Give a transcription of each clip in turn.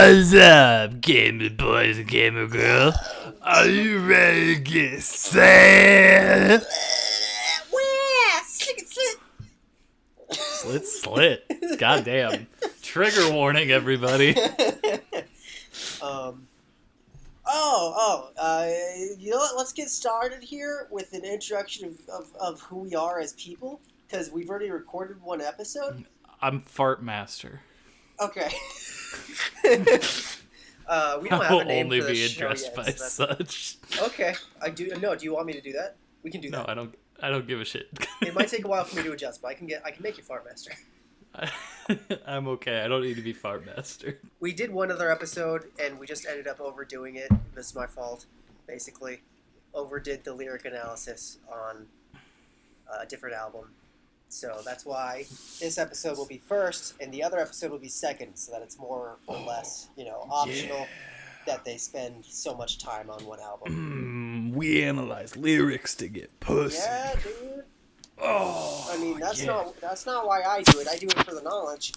What's up, gamer boys and gamer girl? Are you ready to get sad? Slit. Goddamn. Trigger warning, everybody. You know what? Let's get started here with an introduction of who we are as people, because we've already recorded one episode. I'm Fart Master. Okay. We don't have I will a name only for be this show addressed yet, by so such. Okay. Do you want me to do that? We can do that. No, I don't give a shit. It might take a while for me to adjust, but I can make you Fart Master. I'm okay. I don't need to be Fart Master. We did one other episode, and we just ended up overdoing it. This is my fault, basically. Overdid the lyric analysis on a different album. So that's why this episode will be first, and the other episode will be second, so that it's more or less, optional that they spend so much time on one album. We analyze lyrics to get pussy. Yeah, dude. Oh, I mean, that's not why I do it. I do it for the knowledge.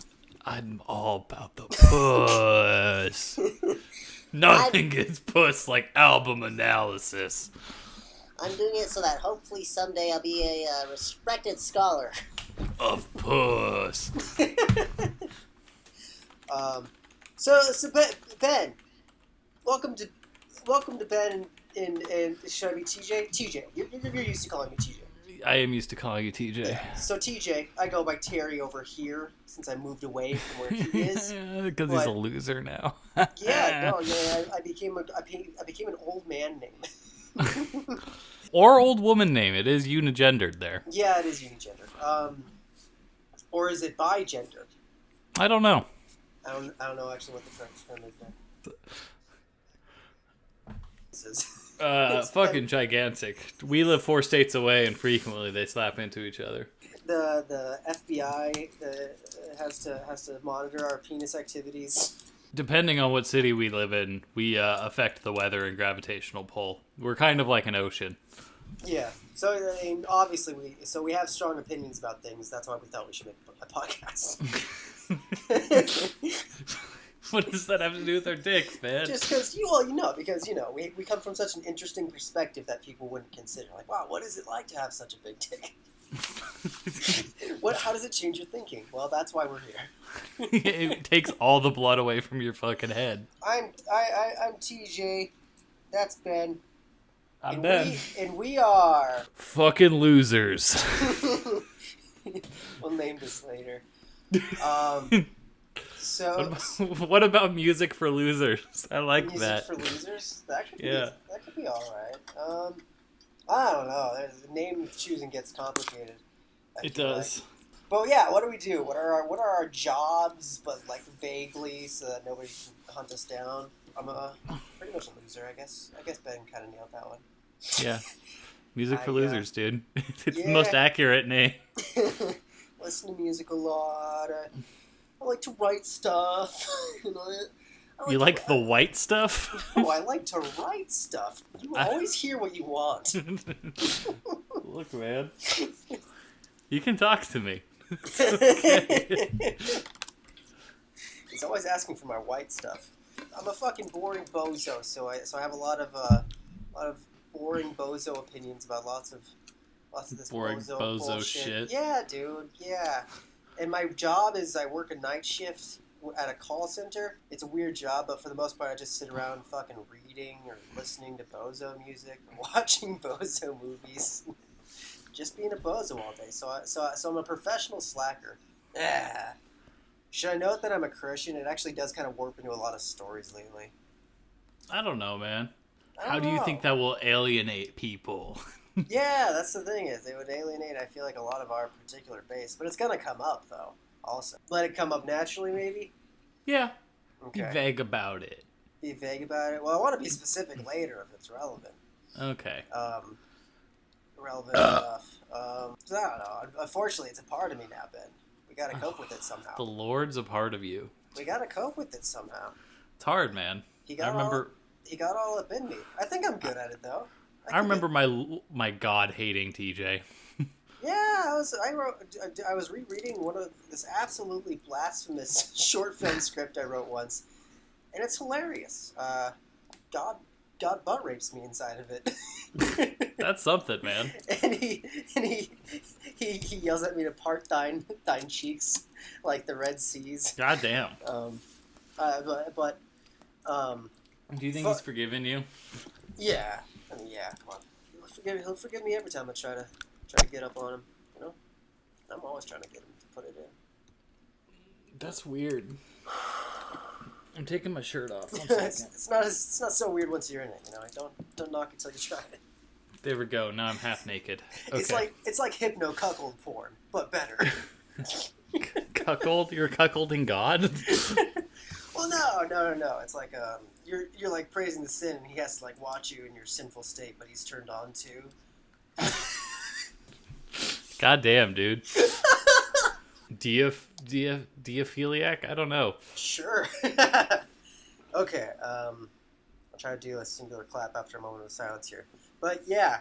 I'm all about the puss. Nothing gets puss like album analysis. I'm doing it so that hopefully someday I'll be a respected scholar. Of puss. So Ben, welcome to Ben and should I be TJ? TJ, you're used to calling me TJ. I am used to calling you TJ. So TJ, I go by Terry over here since I moved away from where he is. Because he's a loser now. I became an old man name. Or old woman name. It is unigendered there. Yeah, it is unigendered. Or is it bi-gendered? I don't know. I don't know actually what the correct term is there. Fucking gigantic. We live 4 states away, and frequently they slap into each other. The FBI has to monitor our penis activities. Depending on what city we live in, we affect the weather and gravitational pull. We're kind of like an ocean. Yeah. So I mean, obviously we have strong opinions about things. That's why we thought we should make a podcast. What does that have to do with our dicks, man? Just because we come from such an interesting perspective that people wouldn't consider. Like, wow, what is it like to have such a big dick? How does it change your thinking? Well, that's why we're here. It takes all the blood away from your fucking head. I'm TJ. That's Ben. I'm Ben. We are fucking losers. We'll name this later. What about music for losers? I like music that. Music for losers? That could be all right. I don't know. The name choosing gets complicated. It does. Like. But yeah, what do we do? What are our jobs? But like vaguely, so that nobody can hunt us down. I'm pretty much a loser, I guess. I guess Ben kind of nailed that one. Yeah, music for losers, dude. It's the most accurate name. Listen to music a lot. I like to write stuff. You like the white stuff? Oh, I like to write stuff. You always hear what you want. Look, man. You can talk to me. He's always asking for my white stuff. I'm a fucking boring bozo, so I have a lot of boring bozo opinions about lots of this boring bozo bullshit. Shit. Yeah, dude. Yeah. And my job is I work a night shift at a call center. It's a weird job, but for the most part, I just sit around fucking reading or listening to bozo music or watching bozo movies. Just being a bozo all day. So I'm a professional slacker. Yeah. Should I note that I'm a Christian? It actually does kind of warp into a lot of stories lately. I don't know, man. How do you think that will alienate people? Yeah, that's the thing is it would alienate, I feel like, a lot of our particular base. But it's going to come up, though, also. Let it come up naturally, maybe? Yeah. Okay. Be vague about it. Be vague about it? Well, I want to be specific later if it's relevant. Okay. Relevant enough. I don't know. Unfortunately, it's a part of me now, Ben. We got to cope with it somehow. The Lord's a part of you. We got to cope with it somehow. It's hard, man. He got all up in me. I think I'm good at it, though. I remember my God-hating TJ. Yeah, I was rereading one of this absolutely blasphemous short film script I wrote once, and it's hilarious. God butt rapes me inside of it. That's something, man. And he yells at me to part thine cheeks like the Red Seas. God damn. But Do you think he's forgiven you? yeah, I mean, yeah. Come on, he'll forgive me every time I try to get up on him. You know, I'm always trying to get him to put it in. That's weird. I'm taking my shirt off. One it's not so weird once you're in it. You know, don't knock it till you try it. There we go. Now I'm half naked. Okay. It's like hypno cuckold porn, but better. Cuckold? You're cuckolding God? Well, no. It's like you're like praising the sin, and he has to like watch you in your sinful state, but he's turned on too. God damn, dude. Diophiliac? I don't know. Sure. Okay. I'll try to do a singular clap after a moment of silence here. But yeah,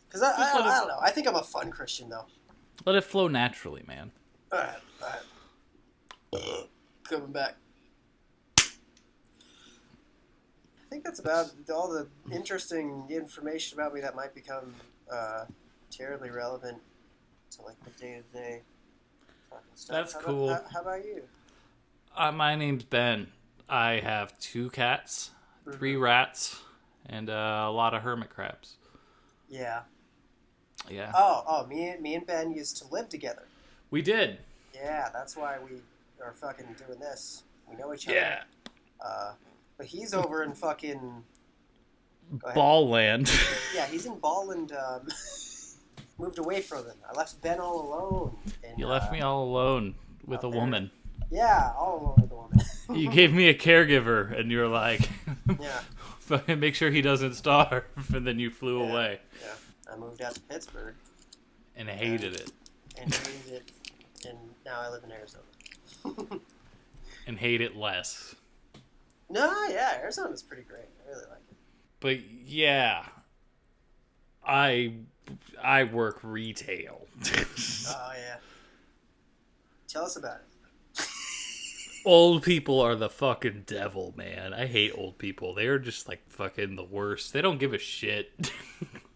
because I don't know. I think I'm a fun Christian though. Let it flow naturally, man. All right. Coming back. I think that's about all the interesting information about me that might become terribly relevant to like the day-to-day fucking stuff. That's cool. How about you? My name's Ben. I have 2 cats, 3 rats, and a lot of hermit crabs. Yeah. Yeah. Oh, me and Ben used to live together. We did. Yeah, that's why we are fucking doing this. We know each other. Yeah. But he's over in fucking Ball land. Yeah, he's in Ballland. Moved away from him. I left Ben all alone. And, You left me all alone with a there. woman. Yeah, all alone with a woman. You gave me a caregiver, and you were like, Yeah. make sure he doesn't starve, and then you flew away. Yeah. I moved out to Pittsburgh. And hated it. And hated it. And now I live in Arizona. And hate it less. No, yeah, Arizona's pretty great. I really like it. But yeah, I work retail. Oh, yeah. Tell us about it. Old people are the fucking devil, man. I hate old people. They are just like fucking the worst. They don't give a shit.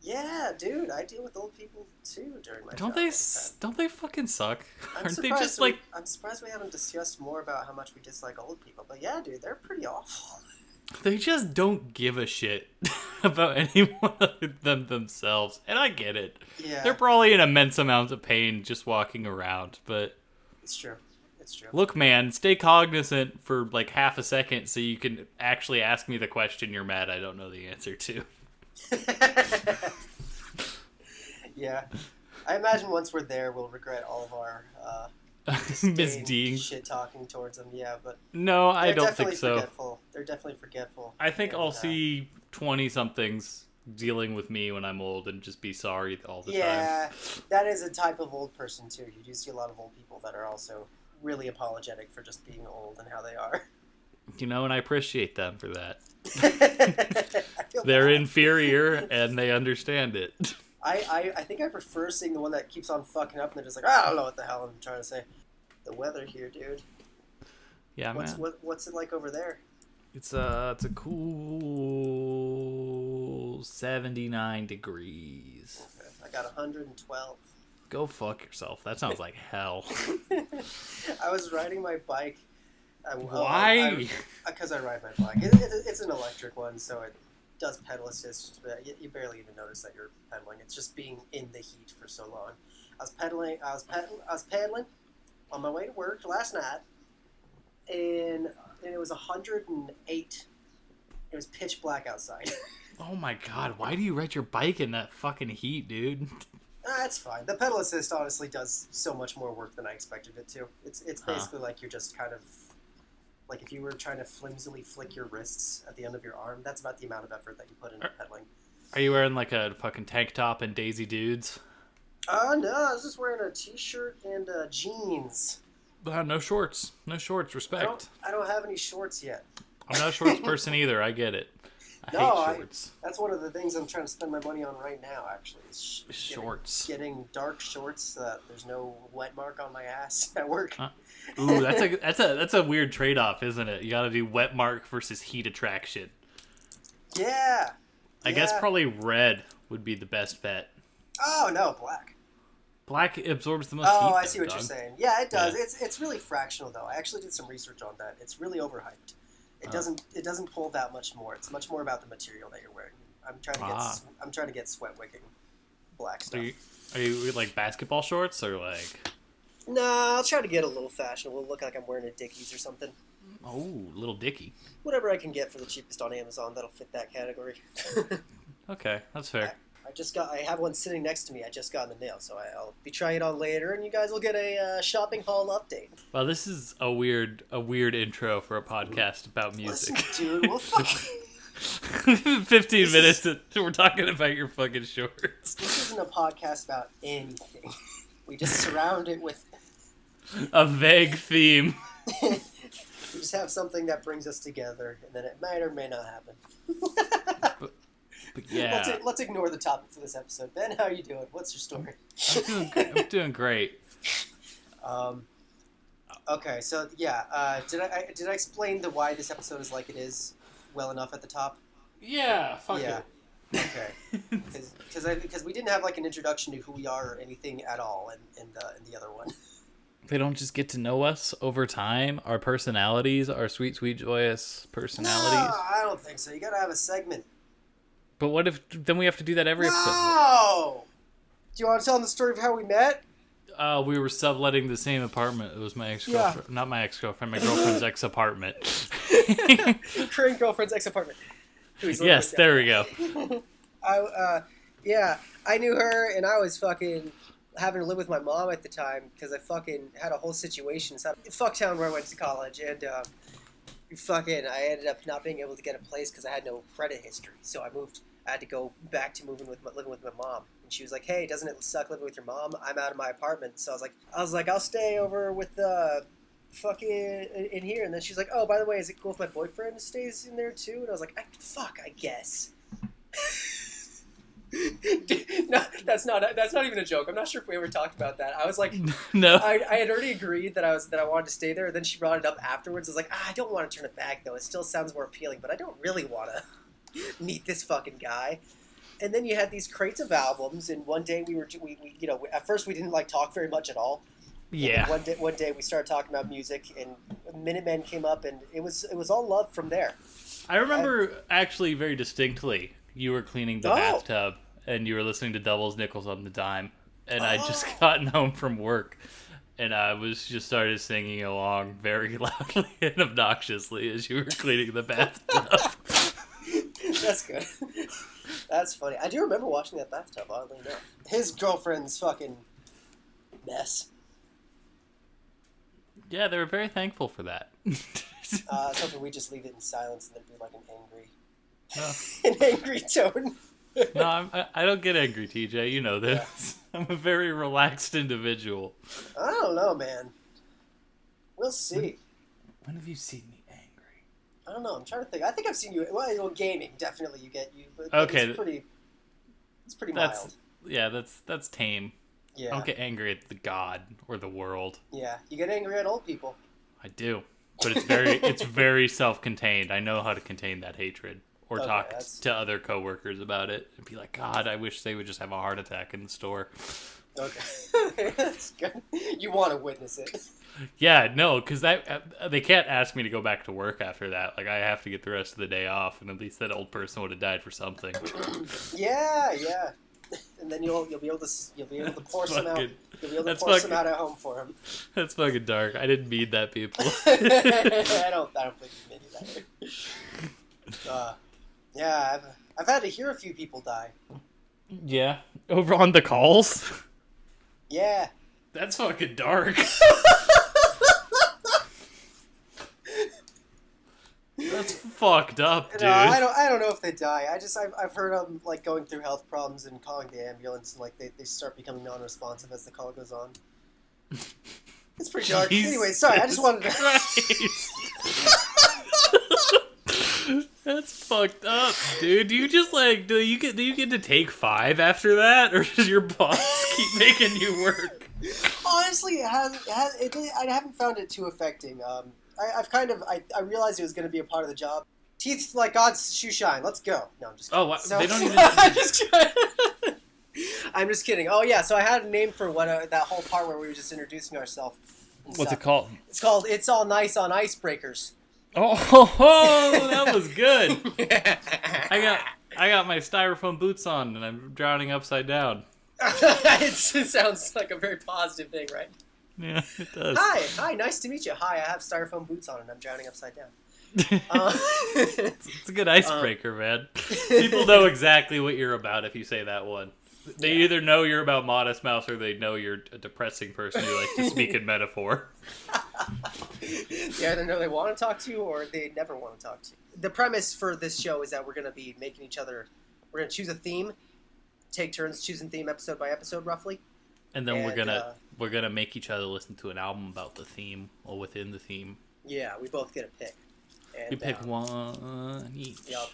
Yeah, dude, I deal with old people too during my Don't they fucking suck? Aren't they surprised just like I'm surprised we haven't discussed more about how much we dislike old people. But yeah, dude, they're pretty awful. they just don't give a shit about anyone other than themselves. And I get it. Yeah. They're probably in immense amounts of pain just walking around, but It's true. It's true. look, man, stay cognizant for like half a second so you can actually ask me the question you're mad I don't know the answer to. Yeah. I imagine once we're there, we'll regret all of our Misdeeds. shit talking towards them. Yeah, but No, I they're don't definitely think so. forgetful. They're definitely forgetful. I think And, I'll see 20-somethings dealing with me when I'm old and just be sorry all the time. Yeah, that is a type of old person too. You do see a lot of old people that are also really apologetic for just being old and how they are. You know, and I appreciate them for that. I feel They're bad. inferior and they understand it. I think I prefer seeing the one that keeps on fucking up and they're just like, I don't know what the hell I'm trying to say. The weather here, dude. Yeah, man. What's it like over there? It's a cool 79 degrees. Okay. I got 112. Go fuck yourself. That sounds like hell. I was riding my bike. Why? Because I ride my bike. It's an electric one, so it does pedal assist. But you barely even notice that you're pedaling. It's just being in the heat for so long. I was pedaling on my way to work last night, and it was 108. It was pitch black outside. Oh my god, why do you ride your bike in that fucking heat, dude? That's fine. The pedal assist honestly does so much more work than I expected it to. It's basically like you're just kind of like if you were trying to flimsily flick your wrists at the end of your arm. That's about the amount of effort that you put into pedaling. Are you wearing like a fucking tank top and Daisy Dudes? No, I was just wearing a t-shirt and jeans. No shorts. No shorts. Respect. I don't have any shorts yet. I'm not a shorts person either. I get it. I No, hate shorts. that's one of the things I'm trying to spend my money on right now. Actually, is Shorts. Getting dark shorts so that there's no wet mark on my ass at work. Ooh, that's a weird trade-off, isn't it? You got to do wet mark versus heat attraction. Yeah. I guess probably red would be the best bet. Oh no, black. Black absorbs the most heat. Oh, I though, see what dog. you're saying. Yeah, it does. Yeah. It's really fractional though. I actually did some research on that. It's really overhyped. It doesn't pull that much more. It's much more about the material that you're wearing. I'm trying to get sweat wicking black stuff. Are you like basketball shorts or like? No, I'll try to get a little fashionable. Look like I'm wearing a Dickies or something. Oh, little Dicky. Whatever I can get for the cheapest on Amazon that'll fit that category. Okay, that's fair. I have one sitting next to me. I just got in the mail, so I'll be trying it on later, and you guys will get a shopping haul update. Well, this is a weird intro for a podcast about music. Listen, dude, we'll fucking... 15 minutes that we're talking about your fucking shorts. This isn't a podcast about anything. We just surround it with... A vague theme. We just have something that brings us together, and then it might or may not happen. But yeah. Let's ignore the topic for this episode. Ben, how are you doing? What's your story? I'm doing great. Okay, so yeah, did I explain why this episode is like it is well enough at the top? Yeah, fuck Yeah. it. Okay. Because we didn't have like an introduction to who we are or anything at all in the other one. They don't just get to know us over time, our personalities, our sweet, sweet, joyous personalities. No, I don't think so. You gotta have a segment. But what if then we have to do that every episode? No! Do you want to tell them the story of how we met? We were subletting the same apartment. It was my ex-girlfriend. Not my ex-girlfriend, my girlfriend's ex-apartment. Current girlfriend's ex-apartment. Yes, there we go. I knew her, and I was fucking having to live with my mom at the time because I fucking had a whole situation. So fucktown where I went to college, and I ended up not being able to get a place because I had no credit history. So I had to go back to living with my mom. And she was like, "Hey, doesn't it suck living with your mom? I'm out of my apartment." So I was like, I'll stay over with fucking in here. And then she's like, "Oh, by the way, is it cool if my boyfriend stays in there too?" And I was like, I guess. No, that's not even a joke. I'm not sure if we ever talked about that. I was like, No. I had already agreed that I wanted to stay there. And then she brought it up afterwards. I was like, I don't want to turn it back though. It still sounds more appealing, but I don't really want to meet this fucking guy. And then you had these crates of albums, and one day we at first we didn't like talk very much at all. Yeah. One day we started talking about music, and Minutemen came up, and it was all love from there. I remember actually very distinctly you were cleaning the bathtub and you were listening to Doubles Nickels on the Dime, and I just gotten home from work and I was just started singing along very loudly and obnoxiously as you were cleaning the bathtub. That's good. That's funny. I do remember watching that bathtub, oddly enough. His girlfriend's fucking mess. Yeah, they were very thankful for that. Something we just leave it in silence and then be like an angry tone. No, I don't get angry, TJ. You know this. Yeah. I'm a very relaxed individual. I don't know, man. We'll see. When have you seen me angry? I don't know. I'm trying to think. I think I've seen you. Well, gaming definitely but okay. It's pretty mild. Yeah, that's tame. Yeah. I don't get angry at the god or the world. Yeah, you get angry at old people. I do, but it's very self-contained. I know how to contain that hatred or talk to other coworkers about it and be like, God, I wish they would just have a heart attack in the store. Okay, that's good. You want to witness it. Yeah, no, because they can't ask me to go back to work after that. Like, I have to get the rest of the day off, and at least that old person would have died for something. Yeah. And then you'll be able to pour some out. You'll be able to pour some out at home for him. That's fucking dark. I didn't mean that, people. I don't think you mean that. Yeah, I've had to hear a few people die. Yeah, over on the calls. Yeah. That's fucking dark. That's fucked up, dude. No, I don't know if they die. I've heard them like going through health problems and calling the ambulance, and like they start becoming non-responsive as the call goes on. It's pretty dark. Anyway, sorry. I just wanted to. That's fucked up, dude. Do you just like do you get to take 5 after that, or does your boss keep making you work? Honestly, I haven't found it too affecting. I realized it was going to be a part of the job. Teeth like God's shoe shine. Let's go. No, I'm just kidding. Oh, what? So, They don't even. I'm just kidding. Oh yeah, so I had a name for that whole part where we were just introducing ourselves. What's it called? It's called "It's All Nice on Icebreakers." Oh, that was good. I got my styrofoam boots on and I'm drowning upside down. It sounds like a very positive thing, right? Yeah, it does. Hi, nice to meet you. Hi, I have styrofoam boots on and I'm drowning upside down. It's a good icebreaker, man. People know exactly what you're about if you say that one. They either know you're about Modest Mouse or they know you're a depressing person who likes to speak in metaphor. They either know they want to talk to you or they never want to talk to you. The premise for this show is that we're going to be making each other... We're going to choose a theme, take turns choosing theme episode by episode, roughly. And then we're gonna make each other listen to an album about the theme or within the theme. Yeah, we both get a pick. And, we pick one each. Yep.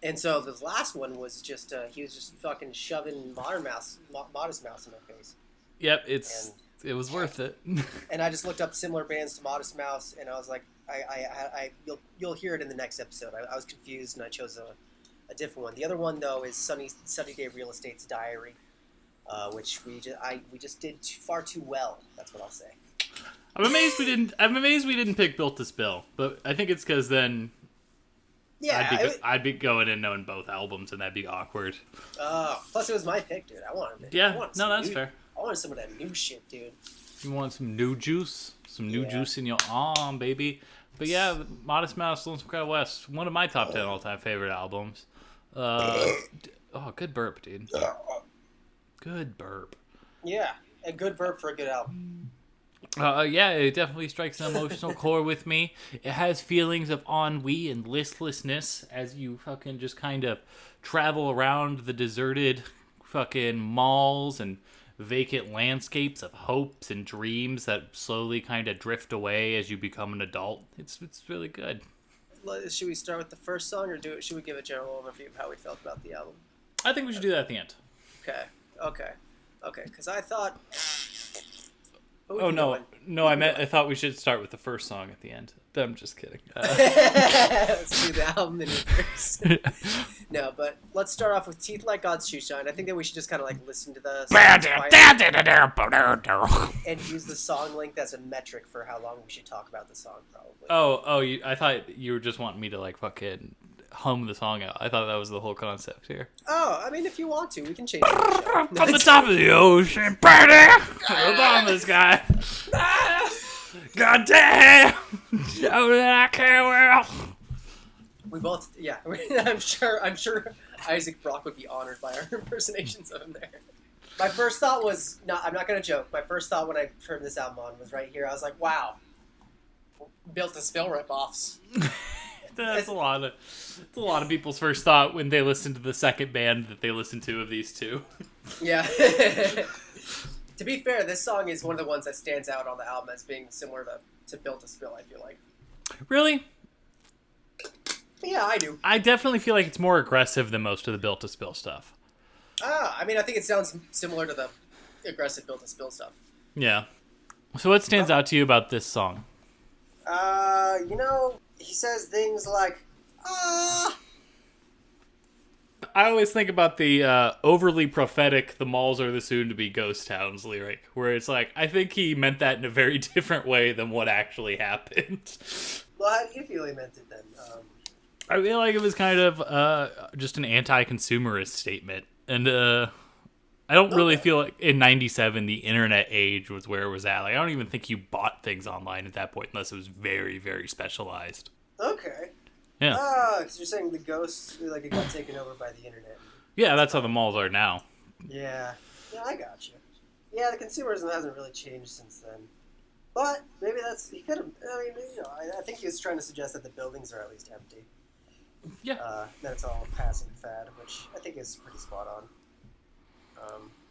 And so this last one was just he was just fucking shoving Modest Mouse in my face. Yep, it was worth it. And I just looked up similar bands to Modest Mouse, and I was like, you'll hear it in the next episode. I was confused, and I chose a different one. The other one though is Sunny Day Real Estate's Diary, which we just did far too well. That's what I'll say. I'm amazed we didn't pick Built to Spill, but I think it's because then. Yeah, I'd be going in knowing both albums, and that'd be awkward. Plus, it was my pick, dude. I wanted it. Yeah, that's fair. I wanted some of that new shit, dude. You want some new juice? Some new juice in your arm, baby. But yeah, Modest Mouse, Lonesome Crowd West, one of my top 10 all-time favorite albums. Good burp, dude. Good burp. Yeah, a good burp for a good album. Yeah, it definitely strikes an emotional chord with me. It has feelings of ennui and listlessness as you fucking just kind of travel around the deserted fucking malls and vacant landscapes of hopes and dreams that slowly kind of drift away as you become an adult. It's really good. Should we start with the first song, or should we give a general overview of how we felt about the album? I think we should do that at the end. Okay. Because I thought... Oh, no, I thought we should start with the first song at the end. I'm just kidding. Let's do the album in reverse. No, but let's start off with Teeth Like God's Shoe Shine. I think that we should just kind of like listen to the song and use the song length as a metric for how long we should talk about the song, probably. I thought you were just wanting me to like fucking hum the song out. I thought that was the whole concept here. Oh, I mean, if you want to, we can change it. From the top of the ocean, birdie! Obama's guy. God damn! Show that I can well. We both, yeah. I'm sure Isaac Brock would be honored by our impersonations of him there. My first thought was, I'm not going to joke. My first thought when I turned this album on was right here. I was like, wow. Built to Spill ripoffs. That's a lot of people's first thought when they listen to the second band that they listen to of these two. Yeah. To be fair, this song is one of the ones that stands out on the album as being similar to Built to Spill, I feel like. Really? Yeah, I do. I definitely feel like it's more aggressive than most of the Built to Spill stuff. I mean, I think it sounds similar to the aggressive Built to Spill stuff. Yeah. So what stands out to you about this song? He says things like, I always think about the overly prophetic, the malls are the soon-to-be ghost towns lyric, where it's like, I think he meant that in a very different way than what actually happened. Well, how do you feel he meant it then? I feel like it was kind of just an anti-consumerist statement. And I don't really feel like in 97 the internet age was where it was at. Like, I don't even think you bought things online at that point unless it was very, very specialized. Okay. Yeah. Because you're saying the ghosts, like, it got taken over by the internet. Yeah, that's how the malls are now. Yeah. Yeah, I got you. Yeah, the consumerism hasn't really changed since then. But maybe he could have, I think he was trying to suggest that the buildings are at least empty. Yeah. That it's all a passing fad, which I think is pretty spot on.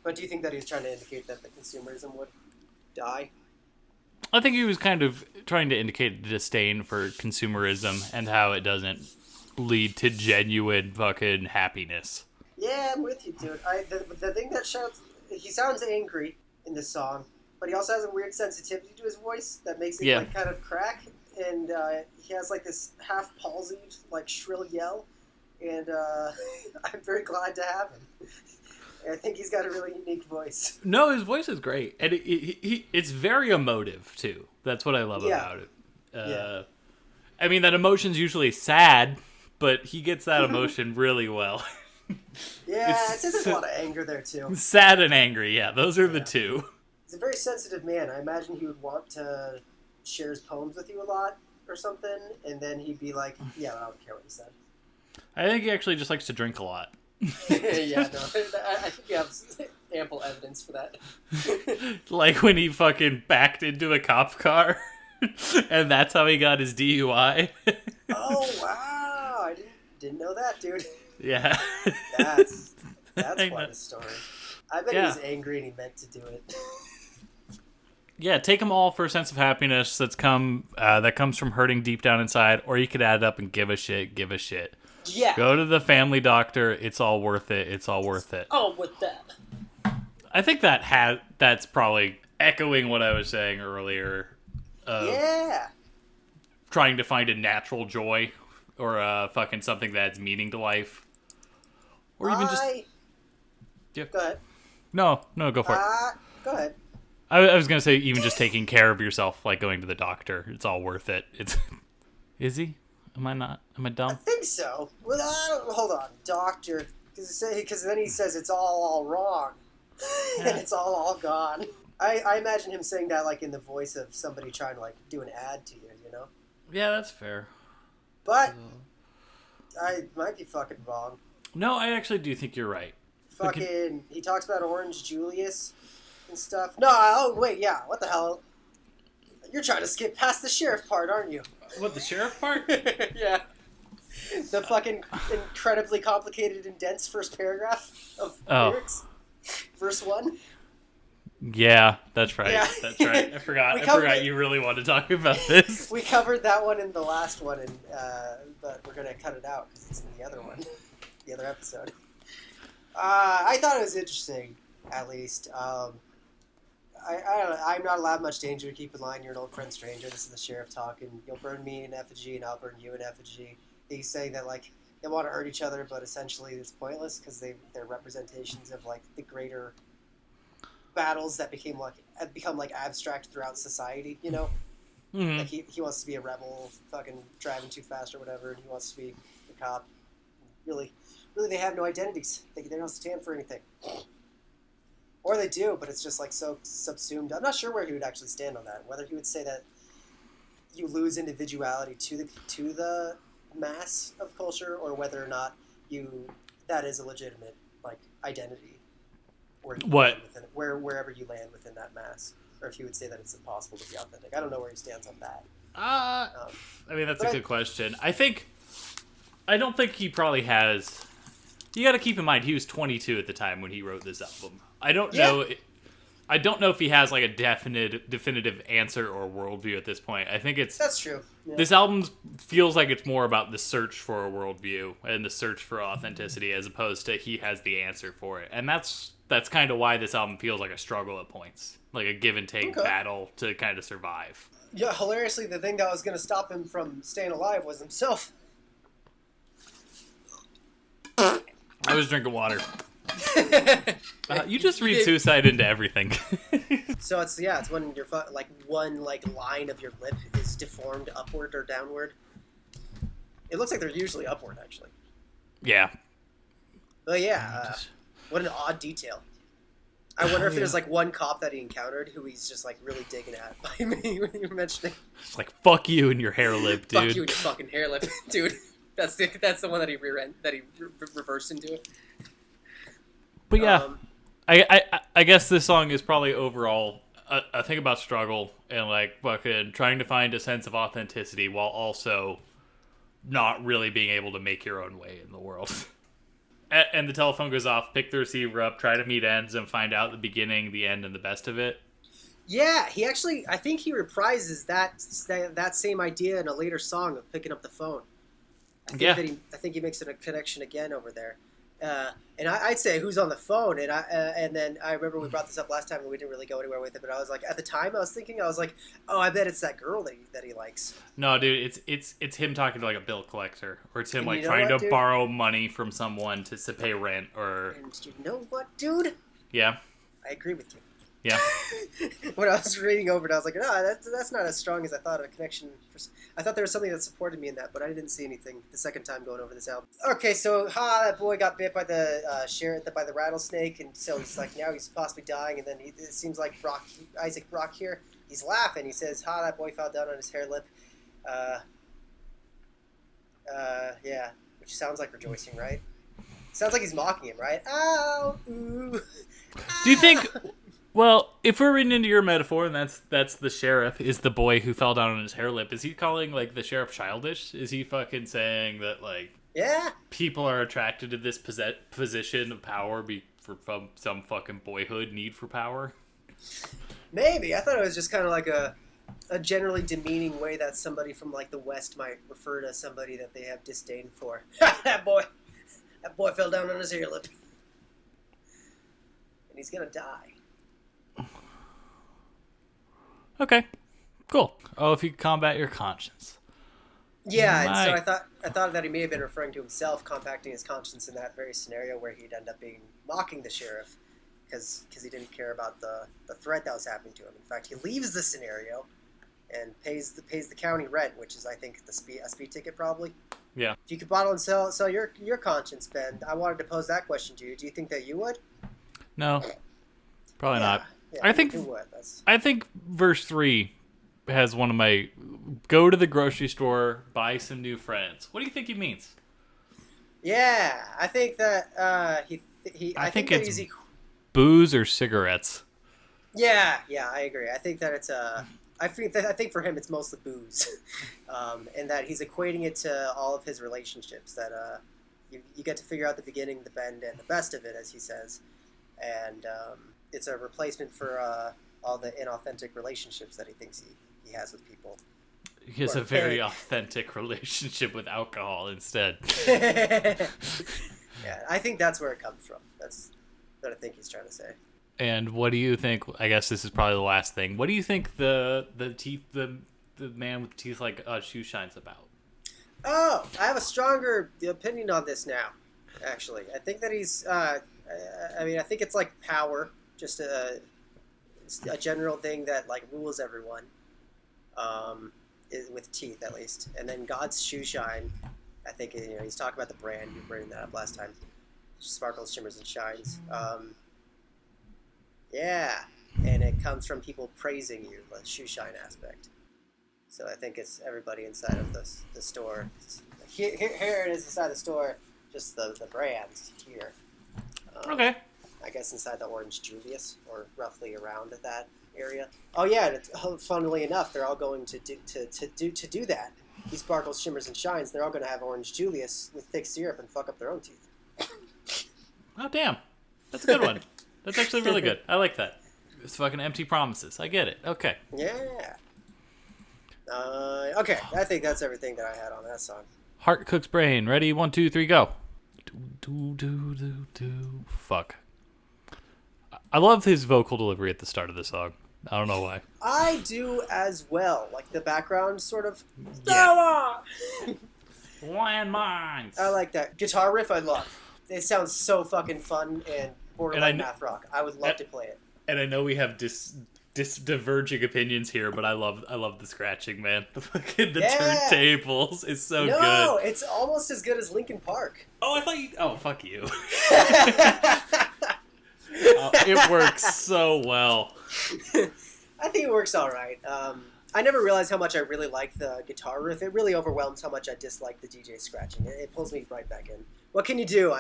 But do you think that he was trying to indicate that the consumerism would die? I think he was kind of trying to indicate disdain for consumerism and how it doesn't lead to genuine fucking happiness. Yeah, I'm with you, dude. The thing that shouts, he sounds angry in this song, but he also has a weird sensitivity to his voice that makes it like kind of crack, and he has like this half palsied like shrill yell, and I'm very glad to have him. I think he's got a really unique voice. No, his voice is great, and it's very emotive too. That's what I love about it. I mean, that emotion's usually sad, but he gets that emotion really well. Yeah, there's a lot of anger there too. Sad and angry, yeah, those are the two. He's a very sensitive man. I imagine he would want to share his poems with you a lot or something, and then he'd be like, yeah, I don't care what he said. I think he actually just likes to drink a lot. Yeah, no, I think you have ample evidence for that. Like when he fucking backed into a cop car, and that's how he got his DUI. Oh, wow. I didn't know that, dude. Yeah. That's quite a story. I bet he was angry and he meant to do it. Yeah, take them all for a sense of happiness that comes from hurting deep down inside, or you could add it up and give a shit. Yeah. Go to the family doctor. It's all worth it. It's all worth it. Oh, with that. I think that's probably echoing what I was saying earlier. Yeah. Trying to find a natural joy or fucking something that adds meaning to life. Or even just... Yeah. Go ahead. No, go for it. Go ahead. I was going to say even just taking care of yourself, like going to the doctor. It's all worth it. Is he? Am I not? Am I dumb? I think so. Well, hold on. Doctor. Because then he says it's all wrong. And it's all gone. I imagine him saying that like in the voice of somebody trying to like do an ad to you, you know? Yeah, that's fair. But I might be fucking wrong. No, I actually do think you're right. Fucking, he talks about Orange Julius and stuff. No, oh wait, yeah, what the hell? You're trying to skip past the sheriff part, aren't you? What, the sheriff part? Yeah. The fucking incredibly complicated and dense first paragraph of lyrics. Verse 1. Yeah, that's right. Yeah. That's right. I forgot you really wanted to talk about this. We covered that one in the last one, and but we're gonna cut it out because it's in the other one, the other episode. I thought it was interesting, at least. I don't know, I'm not allowed much danger. Keep in line, you're an old friend stranger. This is the sheriff talking. You'll burn me in effigy, and I'll burn you in effigy. He's saying that like they want to hurt each other, but essentially it's pointless because they're representations of like the greater battles that become like abstract throughout society. You know, like he wants to be a rebel, fucking driving too fast or whatever, and he wants to be a cop. Really, they have no identities. They don't stand for anything. Or they do, but it's just like so subsumed. I'm not sure where he would actually stand on that. Whether he would say that you lose individuality to the mass of culture, or whether or not that is a legitimate like identity. Wherever you land within that mass, or if he would say that it's impossible to be authentic. I don't know where he stands on that. I mean, that's a good question. I don't think he probably has. You got to keep in mind he was 22 at the time when he wrote this album. I don't know if he has like a definitive answer or worldview at this point. I think that's true. Yeah. This album feels like it's more about the search for a worldview and the search for authenticity, as opposed to he has the answer for it. And that's kind of why this album feels like a struggle at points, like a give and take battle to kind of survive. Yeah, hilariously, the thing that was going to stop him from staying alive was himself. I was drinking water. You just read suicide into everything. So it's when your like one like line of your lip is deformed upward or downward. It looks like they're usually upward, actually. Yeah. But yeah, what an odd detail. I wonder if there's like one cop that he encountered who he's just like really digging at by me when you're mentioning. It's like fuck you and your hair lip, dude. Fuck you and your fucking hair lip, dude. That's the one that he reversed into it. But yeah, I guess this song is probably overall a thing about struggle and like fucking trying to find a sense of authenticity while also not really being able to make your own way in the world. And the telephone goes off, pick the receiver up, try to meet ends, and find out the beginning, the end, and the best of it. Yeah, I think he reprises that same idea in a later song of picking up the phone. I think he makes a connection again over there. And I'd say who's on the phone, and then I remember we brought this up last time and we didn't really go anywhere with it. But I was like, at the time, I was like, oh, I bet it's that girl that he likes. No, dude, it's him talking to like a bill collector, or it's him And like trying to borrow money from someone to pay rent, or. And you know what, dude? Yeah. I agree with you. Yeah. When I was reading over it, I was like, no, that's not as strong as I thought of a connection. I thought there was something that supported me in that, but I didn't see anything the second time going over this album. Okay, so that boy got bit by the by the rattlesnake, and so he's like, now he's possibly dying, and then it seems like Isaac Brock here, he's laughing. He says, that boy fell down on his hair lip. Yeah, which sounds like rejoicing, right? Sounds like he's mocking him, right? Ow, ooh. Do you think? Well, if we're reading into your metaphor, and that's the sheriff is the boy who fell down on his hair lip, is he calling like the sheriff childish? Is he fucking saying that like people are attracted to this position of power from some fucking boyhood need for power? Maybe. I thought it was just kind of like a generally demeaning way that somebody from like the West might refer to somebody that they have disdain for. That boy fell down on his hair lip, and he's gonna die. Okay, cool. Oh, if you combat your conscience. Yeah, and so I thought that he may have been referring to himself compacting his conscience in that very scenario where he'd end up mocking the sheriff because he didn't care about the threat that was happening to him. In fact, he leaves the scenario and pays the county rent, which is I think a speed ticket probably. Yeah. If you could bottle and sell your conscience, Ben, I wanted to pose that question to you. Do you think that you would? No, probably not. Yeah, I think verse 3 has one of my go to the grocery store, buy some new friends. What do you think he means? Yeah, I think that I think it's booze or cigarettes. Yeah, I agree. I think that it's I think for him it's mostly booze, and that he's equating it to all of his relationships. That you get to figure out the beginning, the end, and the best of it, as he says, and it's a replacement for all the inauthentic relationships that he thinks he has with people. He has a very authentic relationship with alcohol instead. Yeah, I think that's where it comes from. That's what I think he's trying to say. And what do you think? I guess this is probably the last thing. What do you think the man with teeth like shoe shines about? Oh, I have a stronger opinion on this now. Actually, I think that he's. I think it's like power, just a general thing that like rules everyone. With teeth at least, and then God's shoe shine. I think he's talking about the brand. You brought that up last time. Sparkles, shimmers, and shines. Yeah, and it comes from people praising you, the shoe shine aspect. So I think it's everybody inside of the store. Here it is inside the store, just the brands here. Okay. I guess inside the Orange Julius, or roughly around that area. Oh yeah, and funnily enough, they're all going to do that. These sparkles, shimmers, and shines. They're all going to have Orange Julius with thick syrup and fuck up their own teeth. Oh damn, that's a good one. That's actually really good. I like that. It's fucking empty promises. I get it. Okay. Yeah. Okay, I think that's everything that I had on that song. Heart cooks brain. Ready? 1, 2, 3, go. Fuck. I love his vocal delivery at the start of the song. I don't know why. I do as well. Like the background sort of. Yeah. Landmines. I like that. Guitar riff I love. It sounds so fucking fun and borderline math rock. I would love to play it. And I know we have diverging opinions here, but I love the scratching, man. The turntables is so good. No, it's almost as good as Linkin Park. Oh, I thought you... Oh, fuck you. It works so well. I think it works all right. I never realized how much I really like the guitar riff. It really overwhelms how much I dislike the DJ scratching. It pulls me right back in. What can you do?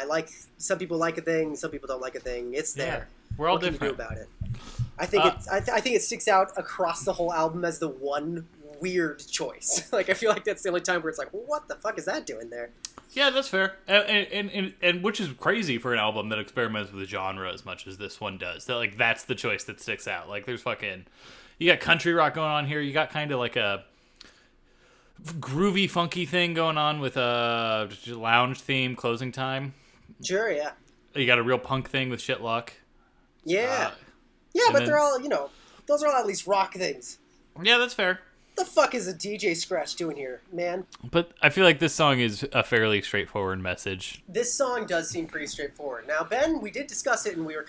Some people like a thing, some people don't like a thing. It's there. Yeah, we're all different. What can you do about it? I think I think it sticks out across the whole album as the one weird choice. Like I feel like that's the only time where it's like, well, what the fuck is that doing there? Yeah, that's fair, and which is crazy for an album that experiments with the genre as much as this one does. That that's the choice that sticks out. Like there's fucking, you got country rock going on here. You got kind of like a groovy, funky thing going on with a lounge theme, closing time. Sure, yeah. You got a real punk thing with Shitlock. Yeah. Yeah, and but then- they're all, those are all at least rock things. Yeah, that's fair. The fuck is a DJ Scratch doing here, man? But I feel like this song is a fairly straightforward message. This song does seem pretty straightforward. Now, Ben, we did discuss it, and we were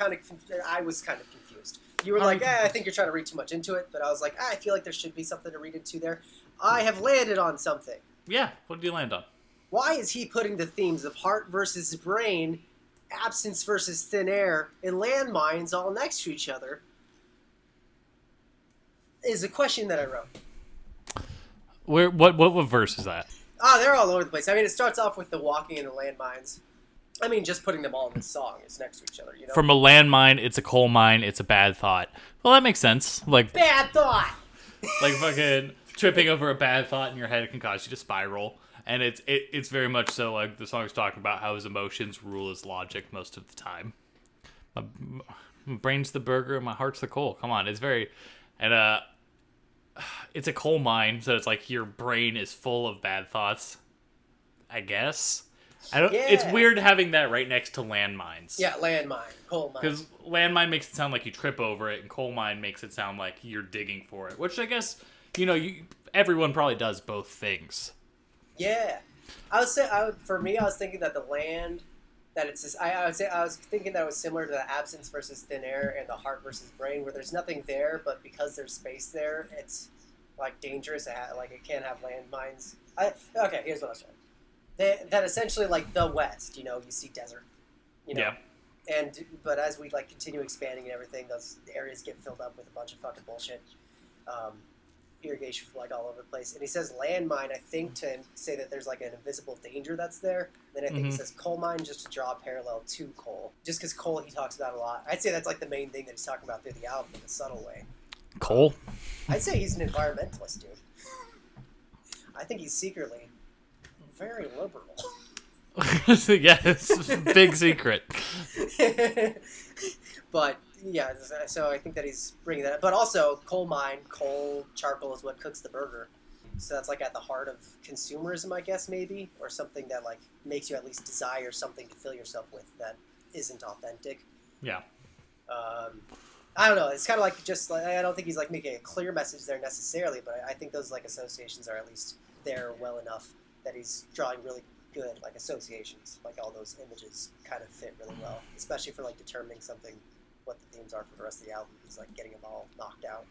I was kind of confused. You were like, I think you're trying to read too much into it, but I was like, I feel like there should be something to read into there. I have landed on something. Yeah, what did you land on? Why is he putting the themes of heart versus brain, absence versus thin air, and landmines all next to each other? Is a question that I wrote. What verse is that? They're all over the place. I mean, it starts off with the walking and the landmines. I mean, just putting them all in this song is next to each other, you know? From a landmine, it's a coal mine, it's a bad thought. Well, that makes sense. Like Bad thought! like fucking tripping over a bad thought in your head can cause you to spiral. And it's very much so like the song's talking about how his emotions rule his logic most of the time. My brain's the burger and my heart's the coal. Come on, it's very... And it's a coal mine, so it's like your brain is full of bad thoughts, I guess. It's weird having that right next to landmines. Yeah, landmine, coal mine. Because landmine makes it sound like you trip over it, and coal mine makes it sound like you're digging for it. Which I guess, everyone probably does both things. Yeah. I was thinking that the land, that it's just, I was thinking that it was similar to the absence versus thin air and the heart versus brain, where there's nothing there, but because there's space there, it's like dangerous. Like it can't have landmines. Okay, here's what I was trying. That essentially, like the West, you see desert, Yeah. But as we like continue expanding and everything, those areas get filled up with a bunch of fucking bullshit, irrigation like all over the place. And he says landmine, I think, to say that there's like an invisible danger that's there. Then I think he says coal mine just to draw a parallel to coal. Just because coal he talks about a lot. I'd say that's like the main thing that he's talking about through the album in a subtle way. Coal? I'd say he's an environmentalist, dude. I think he's secretly very liberal. Yeah, it's a big secret. But yeah, so I think that he's bringing that up. But also, coal mine, coal, charcoal is what cooks the burger. So that's like at the heart of consumerism, I guess, maybe, or something that like makes you at least desire something to fill yourself with that isn't authentic. Yeah. I don't know. It's kind of like just like I don't think he's like making a clear message there necessarily, but I think those like associations are at least there well enough that he's drawing really good like associations. Like all those images kind of fit really well, especially for like determining something, what the themes are for the rest of the album. He's like getting them all knocked out.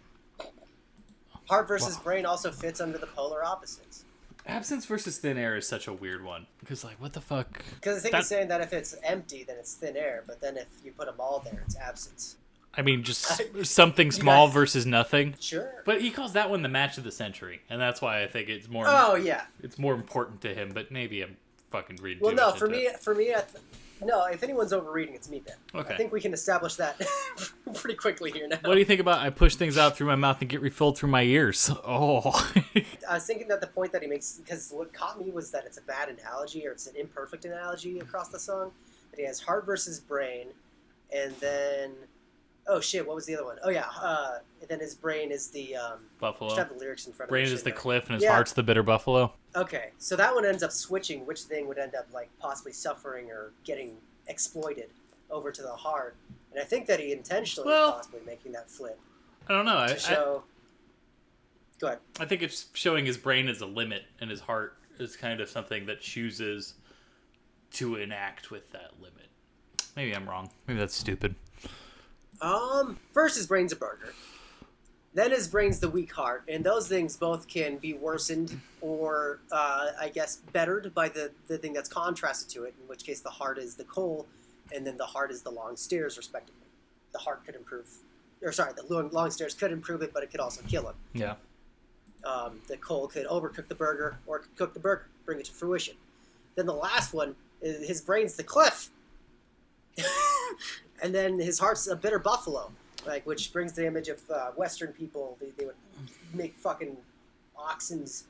Heart versus brain also fits under the polar opposites. Absence versus thin air is such a weird one. Because, like, what the fuck? Because I think he's saying that if it's empty, then it's thin air. But then if you put them all there, it's absence. I mean, just something small versus nothing. Sure. But he calls that one the match of the century. And that's why I think it's more... Oh, yeah. It's more important to him. But maybe I'm fucking reading well, too no, much for into me, it. no, if anyone's overreading, it's me, Ben. Okay. I think we can establish that pretty quickly here now. What do you think about I push things out through my mouth and get refilled through my ears? Oh. I was thinking that the point that he makes, because what caught me was that it's a bad analogy, or it's an imperfect analogy across the song. That he has heart versus brain, and then, oh shit, what was the other one? Oh yeah, and then his brain is the Buffalo. I should have the lyrics in front of me. Brain Shit, is the no. cliff and his Yeah. heart's the bitter buffalo. Okay, so that one ends up switching. Which thing would end up like possibly suffering or getting exploited over to the heart? And I think that he intentionally is possibly making that flip I don't know. to show. Go ahead. I think it's showing his brain as a limit and his heart is kind of something that chooses to enact with that limit. Maybe I'm wrong. Maybe that's stupid. First his brain's a burger. Then his brain's the weak heart, and those things both can be worsened or, I guess, bettered by the thing that's contrasted to it, in which case the heart is the coal, and then the heart is the long stairs, respectively. The heart could improve, the long stairs could improve it, but it could also kill him. Yeah. The coal could overcook the burger, or it could cook the burger, bring it to fruition. Then the last one, is his brain's the cliff. And then his heart's a bitter buffalo. Like, which brings the image of Western people. They would make fucking oxes.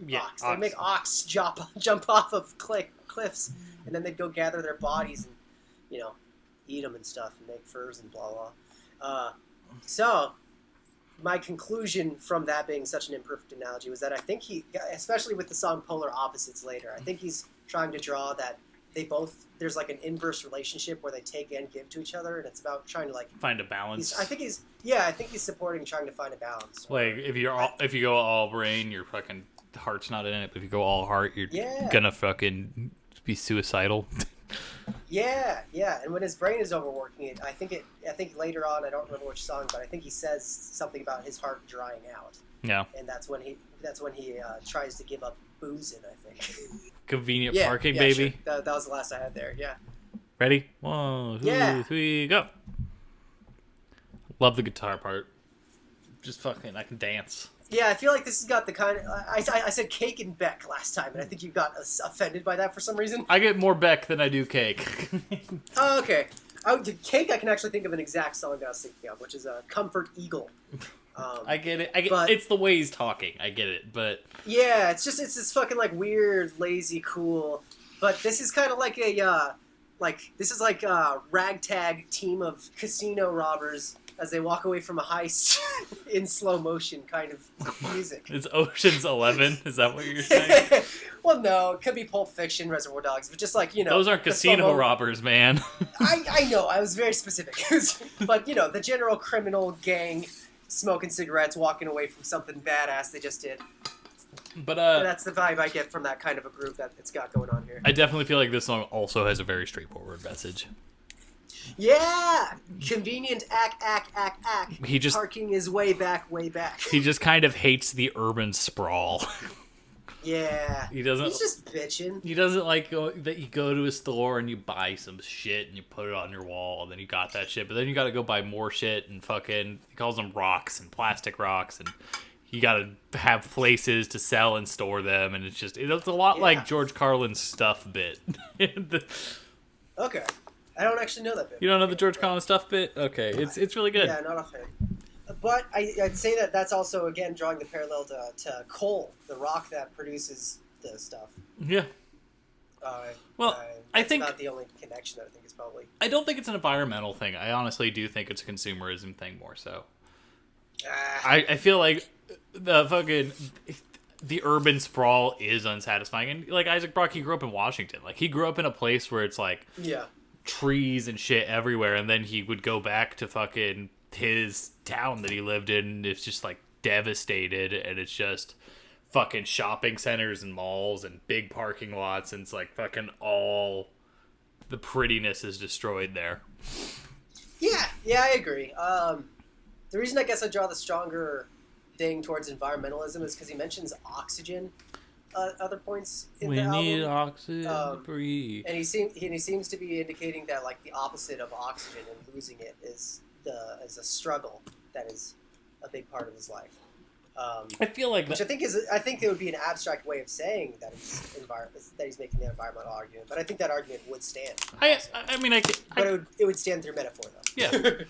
Yeah, Ox. They'd make ox jump off of cliffs, and then they'd go gather their bodies and, eat them and stuff, and make furs and blah blah. So my conclusion from that being such an imperfect analogy was that I think he, especially with the song Polar Opposites later, I think he's trying to draw that there's like an inverse relationship where they take and give to each other, and it's about trying to like find a balance. I think he's supporting trying to find a balance. Like if you go all brain, your fucking heart's not in it. But if you go all heart, you're gonna fucking be suicidal. Yeah, and when his brain is overworking it, I think later on, I don't remember which song, but I think he says something about his heart drying out. Yeah. And that's when he tries to give up boozing, I think. Convenient parking, baby. Sure. That was the last I had there. Yeah. Ready? 1, 2, 3, go. Love the guitar part. Just fucking, I can dance. Yeah, I feel like this has got the kind of... I said cake and Beck last time, and I think you got offended by that for some reason. I get more Beck than I do cake. Oh, okay. Cake, I can actually think of an exact song that I was thinking of, which is Comfort Eagle. I get it. It's the way he's talking. I get it, but... Yeah, it's this fucking, like, weird, lazy, cool... But this is kind of like a ragtag team of casino robbers as they walk away from a heist in slow motion kind of music. It's Ocean's 11? Is that what you're saying? Well, no. It could be Pulp Fiction, Reservoir Dogs, but just like, Those aren't casino robbers, man. I know. I was very specific. But, the general criminal gang smoking cigarettes, walking away from something badass they just did. But that's the vibe I get from that kind of a group that it's got going on here. I definitely feel like this song also has a very straightforward message. Yeah! Convenient ack. He just... Parking is way back. He just kind of hates the urban sprawl. Yeah. He's just bitching. He doesn't like that you go to a store and you buy some shit and you put it on your wall and then you got that shit. But then you got to go buy more shit and fucking... He calls them rocks and plastic rocks and... You gotta have places to sell and store them, and it's a lot like George Carlin's Stuff bit. Okay. I don't actually know that bit. You don't know the George Carlin Stuff bit? Okay, it's really good. Yeah, not offhand. But I'd say that's also, again, drawing the parallel to coal, the rock that produces the stuff. Yeah. I think... not the only connection that I think is probably... I don't think it's an environmental thing. I honestly do think it's a consumerism thing more so. I feel like the urban sprawl is unsatisfying, and like Isaac Brock, he grew up in Washington. Like he grew up in a place where it's like trees and shit everywhere, and then he would go back to fucking his town that he lived in, and it's just like devastated, and it's just fucking shopping centers and malls and big parking lots, and it's like fucking all the prettiness is destroyed there. Yeah, I agree. The reason I guess I draw the stronger thing towards environmentalism is because he mentions oxygen other points in the album. We need oxygen to breathe. And he seems to be indicating that like the opposite of oxygen and losing it is a struggle that is a big part of his life. I feel like which I think it would be an abstract way of saying that he's making the environmental argument, but I think that argument would stand. It would stand through metaphor though. Yeah.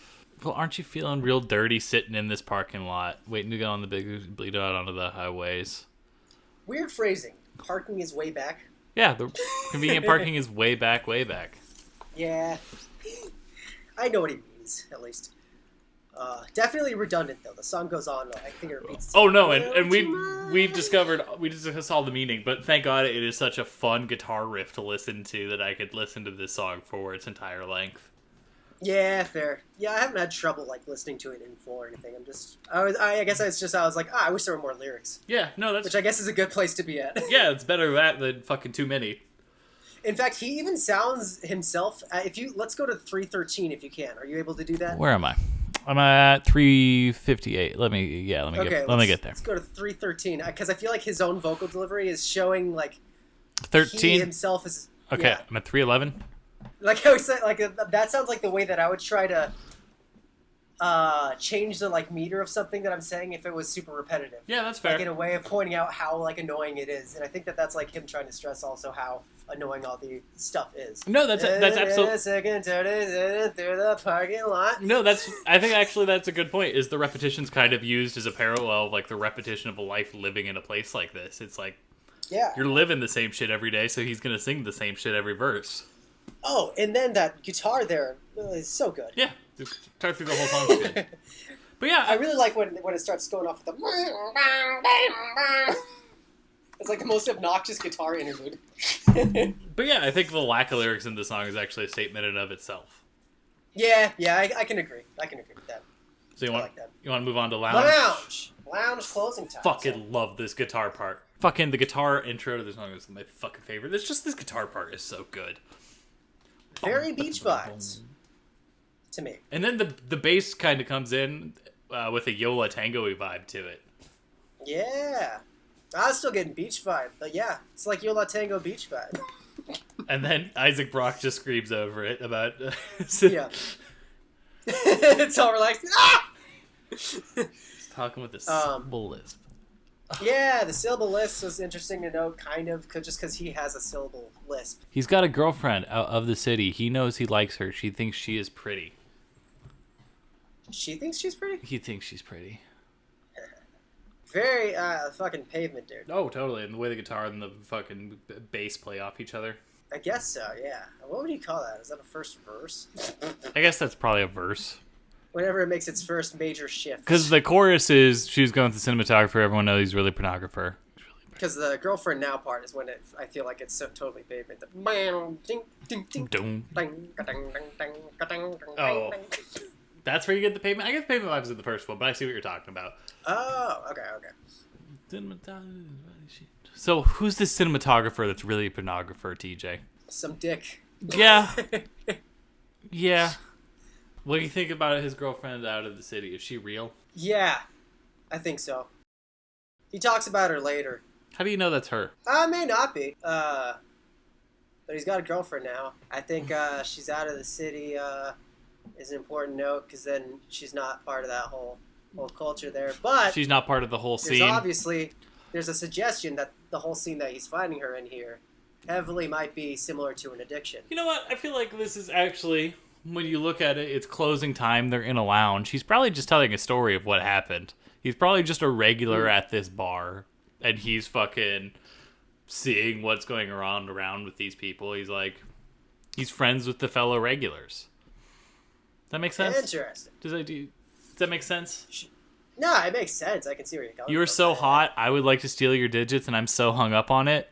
Well, aren't you feeling real dirty sitting in this parking lot, waiting to go on the big bleed out onto the highways? Weird phrasing. Parking is way back. Yeah, the convenient parking is way back, way back. Yeah. I know what he means, at least. Definitely redundant, though. The song goes on. I think it repeats. Oh, no, and we've discovered... We just saw the meaning, but thank God it is such a fun guitar riff to listen to that I could listen to this song for its entire length. Yeah, fair. Yeah, I haven't had trouble like listening to it in full or anything. I was like, I wish there were more lyrics. Yeah, no, which I guess is a good place to be at. Yeah, it's better that than fucking too many. In fact, he even sounds himself. Let's go to 313 if you can. Are you able to do that? Where am I? I'm at 358. Let me get there. Let's go to 313 because I feel like his own vocal delivery is showing like 13. He himself is. Okay, yeah. I'm at 311. Like I was saying, that sounds like the way that I would try to change the like meter of something that I'm saying if it was super repetitive. Yeah, that's fair. Like in a way of pointing out how like annoying it is, and I think that's like him trying to stress also how annoying all the stuff is. No, that's absolutely. Second through the parking lot. No, I think actually that's a good point. Is the repetition's kind of used as a parallel, like the repetition of a life living in a place like this. It's like, you're living the same shit every day, so he's gonna sing the same shit every verse. Oh, and then that guitar there is so good. Yeah, just guitar through the whole song. But yeah, I really like when it starts going off with the. It's like the most obnoxious guitar interlude. but yeah, I think the lack of lyrics in the song is actually a statement in and of itself. Yeah, I can agree. I can agree with that. So you I want like that. you want to move on to Lounge? Lounge closing time. Fucking love this guitar part. Fucking the guitar intro to the song is my fucking favorite. It's just this guitar part is so good. Very beach vibes to me. And then the bass kind of comes in with a Yola Tango-y vibe to it. Yeah. I was still getting beach vibe, but yeah, it's like Yola Tango beach vibe. And then Isaac Brock just screams over it about... Yeah. It's all relaxed. Ah! Talking with a syllable lisp. Yeah, the syllable lisp was interesting to note, kind of, just because he has a syllable lisp. He's got a girlfriend out of the city. He knows he likes her. She thinks she is pretty. She thinks she's pretty? He thinks she's pretty. Very fucking pavement, dude. Oh, totally. And the way the guitar and the fucking bass play off each other. I guess so, yeah. What would you call that? Is that a first verse? I guess that's probably a verse. Whenever it makes its first major shift. Because the chorus is, she's going to the cinematographer, everyone knows he's really pornographer. Because the girlfriend now part is when I feel like it's so totally pavement. The bang, ding, ding, ding, Doom. ding, ding, ding, ding, Oh. ding. That's where you get the pavement? I get the pavement vibes in the first one, but I see what you're talking about. Oh, okay. So, who's the cinematographer that's really a pornographer, TJ? Some dick. Yeah. Yeah. What do you think about his girlfriend out of the city? Is she real? Yeah, I think so. He talks about her later. How do you know that's her? May not be. But he's got a girlfriend now. I think she's out of the city is an important note, because then she's not part of that whole culture there. But She's not part of the whole scene. There's a suggestion that the whole scene that he's finding her in here heavily might be similar to an addiction. You know what? I feel like this is actually, when you look at it, it's closing time. They're in a lounge. He's probably just telling a story of what happened. He's probably just a regular at this bar, and he's fucking seeing what's going around with these people. He's friends with the fellow regulars. Does that make sense? Interesting. Does that make sense? No, it makes sense. I can see where you're going. You are so hot. I would like to steal your digits, and I'm so hung up on it.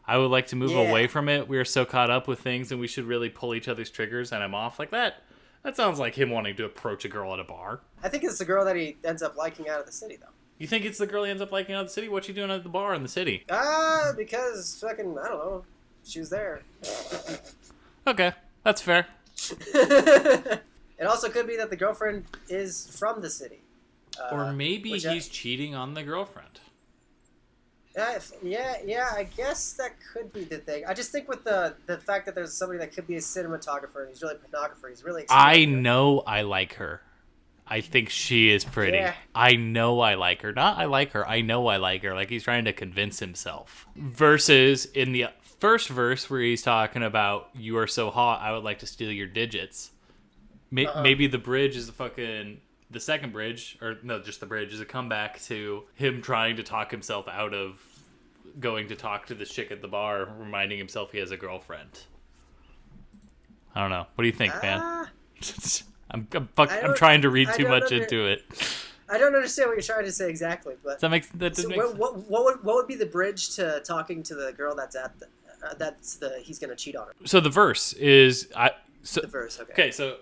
I would like to move away from it. We are so caught up with things, and we should really pull each other's triggers, and I'm off like that. That sounds like him wanting to approach a girl at a bar. I think it's the girl that he ends up liking out of the city, though. You think it's the girl he ends up liking out of the city? What's she doing at the bar in the city? Because fucking, I don't know. She was there. Okay, that's fair. It also could be that the girlfriend is from the city. Or maybe he's cheating on the girlfriend. Yeah, I guess that could be the thing. I just think with the fact that there's somebody that could be a cinematographer and he's really a pornographer, he's really excited. I know I like her. I think she is pretty. Yeah. I know I like her. Not I like her. I know I like her. Like he's trying to convince himself. Versus in the first verse where he's talking about, you are so hot, I would like to steal your digits. Maybe the bridge is the second bridge, or no, just the bridge, is a comeback to him trying to talk himself out of going to talk to this chick at the bar, reminding himself he has a girlfriend. I don't know. What do you think, man? I'm trying to read too much into it. I don't understand what you're trying to say exactly, but what would be the bridge to talking to the girl that's at he's gonna cheat on her? So the verse is the verse, okay. Okay, so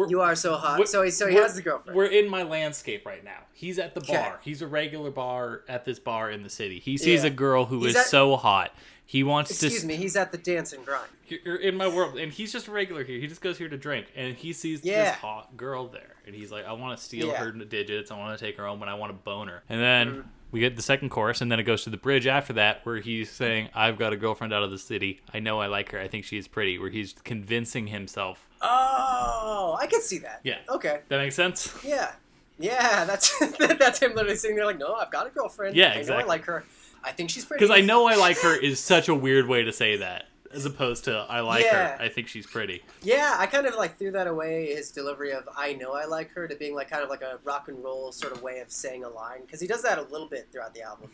you are so hot. So he has the girlfriend. We're in my landscape right now. He's at the bar. Okay. He's a regular bar at this bar in the city. He sees a girl who is so hot. He wants Excuse me, he's at the dance and grind. You're in my world, and he's just a regular here. He just goes here to drink, and he sees this hot girl there, and he's like, I want to steal her digits. I want to take her home, and I want to bone her. And then we get the second chorus, and then it goes to the bridge after that, where he's saying, I've got a girlfriend out of the city. I know I like her. I think she's pretty. Where he's convincing himself. Oh, I can see that. Yeah. Okay. That makes sense? Yeah. Yeah, that's that's him literally sitting there like, no, I've got a girlfriend. Yeah, exactly. I know I like her. I think she's pretty. Because I know I like her is such a weird way to say that, as opposed to I like her. I think she's pretty. Yeah, I kind of like threw that away, his delivery of I know I like her, to being like kind of like a rock and roll sort of way of saying a line. Because he does that a little bit throughout the album.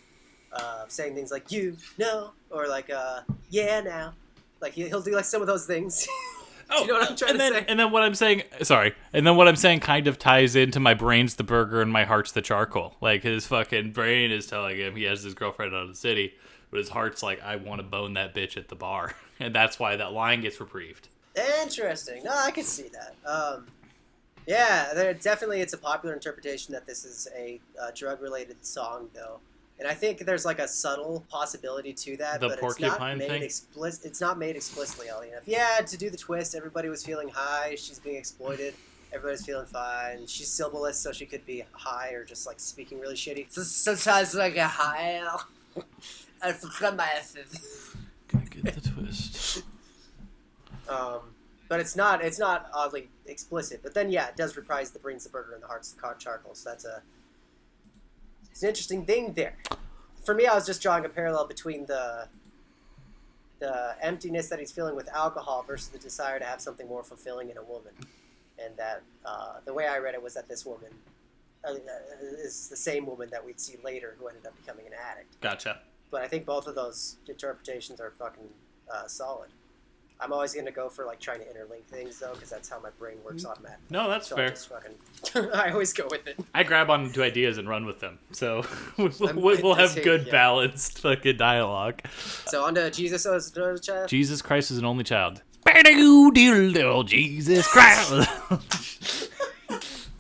Saying things like, you know, or like, yeah, now. Like he'll do like some of those things. Do you know what I'm trying to say? And then what I'm saying, sorry, and then what I'm saying kind of ties into my brain's the burger and my heart's the charcoal. Like, his fucking brain is telling him he has his girlfriend out of the city, but his heart's like, I want to bone that bitch at the bar. And that's why that line gets reprieved. Interesting. No, I can see that. Yeah, definitely it's a popular interpretation that this is a drug-related song, though. And I think there's like a subtle possibility to that, The but porcupine thing? It's not made explicitly, oddly enough. Yeah, to do the twist, everybody was feeling high. She's being exploited. Everybody's feeling fine. She's syllableless, so she could be high or just like speaking really shitty. So sometimes like a high. I forgot my Gotta get the twist. But it's not oddly explicit. But then yeah, it does reprise the brains, the burger, and the heart's the charcoal. So it's an interesting thing there. For me, I was just drawing a parallel between the emptiness that he's feeling with alcohol versus the desire to have something more fulfilling in a woman. And that the way I read it was that this woman is the same woman that we'd see later who ended up becoming an addict. Gotcha. But I think both of those interpretations are fucking solid. I'm always going to go for like trying to interlink things though, because that's how my brain works automatically. No, that's so fair. I just fucking, I always go with it. I grab onto ideas and run with them. So we'll have good, balanced fucking dialogue. So on to Jesus as a child. Jesus Christ is an only child. Jesus Christ.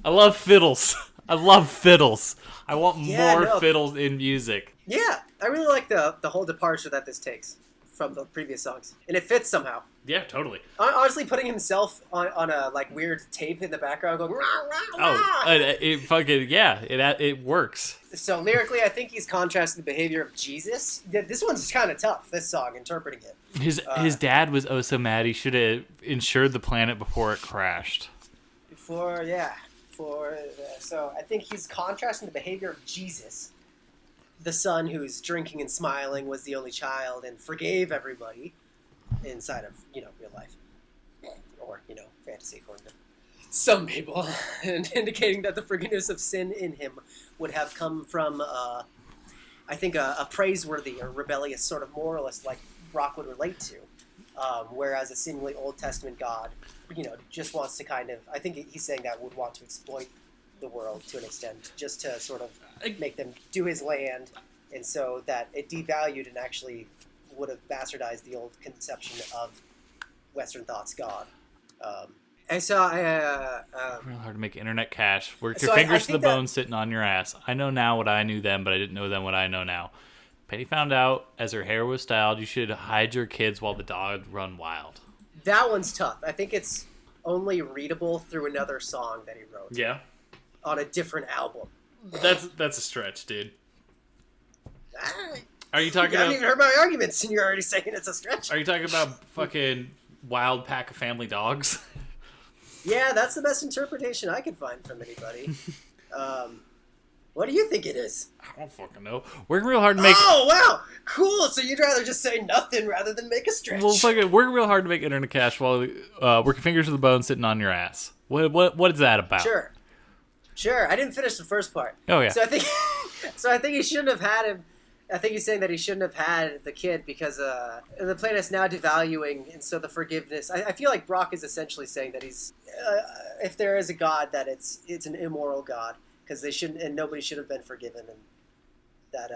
I love fiddles. I want more fiddles in music. Yeah, I really like the whole departure that this takes from the previous songs, and it fits somehow. Yeah, totally. Honestly, putting himself on a like weird tape in the background going. Rah, rah, rah. It fucking it works. So lyrically, I think he's contrasting the behavior of Jesus. This one's kind of tough. This song, interpreting it. His dad was oh so mad. He should have insured the planet before it crashed. So I think he's contrasting the behavior of Jesus, the son who's drinking and smiling, was the only child and forgave everybody inside of real life, or fantasy according to some people, and indicating that the forgiveness of sin in him would have come from I think a praiseworthy or rebellious sort of moralist like Brock would relate to, whereas a seemingly Old Testament God just wants to kind of, I think he's saying that would want to exploit the world to an extent, just to sort of make them do his land, and so that it devalued and actually would have bastardized the old conception of Western thought's God. And so Real hard to make internet cash. Work So your I fingers to the think that- bone, sitting on your ass. I know now what I knew then, but I didn't know then what I know now. Penny found out as her hair was styled, you should hide your kids while the dog run wild. that one's tough. I think it's only readable through another song that he wrote Yeah, on a different album. that's a stretch, dude. Are you You talking haven't about? even heard my arguments, and you're already saying it's a stretch. Are you talking about fucking wild pack of family dogs? Yeah, that's the best interpretation I could find from anybody. What do you think it is? I don't fucking know. Working real hard to make. Oh, wow! Cool! So you'd rather just say nothing rather than make a stretch. Well, fucking working real hard to make internet cash while working fingers to the bone, sitting on your ass. What is that about? Sure. I didn't finish the first part. Oh yeah. So I think he shouldn't have had him. I think he's saying that he shouldn't have had the kid because the planet's now devaluing, and so the forgiveness. I feel like Brock is essentially saying that he's, if there is a God, that it's an immoral God because they shouldn't, and nobody should have been forgiven, and that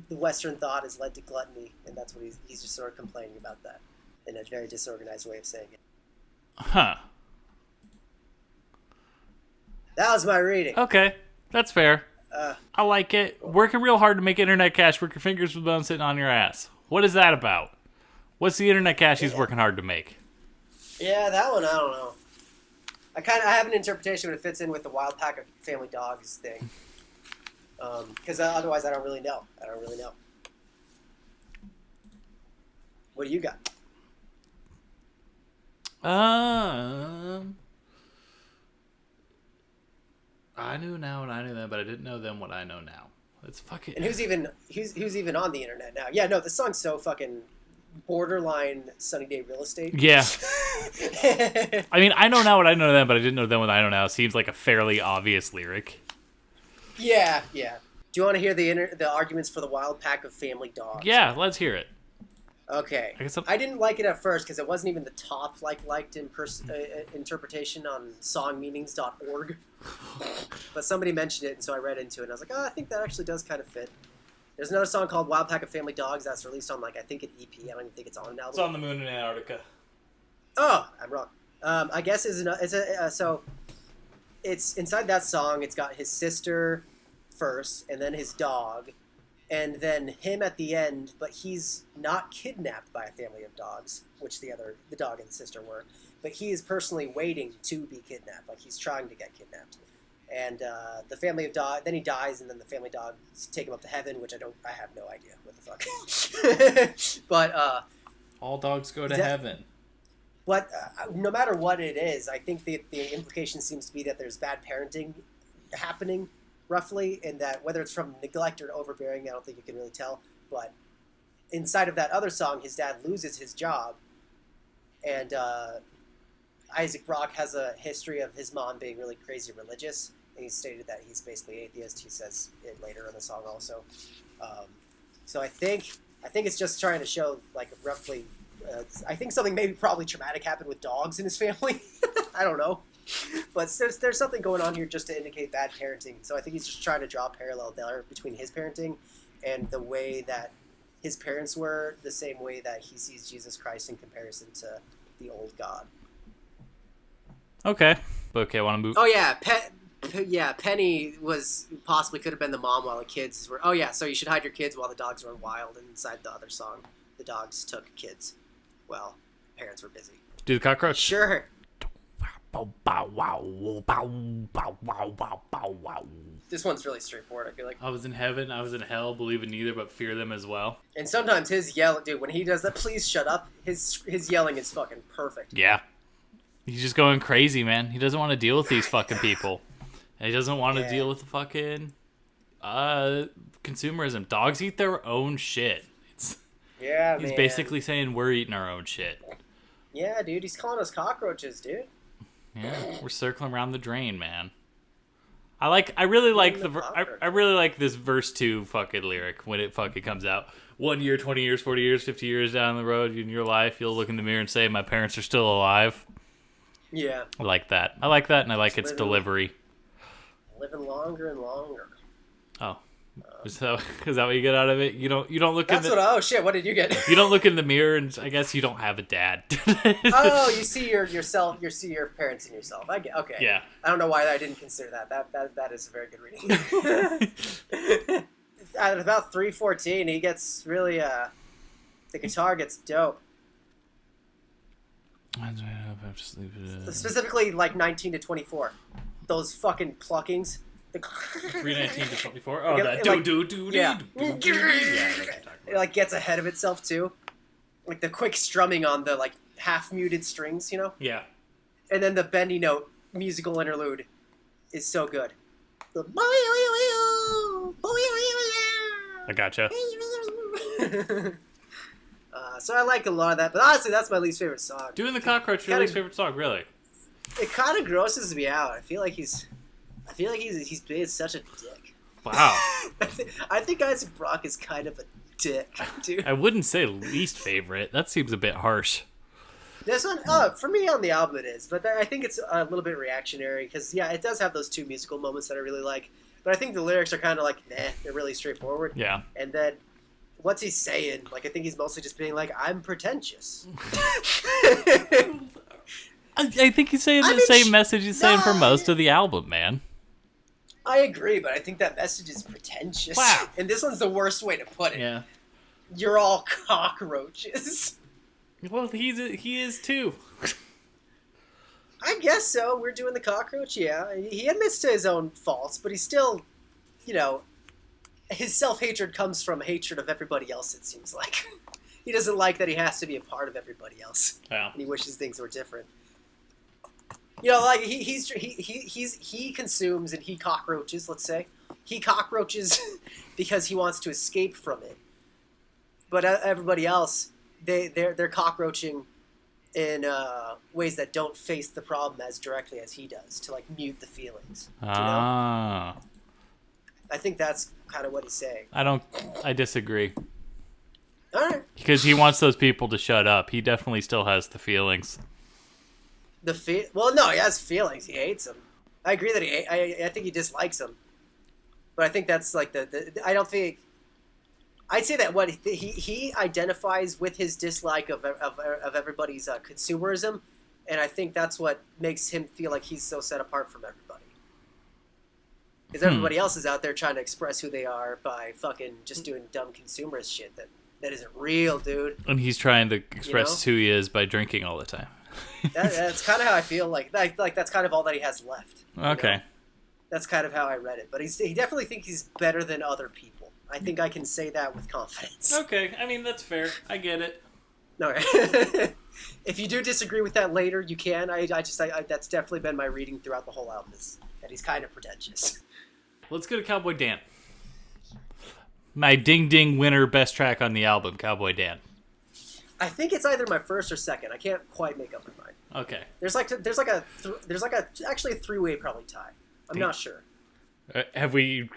the Western thought has led to gluttony, and that's what he's just sort of complaining about that in a very disorganized way of saying it. Huh. That was my reading. Okay, that's fair. I like it. Working real hard to make internet cash. Work your fingers to the bone, sitting on your ass. What is that about? What's the internet cash he's working hard to make? Yeah, that one I don't know. I have an interpretation when it fits in with the wild pack of family dogs thing. Because otherwise I don't really know. What do you got? I knew now and I knew then, but I didn't know then what I know now. It's fucking. And who's even on the internet now? Yeah, no, this song's so fucking borderline Sunny Day Real Estate. Yeah. I mean, I know now what I know then, but I didn't know then what I know now. Seems like a fairly obvious lyric. Yeah. Do you want to hear the arguments for the wild pack of family dogs? Yeah, let's hear it. Okay. I guess I didn't like it at first because it wasn't even the top liked interpretation on songmeanings.org. But somebody mentioned it, and so I read into it, and I was like, oh, I think that actually does kind of fit. There's another song called Wild Pack of Family Dogs that's released on, like, I think an EP. I don't even think it's on an album. It's on the moon in Antarctica. Oh, I'm wrong. I guess so it's inside that song. It's got his sister first, and then his dog, and then him at the end. But he's not kidnapped by a family of dogs, which the dog and the sister were. But he is personally waiting to be kidnapped. Like he's trying to get kidnapped, and the family of dog. Then he dies, and then the family dogs take him up to heaven, which I have no idea what the fuck. But all dogs go to heaven. But no matter what it is, I think the implication seems to be that there's bad parenting happening, roughly, and that whether it's from neglect or overbearing, I don't think you can really tell. But inside of that other song, his dad loses his job, and Isaac Brock has a history of his mom being really crazy religious, and he's stated that he's basically atheist. He says it later in the song also. So I think it's just trying to show, like, roughly... I think something probably traumatic happened with dogs in his family. I don't know. But there's something going on here just to indicate bad parenting. So I think he's just trying to draw a parallel there between his parenting and the way that his parents were, the same way that he sees Jesus Christ in comparison to the old God. Okay. I want to move... Oh, yeah. Penny could have been the mom while the kids were... Oh, yeah, so you should hide your kids while the dogs run wild. And inside the other song, the dogs took kids. Well, parents were busy. Do the cockroach. Sure. This one's really straightforward, I feel like. I was in heaven, I was in hell, believe in neither, but fear them as well. And sometimes his yell, dude, when he does that, please shut up, his yelling is fucking perfect. Yeah. He's just going crazy, man. He doesn't want to deal with these fucking people. And he doesn't want to deal with the fucking consumerism. Dogs eat their own shit. He's basically saying we're eating our own shit. Yeah, dude, he's calling us cockroaches, dude. Yeah, we're circling around the drain, man. I really like this verse 2 fucking lyric when it fucking comes out. 1 year, 20 years, 40 years, 50 years down the road in your life, you'll look in the mirror and say, my parents are still alive. Yeah. I like that, and I like its delivery. Living longer and longer. Oh. Is that what you get out of it? You don't look oh shit, what did you get? You don't look in the mirror, and I guess you don't have a dad. Oh, you see yourself, you see your parents in yourself. Okay. Yeah. I don't know why I didn't consider that. That is a very good reading. At about 3:14, he gets really the guitar gets dope. Specifically, like 19 to 24, those fucking pluckings. 319 to 24. Oh, that It like gets ahead of itself too, like the quick strumming on the like half muted strings, you know. Yeah. And then the bendy note musical interlude is so good. The I gotcha. So I like a lot of that, but honestly, that's my least favorite song. Doing the cockroach, your least favorite song, really? It kind of grosses me out. I feel like he's being such a dick. Wow. I think Isaac Brock is kind of a dick, dude. I wouldn't say least favorite. That seems a bit harsh. This one, for me on the album it is, but I think it's a little bit reactionary because, yeah, it does have those two musical moments that I really like, but I think the lyrics are kind of like, they're really straightforward. Yeah. And then, what's he saying? Like, I think he's mostly just being like, I'm pretentious. I think he's saying the same message he's saying for most of the album, man. I agree, but I think that message is pretentious. Wow. And this one's the worst way to put it. Yeah. You're all cockroaches. Well, he is too. I guess so. We're doing the cockroach, yeah. He admits to his own faults, but he's still, his self-hatred comes from hatred of everybody else, it seems like. He doesn't like that he has to be a part of everybody else. Yeah. And he wishes things were different. Like he consumes and he cockroaches, let's say. He cockroaches because he wants to escape from it. But everybody else, they're cockroaching in ways that don't face the problem as directly as he does, to like mute the feelings. Ah. I think that's kind of what he's saying. I disagree. All right. Because he wants those people to shut up. He definitely still has the feelings. Well, no, he has feelings. He hates him. I agree that I think he dislikes him. But I think that's like I don't think. I'd say that what he identifies with his dislike of everybody's consumerism, and I think that's what makes him feel like he's so set apart from everybody. Because everybody else is out there trying to express who they are by fucking just doing dumb consumerist shit that isn't real, dude. And he's trying to express who he is by drinking all the time. That's kind of how I feel like that's kind of all that he has left. Okay. Know? That's kind of how I read it. But he definitely thinks he's better than other people. I think I can say that with confidence. Okay, I mean, that's fair. I get it. No. If you do disagree with that later, you can. I that's definitely been my reading throughout the whole album, is that he's kind of pretentious. Let's go to Cowboy Dan. My ding ding winner best track on the album, Cowboy Dan. I think it's either my first or second. I can't quite make up my mind. Okay. There's actually a three-way probably tie. I'm not sure. Have we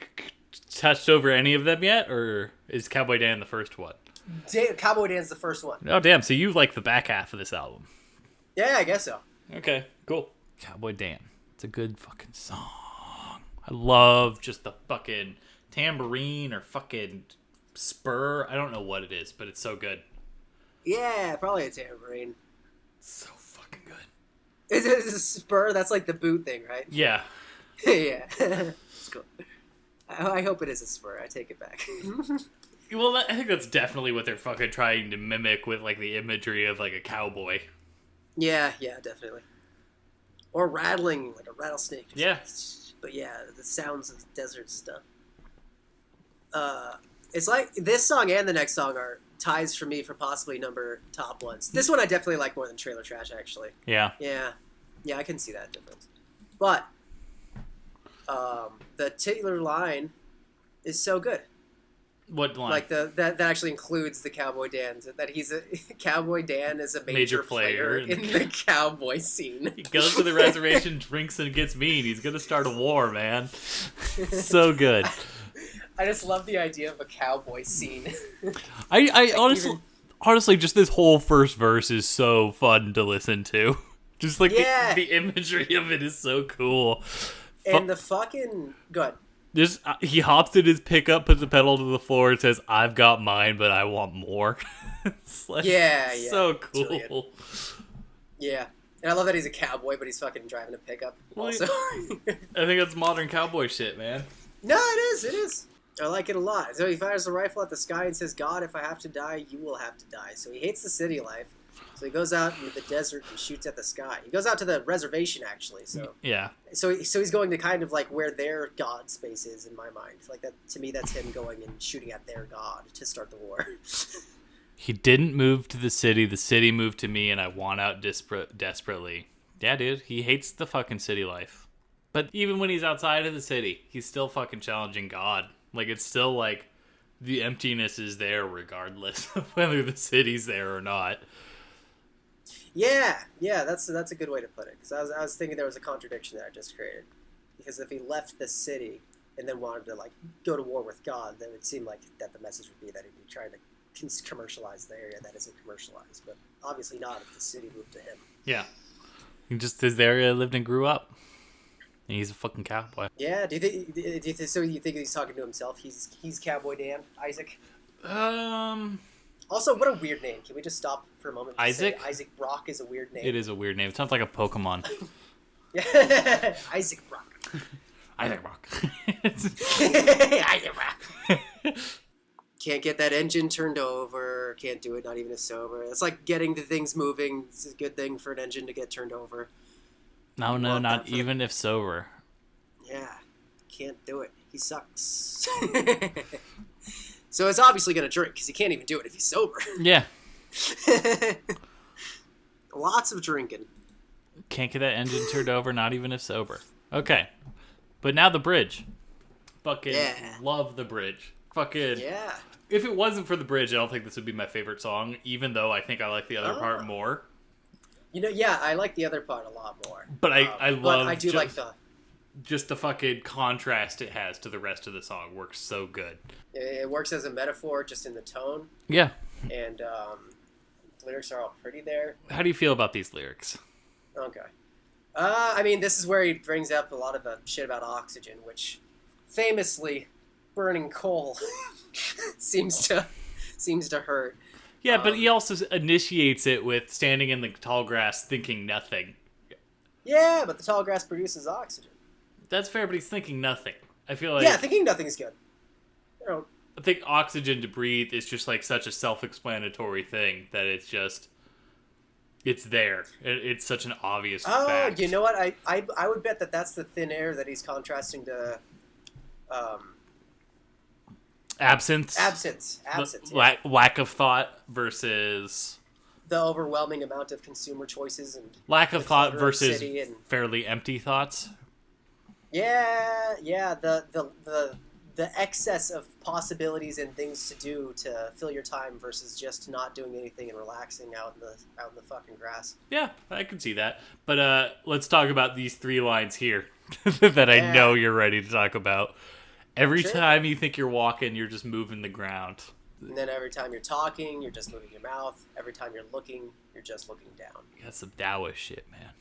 touched over any of them yet, or is Cowboy Dan the first one? Cowboy Dan's the first one. Oh, damn. So you like the back half of this album. Yeah, I guess so. Okay, cool. Cowboy Dan. It's a good fucking song. I love just the fucking tambourine or fucking spur. I don't know what it is, but it's so good. Yeah, probably a tambourine. So fucking good. Is it a spur? That's like the boot thing, right? Yeah. Yeah. It's cool. I hope it is a spur. I take it back. Well, I think that's definitely what they're fucking trying to mimic with, like, the imagery of, like, a cowboy. Yeah, definitely. Or rattling, like a rattlesnake. Yeah. But yeah, the sounds of desert stuff. It's like this song and the next song are ties for me for possibly top ones. This one I definitely like more than Trailer Trash, actually. Yeah. Yeah, I can see that difference. But the titular line is so good. What line? Like that actually includes the Cowboy Dan. That Cowboy Dan is a major player in the cowboy scene. He goes to the reservation, drinks, and gets mean. He's gonna start a war, man. So good. I just love the idea of a cowboy scene. I honestly, just this whole first verse is so fun to listen to. Just like the imagery of it is so cool. And the fucking good. Just he hops in his pickup, puts the pedal to the floor, and says, "I've got mine, but I want more." It's like, so cool. Really yeah, and I love that he's a cowboy, but he's fucking driving a pickup. Also, I think that's modern cowboy shit, man. No, it is. I like it a lot. So he fires the rifle at the sky and says, "God, if I have to die, you will have to die." So he hates the city life. So he goes out into the desert and shoots at the sky. He goes out to the reservation, actually. So yeah. So he's going to kind of like where their god space is in my mind. Like that to me, that's him going and shooting at their god to start the war. He didn't move to the city. The city moved to me, and I want out desperately. Yeah, dude. He hates the fucking city life. But even when he's outside of the city, he's still fucking challenging God. Like, it's still like the emptiness is there regardless of whether the city's there or not. Yeah, that's a good way to put it. Because I was thinking there was a contradiction that I just created. Because if he left the city and then wanted to like go to war with God, then it would seem like that the message would be that he'd be trying to commercialize the area that isn't commercialized. But obviously not if the city moved to him. Yeah, he just his area lived and grew up. And he's a fucking cowboy. Yeah, do you think so? You think he's talking to himself? He's Cowboy Dan, Isaac. Also, what a weird name. Can we just stop for a moment? Isaac? Isaac Brock is a weird name. It is a weird name. It sounds like a Pokemon. Yeah, Isaac Brock. Isaac Brock. Isaac Brock. Can't get that engine turned over. Can't do it, not even if sober. It's like getting the things moving. It's a good thing for an engine to get turned over. No, not even if sober. Yeah, can't do it. He sucks. So it's obviously going to drink because he can't even do it if he's sober. Yeah. Lots of drinking. Can't get that engine turned over, not even if sober. Okay. But now the bridge. Fucking love the bridge. Fucking. Yeah. If it wasn't for the bridge, I don't think this would be my favorite song, even though I think I like the other part more. You know, yeah, I like the other part a lot more. But I love. But I do like the. just the fucking contrast it has to the rest of the song works so good. It works as a metaphor just in the tone. Yeah. And lyrics are all pretty there. How do you feel about these lyrics? Okay. I mean, this is where he brings up a lot of the shit about oxygen, which famously, burning coal seems to hurt. Yeah, but he also initiates it with standing in the tall grass thinking nothing. Yeah, but the tall grass produces oxygen. That's fair, but he's thinking nothing. I feel like... Yeah, thinking nothing is good. You know, I think oxygen to breathe is just like such a self-explanatory thing that it's just... It's there. It's such an obvious fact. You know what? I would bet that's the thin air that he's contrasting to... Absence. Absence. Yeah. Lack of thought versus... The overwhelming amount of consumer choices and... Lack of thought versus and... fairly empty thoughts. Yeah. The excess of possibilities and things to do to fill your time versus just not doing anything and relaxing out in the fucking grass. Yeah, I can see that. But let's talk about these 3 lines here that I know you're ready to talk about. Every time you think you're walking, you're just moving the ground. And then every time you're talking, you're just moving your mouth. Every time you're looking, you're just looking down. You got some Taoist shit, man.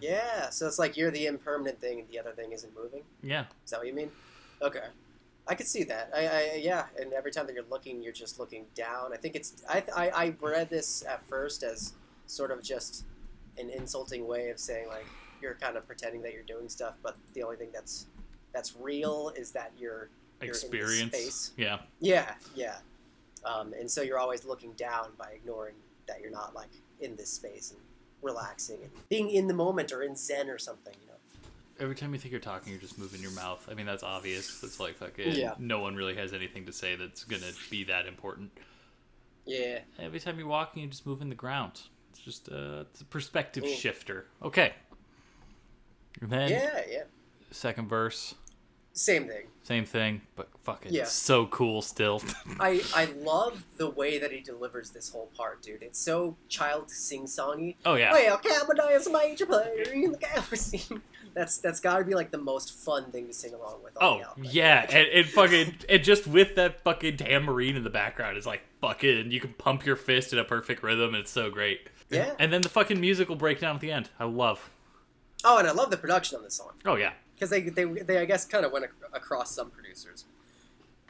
Yeah. So it's like you're the impermanent thing and the other thing isn't moving? Yeah. Is that what you mean? Okay. I could see that. Yeah. And every time that you're looking, you're just looking down. I think it's... I read this at first as sort of just an insulting way of saying, like, you're kind of pretending that you're doing stuff, but the only thing that's real is that you're experience. In this space. Yeah. Yeah. And so you're always looking down by ignoring that you're not, like, in this space and relaxing and being in the moment or in Zen or something, you know. Every time you think you're talking, you're just moving your mouth. I mean, that's obvious. It's like fucking no one really has anything to say that's gonna be that important. Yeah. Every time you're walking, you're just moving the ground. It's just it's a perspective shifter. Okay. And then Yeah. second verse. Same thing, but fucking so cool still. I love the way that he delivers this whole part, dude. It's so child sing-songy. Oh, yeah. Well, Cameron is a major player in the galaxy. That's got to be, like, the most fun thing to sing along with on the album. Yeah, and just with that fucking tambourine in the background, it's like, fucking, you can pump your fist in a perfect rhythm, and it's so great. Yeah. And then the fucking musical breakdown at the end, I love. Oh, and I love the production on this song. Oh, yeah. Because they I guess, kind of went across some producers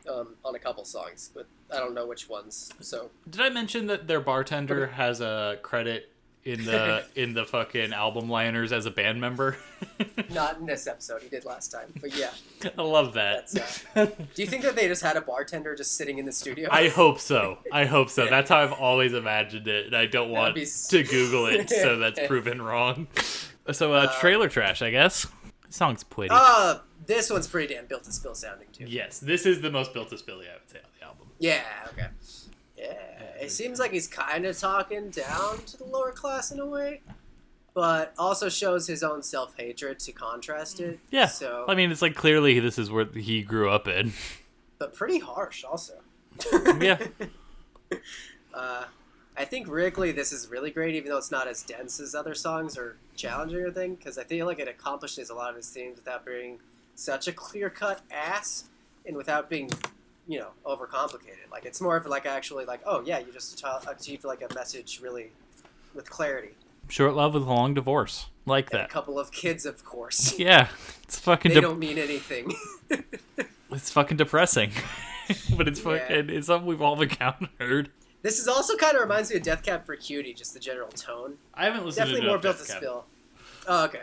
on a couple songs, but I don't know which ones. So did I mention that their bartender has a credit in the fucking album liners as a band member? Not in this episode. He did last time, but yeah. I love that. Do you think that they just had a bartender just sitting in the studio? I hope so. Yeah. That's how I've always imagined it, and I don't want to Google it, so that's proven wrong. So trailer trash, I guess. Song's pretty. This one's pretty damn Built to Spill sounding too. Yes, this is the most Built to Spill I would say on the album. Yeah, okay. Yeah, it seems like he's kind of talking down to the lower class in a way, but also shows his own self-hatred to contrast it. Yeah, so I mean, it's like clearly this is what he grew up in. But pretty harsh also. Yeah. I think lyrically this is really great, even though it's not as dense as other songs or challenging or thing, because I feel like it accomplishes a lot of his themes without being such a clear-cut ass and without being, you know, overcomplicated. Like, it's more of like actually like, oh yeah, you just achieved like a message really with clarity. Short love with a long divorce. Like that. And a couple of kids, of course. Yeah. It's fucking They don't mean anything. It's fucking depressing. But it's fucking it's something we've all encountered. This is also kind of reminds me of Death Cab for Cutie, just the general tone. I haven't listened Definitely to more Built to Death Cab. Spill. Oh, okay.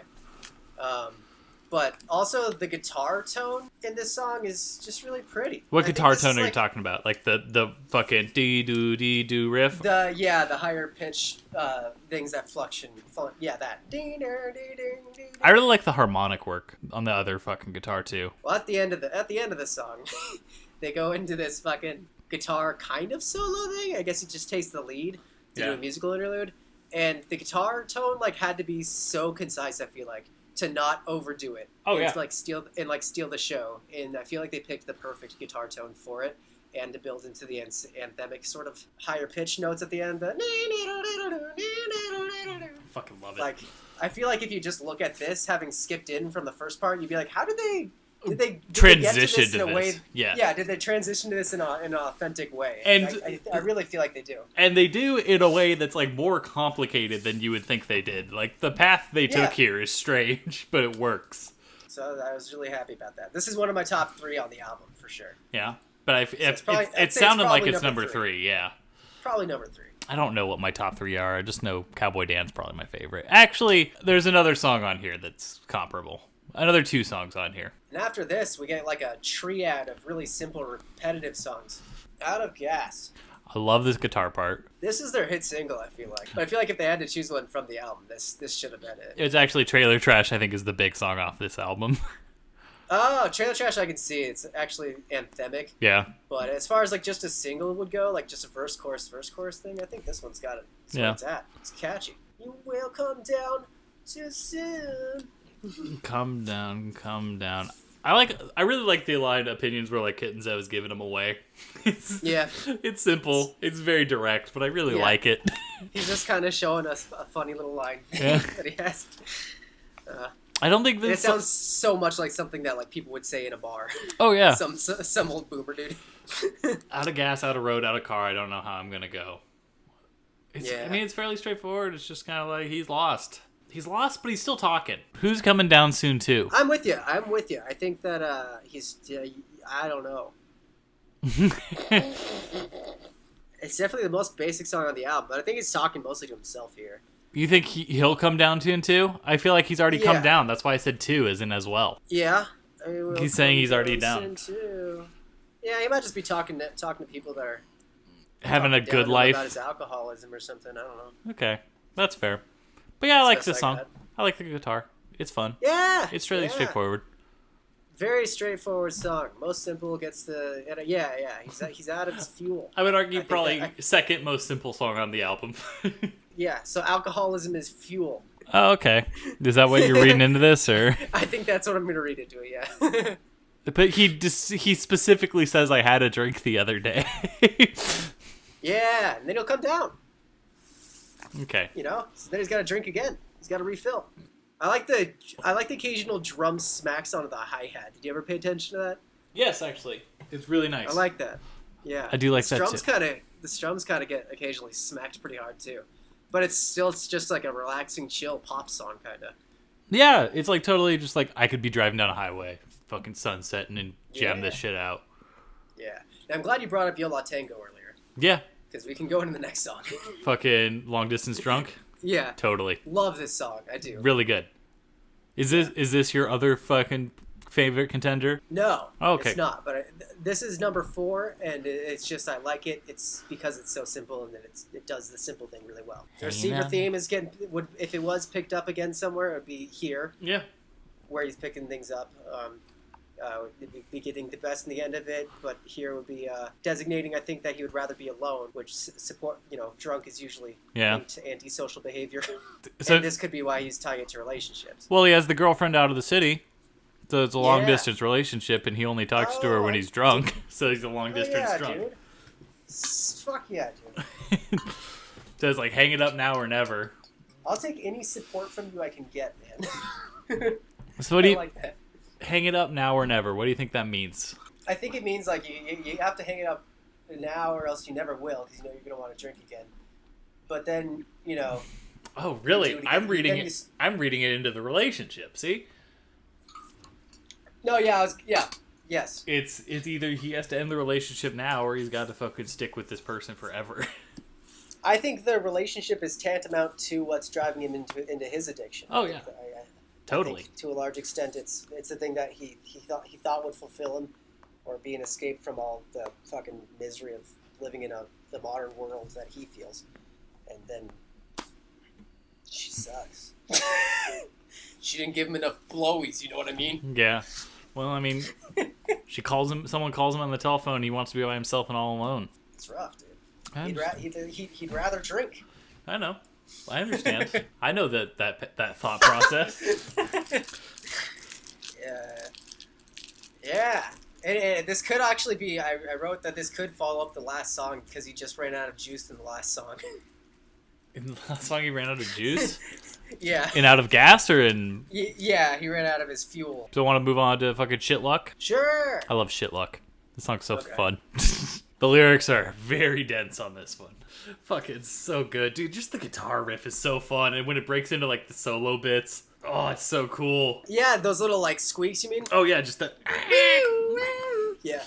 But also the guitar tone in this song is just really pretty. What guitar tone are you talking about? Like the fucking dee-doo riff? The higher pitch things that fluctuate. Yeah, that. I really like the harmonic work on the other fucking guitar too. Well, at the end of the song, they go into this fucking guitar kind of solo thing. I guess he just takes the lead to do a musical interlude, and the guitar tone like had to be so concise. I feel like to not overdo it. Oh, and yeah. to, steal the show. And I feel like they picked the perfect guitar tone for it. and to build into the anthemic sort of higher pitch notes at the end. Fucking love it. Like, I feel like if you just look at this, having skipped in from the first part, you'd be like, how did they transition get to this in a way? Yeah. Did they transition to this in an authentic way? And I really feel like they do. And they do in a way that's like more complicated than you would think they did. Like the path they took here is strange, but it works. So I was really happy about that. This is one of my top 3 on the album for sure. Yeah, but it say sounded like it's it's number three. 3. Yeah. Probably number 3. I don't know what my top 3 are. I just know Cowboy Dan's probably my favorite. Actually, there's another song on here that's comparable. Another 2 songs on here. And after this, we get like a triad of really simple, repetitive songs. Out of Gas. I love this guitar part. This is their hit single, I feel like. But I feel like if they had to choose one from the album, this should have been it. It's actually Trailer Trash, I think, is the big song off this album. Oh, Trailer Trash, I can see. It's actually anthemic. Yeah. But as far as like just a single would go, like just a verse, chorus thing, I think this one's got it. That's where it's at. It's catchy. You will come down too soon. Come down, come down. I really like the line opinions where like kittens I was giving them away. It's simple. It's very direct, but I really like it. He's just kind of showing us a funny little line that he has. I don't think this. It sounds so much like something that like people would say in a bar. Oh yeah. some old boomer dude. Out of gas, out of road, out of car. I don't know how I'm gonna go. I mean, it's fairly straightforward. It's just kind of like he's lost. He's lost, but he's still talking. Who's coming down soon too? I'm with you. I think that he's. I don't know. It's definitely the most basic song on the album, but I think he's talking mostly to himself here. You think he'll come down soon too? I feel like he's already come down. That's why I said 2 isn't as well. Yeah. He's saying he's already down. Yeah, he might just be talking to people that are having a good life. About his alcoholism or something. I don't know. Okay, that's fair. But yeah, I like this song. I like the guitar. It's fun. Yeah. It's really straightforward. Very straightforward song. Most simple gets the He's out of his fuel. I would argue probably second most simple song on the album. Yeah. So alcoholism is fuel. Oh, okay. Is that what you're reading into this, or? I think that's what I'm going to read into it. Yeah. But he specifically says I had a drink the other day. Yeah, and then he'll come down. Okay. You know, so then he's got to drink again. He's got to refill. I like the occasional drum smacks onto the hi-hat. Did you ever pay attention to that? Yes, actually, it's really nice. I like that. Yeah, I do like that too. The strums kind of get occasionally smacked pretty hard too, but it's just like a relaxing, chill pop song kind of. Yeah, it's like totally just like I could be driving down a highway, fucking sunsetting, and jam this shit out. Yeah, and I'm glad you brought up Yo La Tengo earlier. Yeah, because we can go into the next song. Fucking Long Distance Drunk. Yeah, totally. Love this song. I do. Really good. Is this your other fucking favorite contender? No, okay. It's not. But this is number 4, and it's just I like it. It's because it's so simple, and then it does the simple thing really well. The receiver theme is if it was picked up again somewhere, it would be here. Yeah, where he's picking things up. Would be getting the best in the end of it, but here would be designating. I think that he would rather be alone, which support. Drunk is usually linked to antisocial behavior. So, and this could be why he's tying it to relationships. Well, he has the girlfriend out of the city, so it's a long distance relationship, and he only talks to her when he's drunk. So he's a long distance drunk. Dude. Fuck yeah, dude. So it's like hang it up now or never. I'll take any support from you I can get, man. So what do you like that? Hang it up now or never. What do you think that means? I think it means like you have to hang it up now or else you never will because you're going to want to drink again. But then, Oh, really? I'm reading it. I'm reading it into the relationship. See? No, yes. It's either he has to end the relationship now or he's got to fucking stick with this person forever. I think the relationship is tantamount to what's driving him into his addiction. Oh yeah. Totally. I think to a large extent, it's the thing that he thought would fulfill him, or be an escape from all the fucking misery of living in the modern world that he feels. And then she sucks. She didn't give him enough blowies. You know what I mean? Yeah. Well, I mean, someone calls him on the telephone. He wants to be by himself and all alone. It's rough, dude. He'd rather drink. I know. I understand. I know that thought process. Yeah. And this could actually be. I wrote that this could follow up the last song because he just ran out of juice in the last song. In the last song, he ran out of juice? Yeah. And out of gas, or in... Yeah, he ran out of his fuel. Do I want to move on to fucking Shit Luck? Sure. I love Shit Luck. This song's so fun. The lyrics are very dense on this one. Fucking so good. Dude, just the guitar riff is so fun. And when it breaks into, like, the solo bits, oh, it's so cool. Yeah, those little, like, squeaks, you mean? Oh, yeah, just that... Yeah.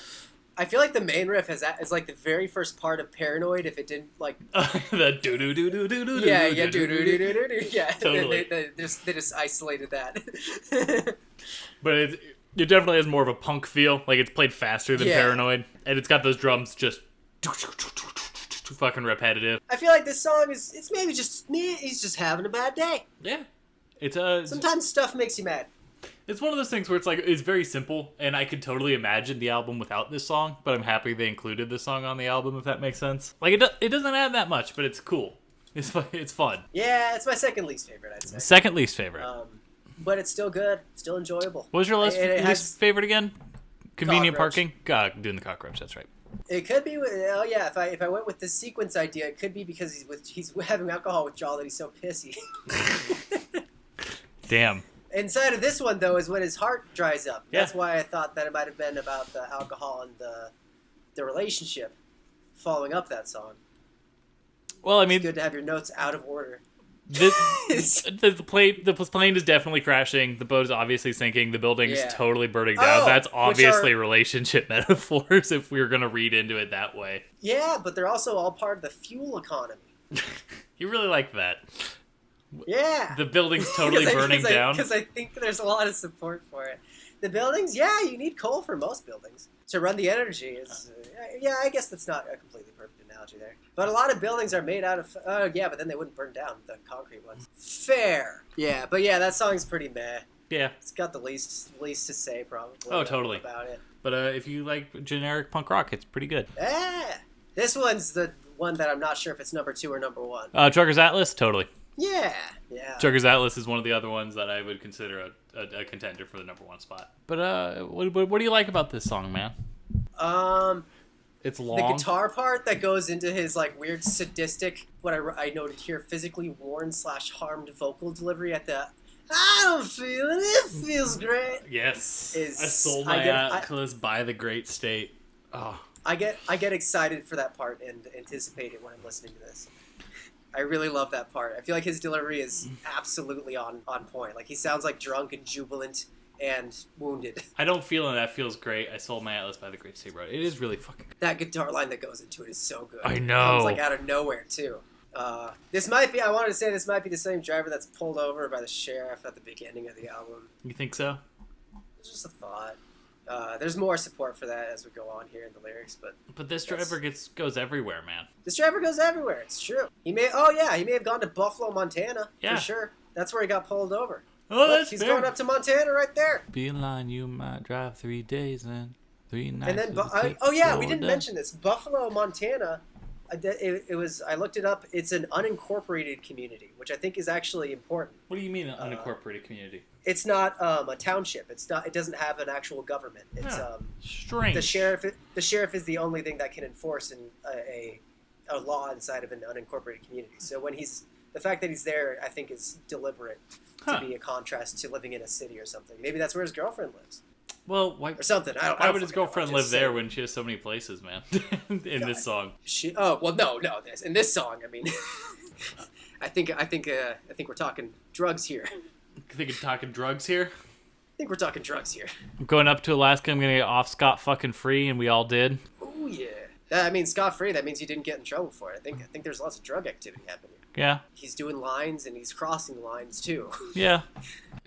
I feel like the main riff is like the very first part of Paranoid if it didn't, like... the do-do-do-do-do-do-do. Yeah, do-do-do-do-do-do. Yeah, Totally. They just isolated that. But it definitely has more of a punk feel. Like, it's played faster than Yeah. Paranoid. And it's got those drums just... fucking repetitive. I feel like this song it's maybe just me. He's just having a bad day. Yeah. It's Sometimes stuff makes you mad. It's one of those things where it's like, it's very simple, and I could totally imagine the album without this song, but I'm happy they included this song on the album, if that makes sense. Like, it doesn't add that much, but it's cool. It's fun. Yeah, it's my second least favorite, I'd say. Second least favorite. But it's still good. Still enjoyable. What was your It least favorite again? Convenient Cockroach. parking? God, doing the cockroach, that's right. It could be. Oh yeah, if I went with the sequence idea, it could be because he's having alcohol withdrawal that he's so pissy. Damn. Inside of this one though is when his heart dries up. Yeah. That's why I thought that it might have been about the alcohol and the relationship following up that song. Well, I It's mean, good to have your notes out of order. the plane is definitely crashing. The boat is obviously sinking. The building is Yeah. totally burning down. Oh, That's which obviously are- relationship metaphors if we were going to read into it that way. Yeah, but they're also all part of the fuel economy. You really like that. Yeah. The building's totally burning down. Because I think there's a lot of support for it. The buildings, yeah, you need coal for most buildings. To run the energy is... yeah, I guess that's not a completely perfect analogy there. But a lot of buildings are made out of... yeah, but then they wouldn't burn down, the concrete ones. Fair. Yeah, but yeah, that song's pretty meh. Yeah. It's got the least to say, probably. Oh, totally. About it. But if you like generic punk rock, it's pretty good. Yeah. This one's the one that I'm not sure if it's number 2 or number 1. Trucker's Atlas? Totally. Yeah. Trucker's Atlas is one of the other ones that I would consider a contender for the number 1 spot. But what do you like about this song, man? It's long. The guitar part that goes into his like weird sadistic, what I noted here, physically worn / harmed vocal delivery at the I don't feel it, it feels great. Yes. I I sold my Atlas by the great state. Oh. I get excited for that part and anticipate it when I'm listening to this. I really love that part. I feel like his delivery is absolutely on point. Like he sounds like drunk and jubilant and wounded. I don't feel it. That feels great. I sold my Atlas by the great state road. It is really fucking good. That guitar line that goes into it is so good. I It know. comes like out of nowhere too. This might be the same driver that's pulled over by the sheriff at the beginning of the album. You think so? It's just a thought. There's more support for that as we go on here in the lyrics, but this driver goes everywhere, man. this driver goes everywhere. It's true. He may have gone to Buffalo, Montana Yeah. for sure. That's where he got pulled over. Oh, Look, that's he's fair. going up to Montana right there. Be in line, you might drive 3 days and 3 nights. And then, it'll take we 4 didn't days. mention this. Buffalo, Montana. It was. I looked it up. It's an unincorporated community, which I think is actually important. What do you mean an unincorporated community? It's not a township. It's not. It doesn't have an actual government. It's Strange. the sheriff. The sheriff is the only thing that can enforce a law inside of an unincorporated community. So the fact that he's there, I think, is deliberate to be a contrast to living in a city or something. Maybe that's where his girlfriend lives Well, why or something. I don't would his fucking know. girlfriend I'm live just there saying. when she has so many places, man? In this song. No. In this song, I mean, I think we're talking drugs here. I think you're talking drugs here. I think we're talking drugs here. I'm going up to Alaska. I'm gonna get off scot fucking free, and we all did. Oh yeah. I mean, scot-free. That means you didn't get in trouble for it. I think there's lots of drug activity happening. Yeah. He's doing lines and he's crossing lines too. Yeah.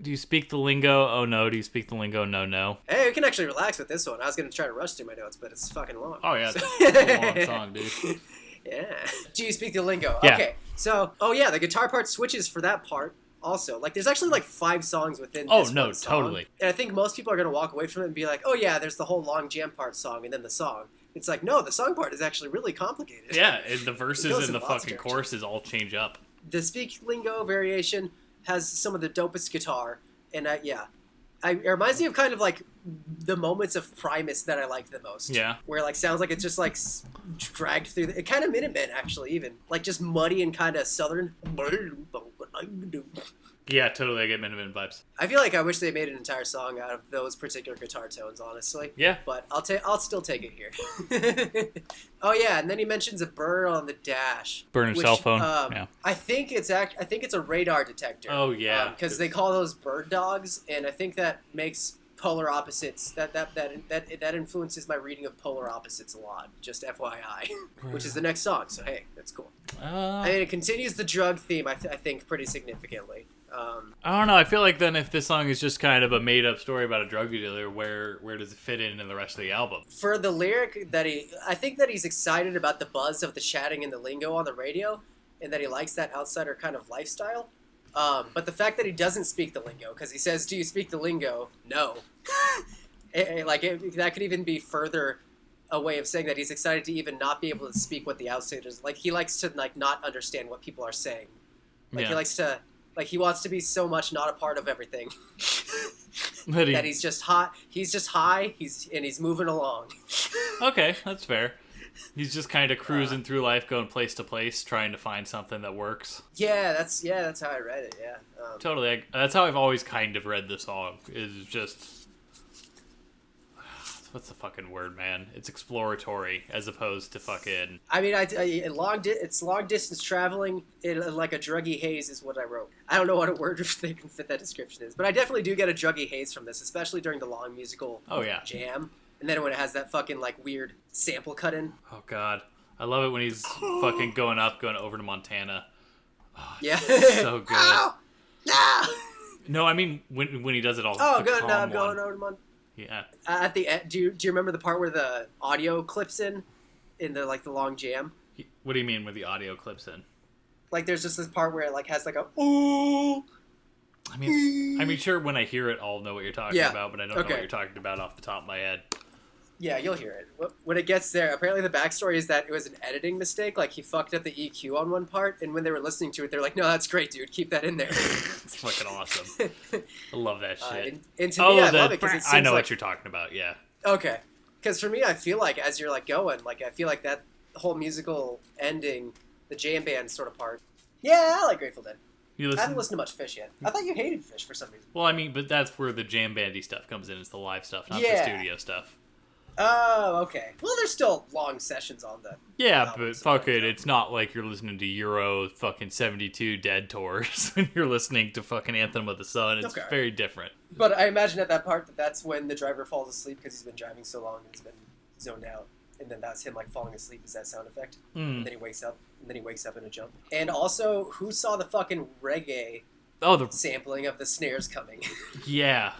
Do you speak the lingo? Oh no. Do you speak the lingo? No, no. Hey, we can actually relax with this one. I was gonna try to rush through my notes, but it's fucking long. Oh yeah, it's a long song, dude. Yeah. Do you speak the lingo? Yeah. Okay. So, the guitar part switches for that part. Also, like, there's actually like 5 songs within. Oh, this no, one song. totally. And I think most people are gonna walk away from it and be like, "Oh yeah, there's the whole long jam part song and then the song." It's like, no, the song part is actually really complicated. Yeah, and the It verses goes and in the lots of fucking directions. choruses all change up. The speak lingo variation has some of the dopest guitar, and It reminds me of kind of like the moments of Primus that I liked the most. Yeah. Where it like sounds like it's just like dragged through. It kind of Minutemen actually, even like just muddy and kind of southern. Yeah, totally. I get Minutemen vibes. I feel like I wish they made an entire song out of those particular guitar tones, honestly. Yeah. But I'll still take it here. Oh yeah, and then he mentions a bird on the dash. Burner cell phone. Yeah. I think it's a radar detector. Oh yeah. Because they call those bird dogs, and I think that makes polar opposites. That influences my reading of polar opposites a lot. Just FYI, which is the next song. So hey, that's cool. I mean, it continues the drug theme. I think pretty significantly. I don't know. I feel like then if this song is just kind of a made-up story about a drug dealer, where does it fit in the rest of the album? For the lyric I think that he's excited about the buzz of the chatting and the lingo on the radio, and that he likes that outsider kind of lifestyle. But the fact that he doesn't speak the lingo, because he says, "Do you speak the lingo?" No. That could even be further a way of saying that he's excited to even not be able to speak what the outsiders like. He likes to like not understand what people are saying. He likes to. Like, he wants to be so much not a part of everything that he's just hot. He's just high. He's moving along. Okay, that's fair. He's just kind of cruising through life, going place to place, trying to find something that works. Yeah, that's how I read it. Yeah, totally. That's how I've always kind of read the song. Is just what's the fucking word, man? It's exploratory as opposed to fucking. I mean, it's long distance traveling in like a druggy haze is what I wrote. I don't know what a word they can fit that description is, but I definitely do get a druggy haze from this, especially during the long musical jam. And then when it has that fucking like weird sample cut in. Oh god, I love it when he's fucking going over to Montana. Oh, yeah, so good. Ow! No! No, I mean when he does it all. Oh, good. Now I'm going over to Montana. Yeah. At the end, do you remember the part where the audio clips in the long jam? What do you mean where the audio clips in? Like there's just this part where it like has like a ooh. I mean, sure. When I hear it, I'll know what you're talking about, but I don't know what you're talking about off the top of my head. Yeah, you'll hear it. When it gets there, apparently the backstory is that it was an editing mistake. Like, he fucked up the EQ on one part, and when they were listening to it, they're like, no, that's great, dude. Keep that in there. It's fucking awesome. I love that shit. And to me, I love it because it seems I know what you're talking about, yeah. Okay. Because for me, I feel like as you're, like, going, like, I feel like that whole musical ending, the jam band sort of part. Yeah, I like Grateful Dead. I haven't listened to much Fish yet. I thought you hated Fish for some reason. Well, I mean, but that's where the jam bandy stuff comes in. It's the live stuff, not the studio stuff. Oh, okay. Well, there's still long sessions on the. Yeah, but fuck it. It's not like you're listening to Euro fucking 72 Dead tours when you're listening to fucking Anthem of the Sun. It's very different. But I imagine at that part that's when the driver falls asleep because he's been driving so long and he's been zoned out. And then that's him like falling asleep is that sound effect. And then he wakes up. And then he wakes up in a jump. And also, who saw the fucking reggae sampling of the snares coming? Yeah.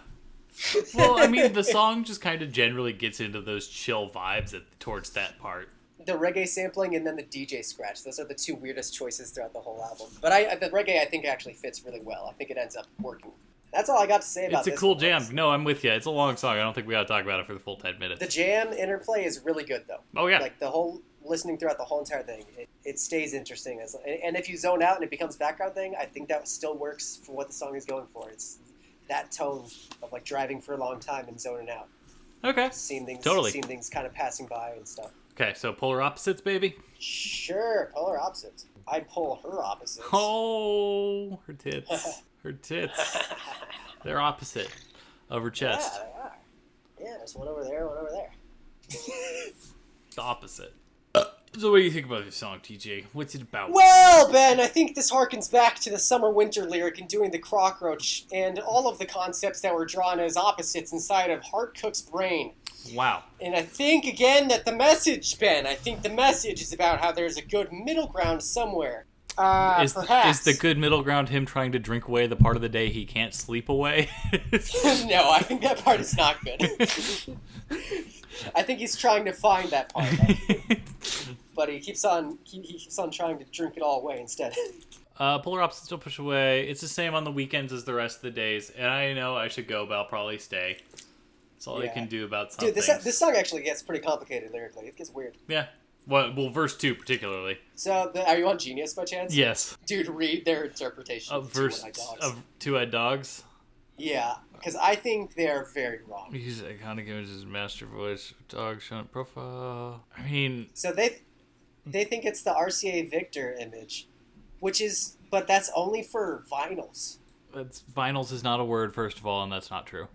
Well, I mean, the song just kind of generally gets into those chill vibes towards that part. The reggae sampling and then the DJ scratch. Those are the two weirdest choices throughout the whole album. But the reggae, I think, actually fits really well. I think it ends up working. That's all I got to say about this. It's a cool jam. No, I'm with you. It's a long song. I don't think we got to talk about it for the full 10 minutes. The jam interplay is really good, though. Oh, yeah. Like, the whole listening throughout the whole entire thing, it stays interesting. And if you zone out and it becomes background thing, I think that still works for what the song is going for. It's that tone of like driving for a long time and zoning out. Okay. Seeing things kind of passing by and stuff. Okay, so polar opposites, baby? Sure, polar opposites. I'd pull her opposites. Oh, her tits. Her tits. They're opposite of her chest. Yeah, they are. Yeah, there's one over there, one over there. The opposite. So what do you think about this song, TJ? What's it about? Well, Ben, I think this harkens back to the summer-winter lyric in Doing the Cockroach and all of the concepts that were drawn as opposites inside of Hart Cook's brain. Wow. And I think, again, that the message, Ben, is about how there's a good middle ground somewhere. Perhaps. Is the good middle ground him trying to drink away the part of the day he can't sleep away? No, I think that part is not good. I think he's trying to find that part. But he keeps on trying to drink it all away instead. Polar opposites don't push away. It's the same on the weekends as the rest of the days. And I know I should go, but I'll probably stay. That's all I can do about something. Dude, this song actually gets pretty complicated lyrically. It gets weird. Yeah. Well, verse 2 particularly. So, are you on Genius by chance? Yes. Dude, read their interpretation of verse of Two-Eyed Dogs? Yeah. Because I think they're very wrong. Use iconic images, master voice, dog shown profile. I mean, So they think it's the RCA Victor image, but that's only for vinyls. vinyls is not a word, first of all, and that's not true.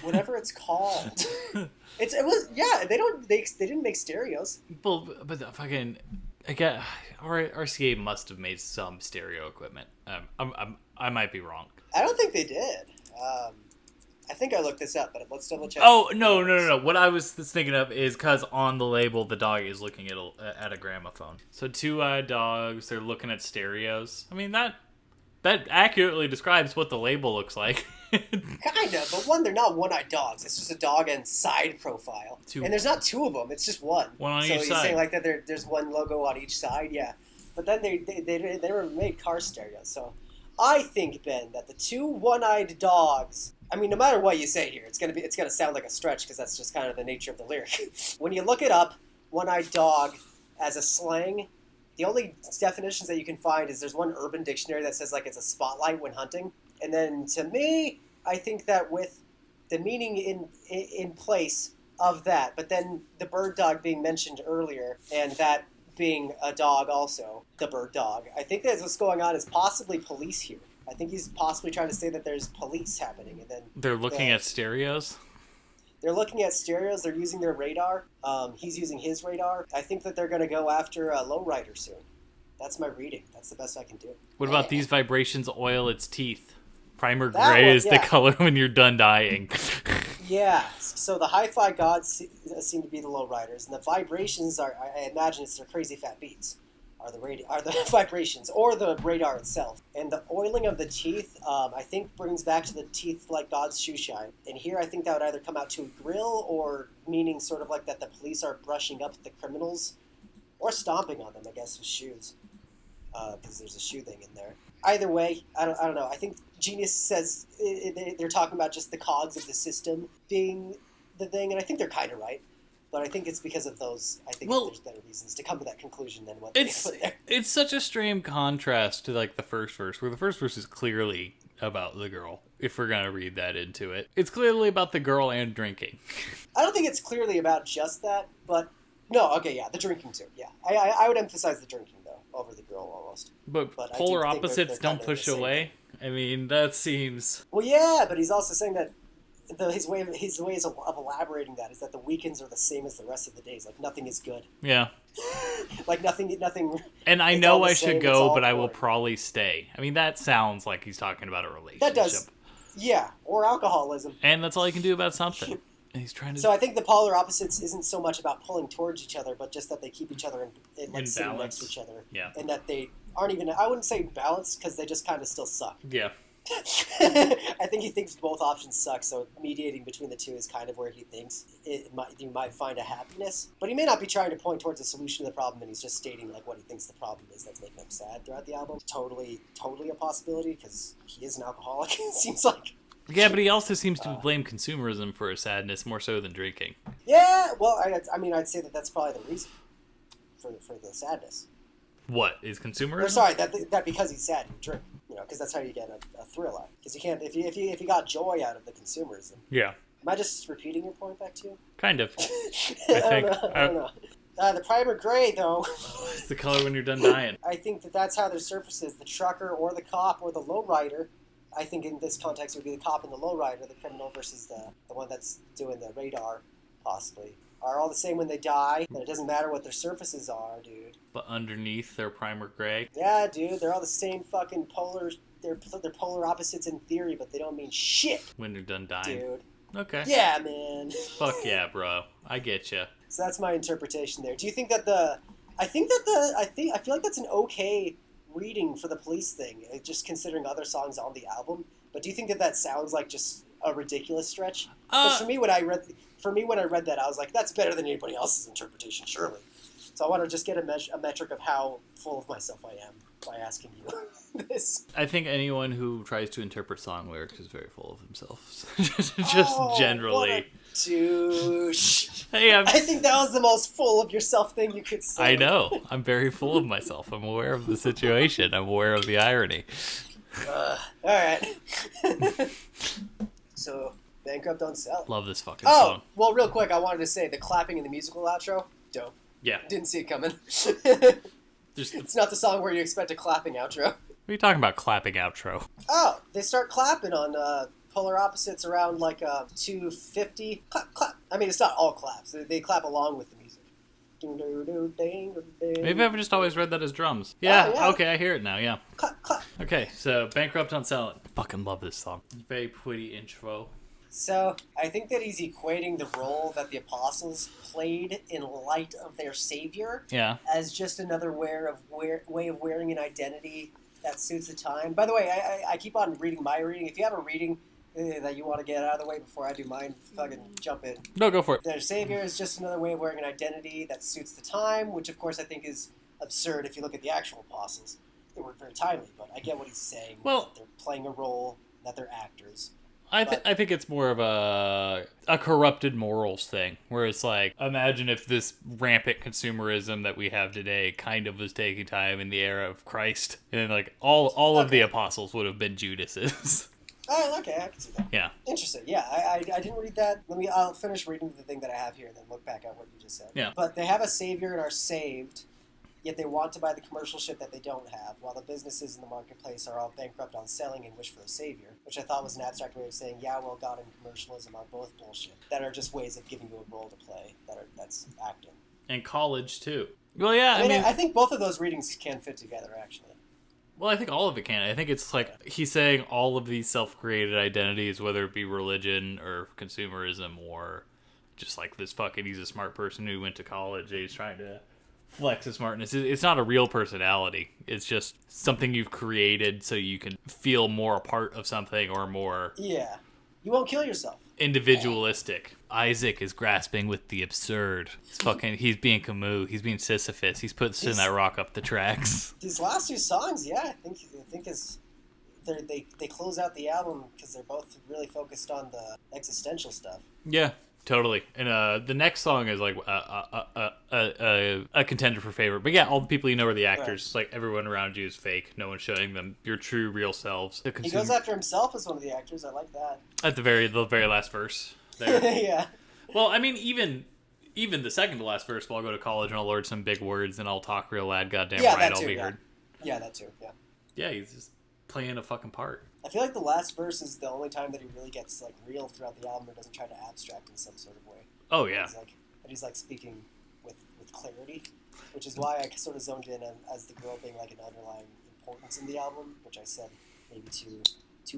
Whatever it's called. They didn't make stereos. Well, but the fucking again, RCA must have made some stereo equipment. I might be wrong. I don't think they did. I think I looked this up, but let's double check. Oh no! What I was thinking of is because on the label the dog is looking at a gramophone. So two-eyed dogs, they're looking at stereos. I mean that accurately describes what the label looks like. Kind of, but they're not one-eyed dogs. It's just a dog and side profile. And there's not two of them. It's just one. One on each side. So you're saying like that there's one logo on each side, yeah. But then they never made car stereos. So I think, Ben, that the two one-eyed dogs. I mean, no matter what you say here, it's gonna sound like a stretch because that's just kind of the nature of the lyric. When you look it up, one-eyed dog as a slang, the only definitions that you can find is there's one Urban Dictionary that says like it's a spotlight when hunting. And then to me, I think that with the meaning in place of that, but then the bird dog being mentioned earlier, and that being a dog also, the bird dog, I think that what's going on is possibly police here. I think he's possibly trying to say that there's police happening, and then they're looking at stereos. They're looking at stereos. They're using their radar. He's using his radar. I think that they're going to go after a lowrider soon. That's my reading. That's the best I can do. What about these vibrations oil its teeth? Primer That gray one, is the yeah. color when you're done dying. Yeah, so the hi-fi gods seem to be the lowriders, and the vibrations are, I imagine it's their crazy fat beats, are the vibrations, or the radar itself. And the oiling of the teeth, I think brings back to the teeth like God's shoe shine. And here I think that would either come out to a grill, or meaning sort of like that the police are brushing up the criminals, or stomping on them, I guess, with shoes. Because there's a shoe thing in there. Either way, I don't know. I think Genius says they're talking about just the cogs of the system being the thing, and I think they're kind of right. But I think it's because of those. I think there's better reasons to come to that conclusion than what they put there. It's such a strange contrast to like the first verse, where the first verse is clearly about the girl. If we're gonna read that into it, it's clearly about the girl and drinking. I don't think it's clearly about just that, but no, okay, yeah, the drinking too. Yeah, I would emphasize the drinking though over the girl almost. But polar opposites don't push away. I mean, that seems. Well, yeah, but he's also saying that his ways of elaborating that is that the weekends are the same as the rest of the days. Like nothing is good. Yeah. Like nothing. And I know I should go, but I will probably stay. I mean, that sounds like he's talking about a relationship. That does. Yeah, or alcoholism. And that's all you can do about something. And he's trying to. So I think the polar opposites isn't so much about pulling towards each other, but just that they keep each other in like sitting balance. next to each other. Yeah. And that they aren't even. I wouldn't say balanced because they just kind of still suck. Yeah. I think he thinks both options suck, so mediating between the two is kind of where he thinks you might find a happiness. But he may not be trying to point towards a solution to the problem, and he's just stating like what he thinks the problem is that's making him sad throughout the album. Totally a possibility because he is an alcoholic. It seems like. Yeah, but he also seems to blame consumerism for his sadness more so than drinking. Yeah, well, I mean, I'd say that's probably the reason for the sadness. What is consumerism? Or sorry, that because he's sad, you drink. You know, because that's how you get a thrill out. Because you can't if you got joy out of the consumerism. Yeah. Am I just repeating your point back to you? Kind of. I don't know. The primer gray, though. It's the color when you're done dying. I think that's how their surface is. The trucker or the cop or the lowrider. I think in this context it would be the cop and the lowrider, the criminal versus the one that's doing the radar, possibly. Are all the same when they die, and it doesn't matter what their surfaces are, dude. But underneath, they're primer gray. Yeah, dude, they're all the same fucking polar. They're polar opposites in theory, but they don't mean shit. When you're done dying. Dude. Okay. Yeah, man. Fuck yeah, bro. I get you. So that's my interpretation there. Do you think that I feel like that's an okay reading for the police thing, just considering other songs on the album. But do you think that sounds like just a ridiculous stretch? Because for me, when I read that, I was like, that's better than anybody else's interpretation, surely. So I want to just get a metric of how full of myself I am by asking you this. I think anyone who tries to interpret song lyrics is very full of themselves. just generally. What a douche. Hey, I think that was the most full of yourself thing you could say. I know. I'm very full of myself. I'm aware of the situation. I'm aware of the irony. All right. So Bankrupt on Sell. Love this fucking Oh, song. well, real quick, I wanted to say the clapping in the musical outro, dope. Yeah. Didn't see it coming. There's It's not the song where you expect a clapping outro. What are you talking about, clapping outro? Oh, they start clapping on polar opposites around like 250. Clap, clap. I mean, it's not all claps. They clap along with the music. Maybe I've just always read that as drums. Yeah, yeah. okay, I hear it now, yeah. Clap, clap. Okay, so Bankrupt on Selling. Fucking love this song. Very pretty intro. So, I think that he's equating the role that the apostles played in light of their Savior Yeah. as just another way of wearing an identity that suits the time. By the way, I keep on reading my reading. If you have a reading that you want to get out of the way before I do mine, fucking jump in. No, go for it. Their Savior is just another way of wearing an identity that suits the time, which of course I think is absurd if you look at the actual apostles. They weren't very timely, but I get what he's saying. Well- that they're playing a role, that they're actors. I think it's more of a corrupted morals thing, where it's like, imagine if this rampant consumerism that we have today kind of was taking time in the era of Christ, and then like all of the apostles would have been Judases. Oh, okay, I can see that. Yeah. Interesting. Yeah, I didn't read that. I'll finish reading the thing that I have here and then look back at what you just said. Yeah. But they have a Savior and are saved, yet they want to buy the commercial shit that they don't have, while the businesses in the marketplace are all bankrupt on selling and wish for a Savior, which I thought was an abstract way of saying, yeah, well, God and commercialism are both bullshit, that are just ways of giving you a role to play, that's acting. And college, too. Well, yeah, I mean, I think both of those readings can fit together, actually. Well, I think all of it can. I think it's like he's saying all of these self-created identities, whether it be religion or consumerism or just like this fucking, he's a smart person who went to college and he's trying to flex his smartness. It's not a real personality. It's just something you've created so you can feel more a part of something or more Yeah. You won't kill yourself. individualistic. Isaac is grasping with the absurd. He's being Camus. He's being Sisyphus. He's putting that rock up the tracks. These last two songs, yeah, I think is they close out the album because they're both really focused on the existential stuff. Yeah, totally. And the next song is like a contender for favorite. But yeah, all the people you know are the actors. Right. Like everyone around you is fake. No one's showing them your true, real selves. He goes after himself as one of the actors. I like that. At the very last verse. There. Yeah. Well, I mean, even the second to last verse, well, I'll go to college and I'll learn some big words and I'll talk real loud. Goddamn Yeah, right, that I'll too, be yeah. heard. Yeah, that too. Yeah. Yeah, he's just playing a fucking part. I feel like the last verse is the only time that he really gets like real throughout the album, or doesn't try to abstract in some sort of way. Oh yeah. He's speaking with clarity, which is why I sort of zoned in as the girl being like an underlying importance in the album, which I said maybe too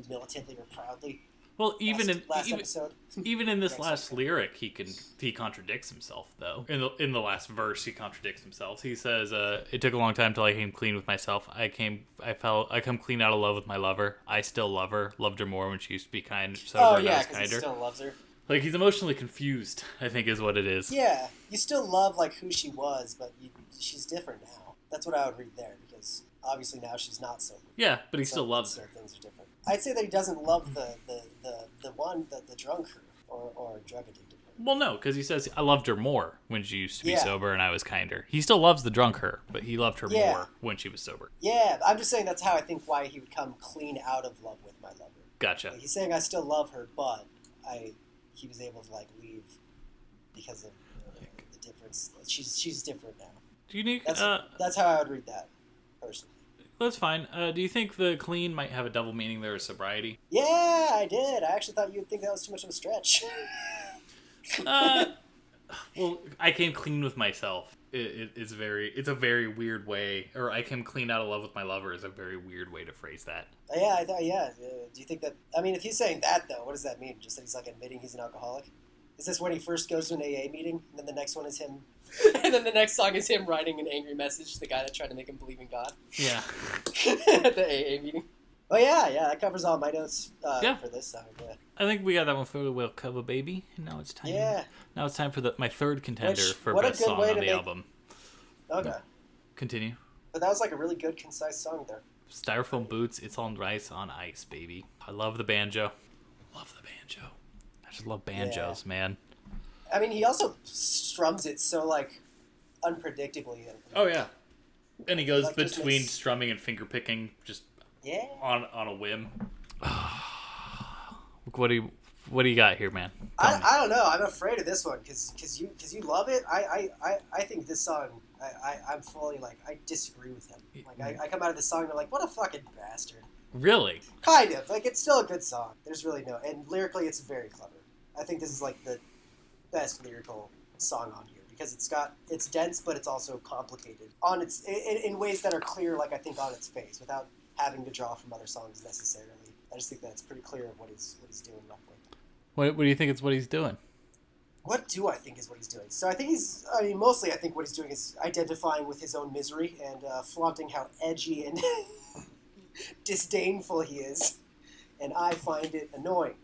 militantly or proudly. Well, even episode. even in this last lyric, he contradicts himself though. In the last verse, he contradicts himself. He says, "It took a long time till I came clean with myself. I come clean out of love with my lover. I still love her. Loved her more when she used to be kind, sober, and I was because kinder." he still loves her. Like he's emotionally confused, I think is what it is. Yeah, you still love like who she was, but she's different now. That's what I would read there, because obviously now she's not sober. Yeah, but he still loves her. Things are different. I'd say that he doesn't love the drunk her or drug addicted her. Well, no, because he says, I loved her more when she used to be Yeah. sober and I was kinder. He still loves the drunk her, but he loved her Yeah. more when she was sober. Yeah, I'm just saying that's how I think why he would come clean out of love with my lover. Gotcha. Like, he's saying I still love her, but he was able to leave because of the difference. She's different now. Unique. That's how I would read that, personally. That's fine. Do you think the clean might have a double meaning there of sobriety? Yeah, I did. I actually thought you'd think that was too much of a stretch. Well, I came clean with myself. It's a very weird way, or I came clean out of love with my lover is a very weird way to phrase that. Yeah, I thought, yeah. Do you think that, I mean, if he's saying that, though, what does that mean? Just that he's admitting he's an alcoholic? Is this when he first goes to an AA meeting, and then the next one is him, and then the next song is him writing an angry message to the guy that tried to make him believe in God? Yeah. At the AA meeting. Oh, yeah, that covers all my notes for this song, yeah. I think we got that one for the Will cover, baby. And now it's time. Yeah. Now it's time for my third contender for what a best good song way on to the make- album. Okay. Continue. But that was a really good, concise song there. Styrofoam boots, it's on rice on ice, baby. I love the banjo. Love the banjo. I just love banjos, man. I mean, he also strums it so, unpredictably. Oh, yeah. And he goes Just between makes- strumming and finger picking just Yeah. on a whim. What do What do you got here, man? Tell me. I don't know. I'm afraid of this one because you love it. I think this song. I'm fully like I disagree with him. Like I come out of this song and I'm like, what a fucking bastard. Really? Kind of. Like it's still a good song. There's really no, and lyrically it's very clever. I think this is like the best lyrical song on here because it's dense but it's also complicated on its in ways that are clear. Like I think on its face without having to draw from other songs necessarily. I just think that it's pretty clear of what he's doing roughly. What do you think it's what he's doing? What do I think is what he's doing? So I think mostly I think what he's doing is identifying with his own misery and flaunting how edgy and disdainful he is, and I find it annoying.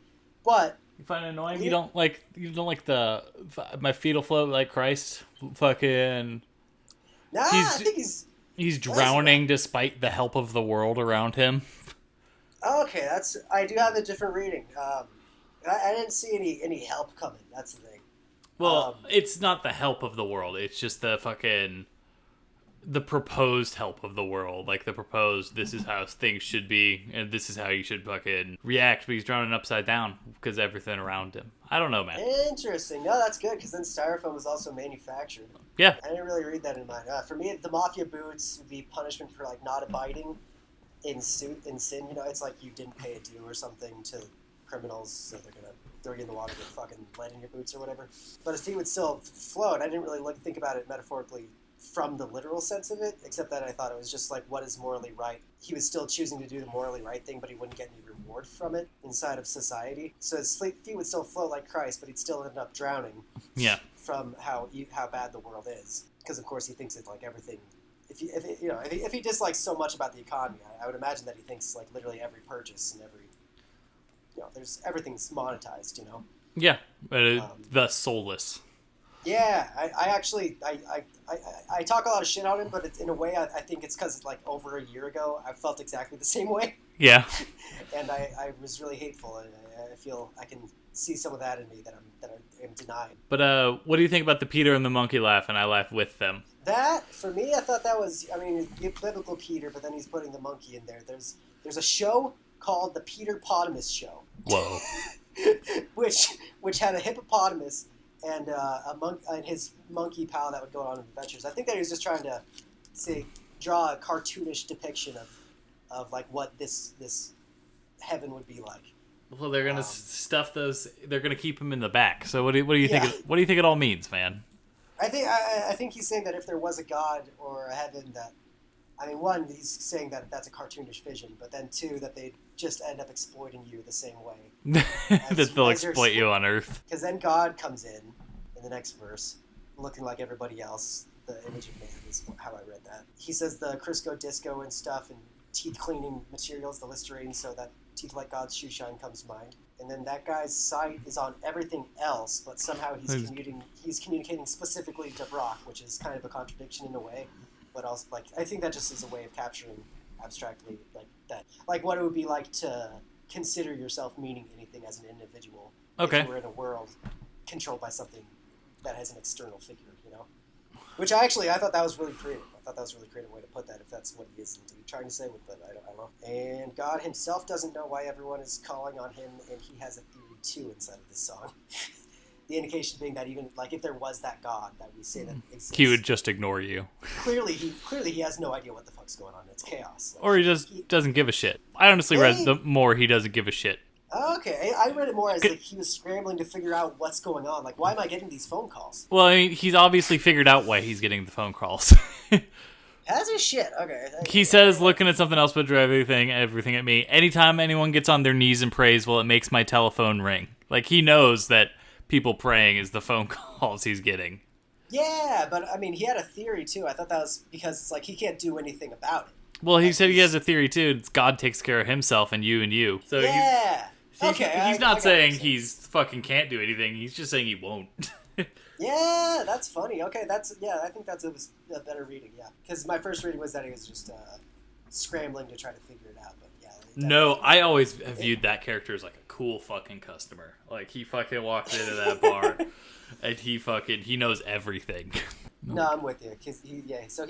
But you find it annoying? You don't like the my feet will float like Christ? Fucking. Nah, I think he's drowning despite the help of the world around him. Okay, I do have a different reading. I didn't see any help coming. That's the thing. Well, it's not the help of the world. It's just the proposed help of the world. Like the proposed, this is how things should be, and this is how you should fucking react. But he's drowning upside down because everything around him. I don't know, man. Interesting. No, that's good because then styrofoam was also manufactured. Yeah. I didn't really read that in mind. For me, the mafia boots would be punishment for like not abiding in sin. You know, it's like you didn't pay a due or something to criminals, so they're gonna throw you in the water with fucking lead in your boots or whatever. But his feet would still float. I didn't really think about it metaphorically from the literal sense of it, except that I thought it was just like what is morally right. He was still choosing to do the morally right thing, but he wouldn't get any reward from it inside of society. So his feet would still float like Christ, but he'd still end up drowning. Yeah. From how bad the world is, because of course he thinks it's like everything. If he dislikes so much about the economy, I would imagine that he thinks like literally every purchase and every. There's everything's monetized, you know. Yeah, the soulless. Yeah, I actually talk a lot of shit on him, but in a way I think it's because like over a year ago I felt exactly the same way. Yeah. And I was really hateful, and I feel I can see some of that in me that I am denying. But what do you think about the Peter and the monkey laugh? And I laugh with them. That for me, I thought that was biblical Peter, but then he's putting the monkey in there. There's a show called the Peter Potamus Show. Whoa. which had a hippopotamus and and his monkey pal that would go on adventures. I think that he was just trying to draw a cartoonish depiction of like what this heaven would be like. Well, they're gonna stuff those. They're gonna keep him in the back. So what do you think? What do you think it all means, man? I think he's saying that if there was a God or a heaven, that one, he's saying that that's a cartoonish vision, but then two, that they just end up exploiting you the same way. That they'll exploit you on Earth. Because then God comes in the next verse, looking like everybody else. The image of man is how I read that. He says the Crisco disco and stuff and teeth cleaning materials, the Listerine, so that teeth like God's shoe shine comes to mind. And then that guy's sight is on everything else, but somehow he's communicating specifically to Brock, which is kind of a contradiction in a way. But also, like, I think that just is a way of capturing abstractly, like, that. Like, what it would be like to consider yourself meaning anything as an individual. Okay. If you were in a world controlled by something that has an external figure, you know? Which I thought that was really creative. I thought that was a really creative way to put that, if that's what he is trying to say, but I don't know. And God himself doesn't know why everyone is calling on him, and he has a theory, too, inside of this song. The indication being that even like if there was that God that we say that exists, he would just ignore you. Clearly he has no idea what the fuck's going on. It's chaos. Like, or he just doesn't give a shit. I honestly read the more he doesn't give a shit. Okay, I read it more as like he was scrambling to figure out what's going on. Like, why am I getting these phone calls? Well, I mean, he's obviously figured out why he's getting the phone calls. Has his shit. Okay. He says, looking at something else but everything at me. Anytime anyone gets on their knees and prays, well, it makes my telephone ring. Like, he knows that people praying is the phone calls he's getting. Yeah, but I mean, he had a theory too. I thought that was because it's like he can't do anything about it. Well, he said he has a theory too. It's God takes care of himself and you. So yeah. He's not saying he's fucking can't do anything. He's just saying he won't. Yeah, that's funny. Okay, I think that's a better reading. Yeah, because my first reading was that he was just scrambling to try to figure it out. But yeah. No, I always have viewed that character as like a cool fucking customer. Like he fucking walks into that bar and he knows everything. No, I'm with you. So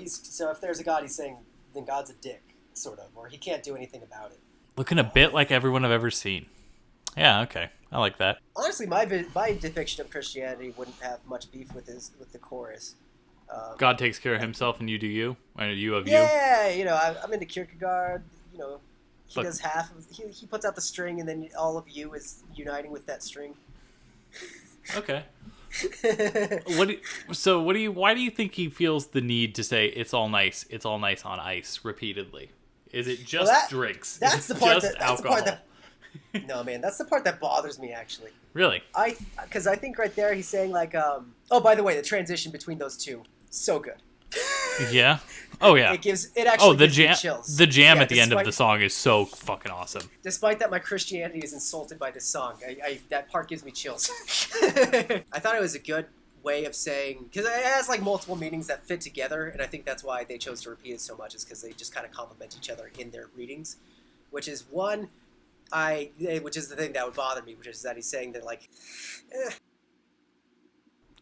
if there's a God, he's saying then God's a dick, sort of, or he can't do anything about it. Looking a bit like everyone I've ever seen. Yeah, okay. I like that. Honestly, my depiction of Christianity wouldn't have much beef with the chorus. God takes care of himself and you do you. And you of you. Yeah, I'm into Kierkegaard. He Look. does half of he puts out the string, and then all of you is uniting with that string. Okay. Why do you think he feels the need to say it's all nice on ice repeatedly? Is it just drinks? That's the part. No, man, that's the part that bothers me actually. Really? Because I think right there he's saying like, oh, by the way, the transition between those two, so good. Yeah. Oh yeah. It actually gives me chills. The jam at the end of the song is so fucking awesome. Despite that, my Christianity is insulted by this song. That part gives me chills. I thought it was a good way of saying, because it has like multiple meanings that fit together, and I think that's why they chose to repeat it so much, is because they just kind of complement each other in their readings, which is which is the thing that would bother me, which is that he's saying that like,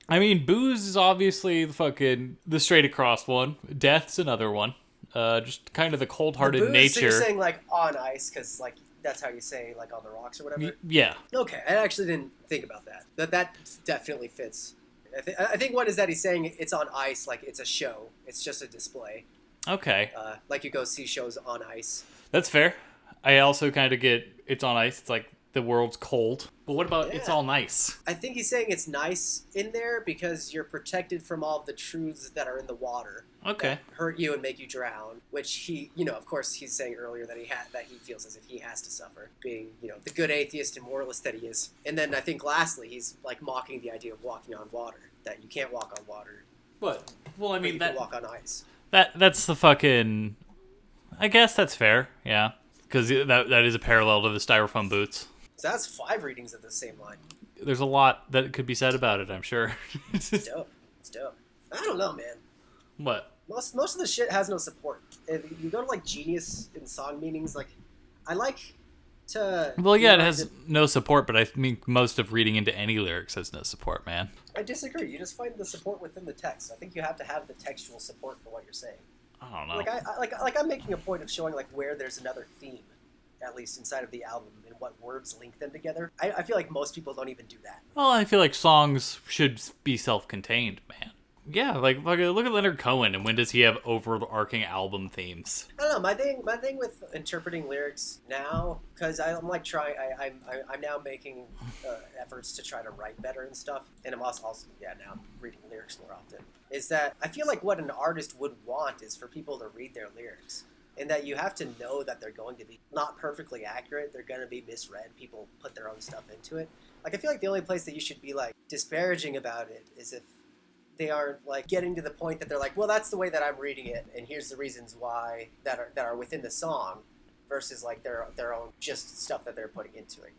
I mean, booze is obviously the straight across one. Death's another one. Just kind of the cold-hearted the booze, nature. So you're saying like on ice, because like that's how you say like on the rocks or whatever. Yeah. Okay, I actually didn't think about that. That definitely fits. I think what is that he's saying it's on ice, like it's a show. It's just a display. Okay. Like you go see shows on ice. That's fair. I also kind of get it's on ice. It's like the world's cold. But what about it's all nice? I think he's saying it's nice in there because you're protected from all of the truths that are in the water. Okay. That hurt you and make you drown. Which he, of course, he's saying earlier that he feels as if he has to suffer, being, the good atheist and moralist that he is. And then I think lastly, he's like mocking the idea of walking on water, that you can't walk on water. What? Well, I mean, you can walk on ice. That's the fucking. I guess that's fair. Yeah. Because that is a parallel to the styrofoam boots. So that's 5 readings of the same line. There's a lot that could be said about it, I'm sure. It's dope. It's dope. I don't know, man. What? Most of the shit has no support. If you go to like Genius and song meanings, like I like to. Well, yeah, it has no support, but I mean most of reading into any lyrics has no support, man. I disagree. You just find the support within the text. I think you have to have the textual support for what you're saying. I don't know. Like I'm making a point of showing like where there's another theme, at least inside of the album, and what words link them together. I feel like most people don't even do that. Well, I feel like songs should be self-contained, man. Yeah, like look at Leonard Cohen, and when does he have overarching album themes? I don't know. My thing with interpreting lyrics now, because I'm like I'm now making efforts to try to write better and stuff, and I'm also now reading lyrics more often. Is that I feel like what an artist would want is for people to read their lyrics, and that you have to know that they're going to be not perfectly accurate. They're going to be misread. People put their own stuff into it. Like I feel like the only place that you should be like disparaging about it is if they aren't like getting to the point that they're like, well, that's the way that I'm reading it, and here's the reasons why that are within the song, versus like their own just stuff that they're putting into it.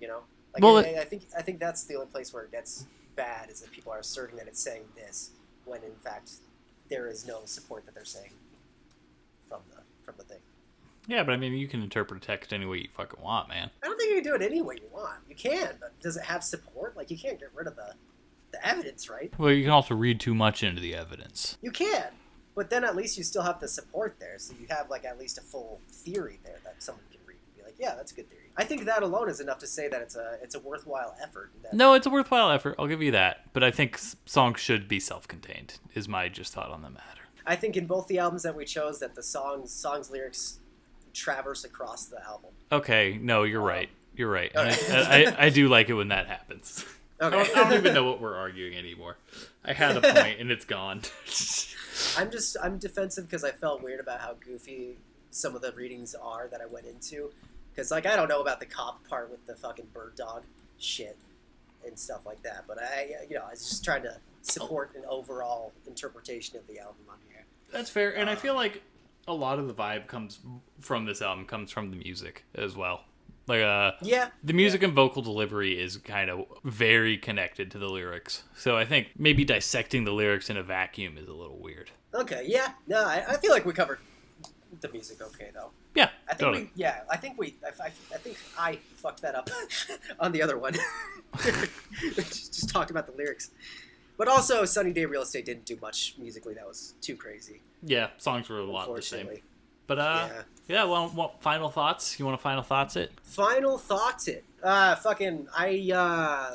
Like well, I think that's the only place where it gets bad, is that people are asserting that it's saying this when in fact there is no support that they're saying from the thing. Yeah, but I mean, you can interpret a text any way you fucking want, man. I don't think you can do it any way you want. You can, but does it have support? Like you can't get rid of the evidence, right? Well, you can also read too much into the evidence. You can, but then at least you still have the support there, so you have like at least a full theory there that someone can read and be like, yeah, that's a good theory. I think that alone is enough to say that it's a worthwhile effort. No, it's a worthwhile effort. I'll give you that, but I think songs should be self-contained. Is my just thought on the matter. I think in both the albums that we chose, that the songs lyrics traverse across the album. Okay, no, you're right. You're right. Okay. I do like it when that happens. Okay. I don't even know what we're arguing anymore. I had a point and it's gone. I'm defensive because I felt weird about how goofy some of the readings are that I went into. Because like I don't know about the cop part with the fucking bird dog shit and stuff like that. But I was just trying to support an overall interpretation of the album on here. That's fair, and I feel like a lot of the vibe comes from this album comes from the music as well. Like the music and vocal delivery is kind of very connected to the lyrics. So I think maybe dissecting the lyrics in a vacuum is a little weird. Okay, yeah. No, I feel like we covered the music okay though. Yeah, I think I think I fucked that up on the other one. just talked about the lyrics. But also, Sunny Day Real Estate didn't do much musically that was too crazy. Yeah, songs were a lot the same. But yeah. Well, final thoughts. You want to final thoughts it? Final thoughts it. I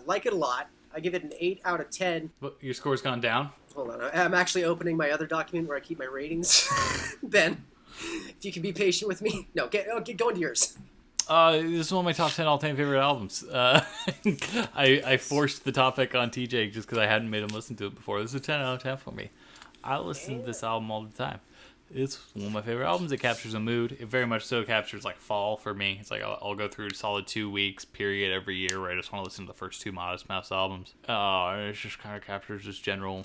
like it a lot. I give it an 8 out of 10. What, your score's gone down? Hold on, I'm actually opening my other document where I keep my ratings. Ben, if you can be patient with me. No, go into yours. This is one of my top 10 all-time favorite albums. I forced the topic on TJ just because I hadn't made him listen to it before. This is a 10 out of 10 for me. I listen to this album all the time. It's one of my favorite albums. It captures a mood. It very much so captures like fall for me. It's like I'll go through a solid 2 weeks period every year where I just want to listen to the first 2 Modest Mouse albums. And it just kind of captures this general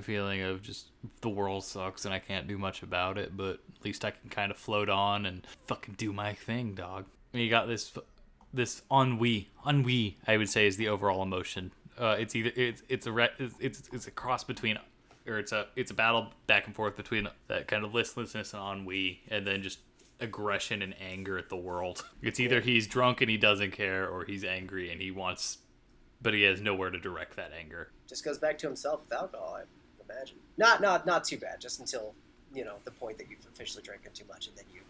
feeling of just the world sucks and I can't do much about it, but at least I can kind of float on and fucking do my thing, dog. You got this ennui. Ennui, I would say, is the overall emotion. It's a cross between, or it's a battle back and forth between that kind of listlessness and ennui, and then just aggression and anger at the world. It's either he's drunk and he doesn't care, or he's angry and he wants, but he has nowhere to direct that anger. Just goes back to himself with alcohol, I imagine. Not too bad. Just until the point that you've officially drinking too much, and then you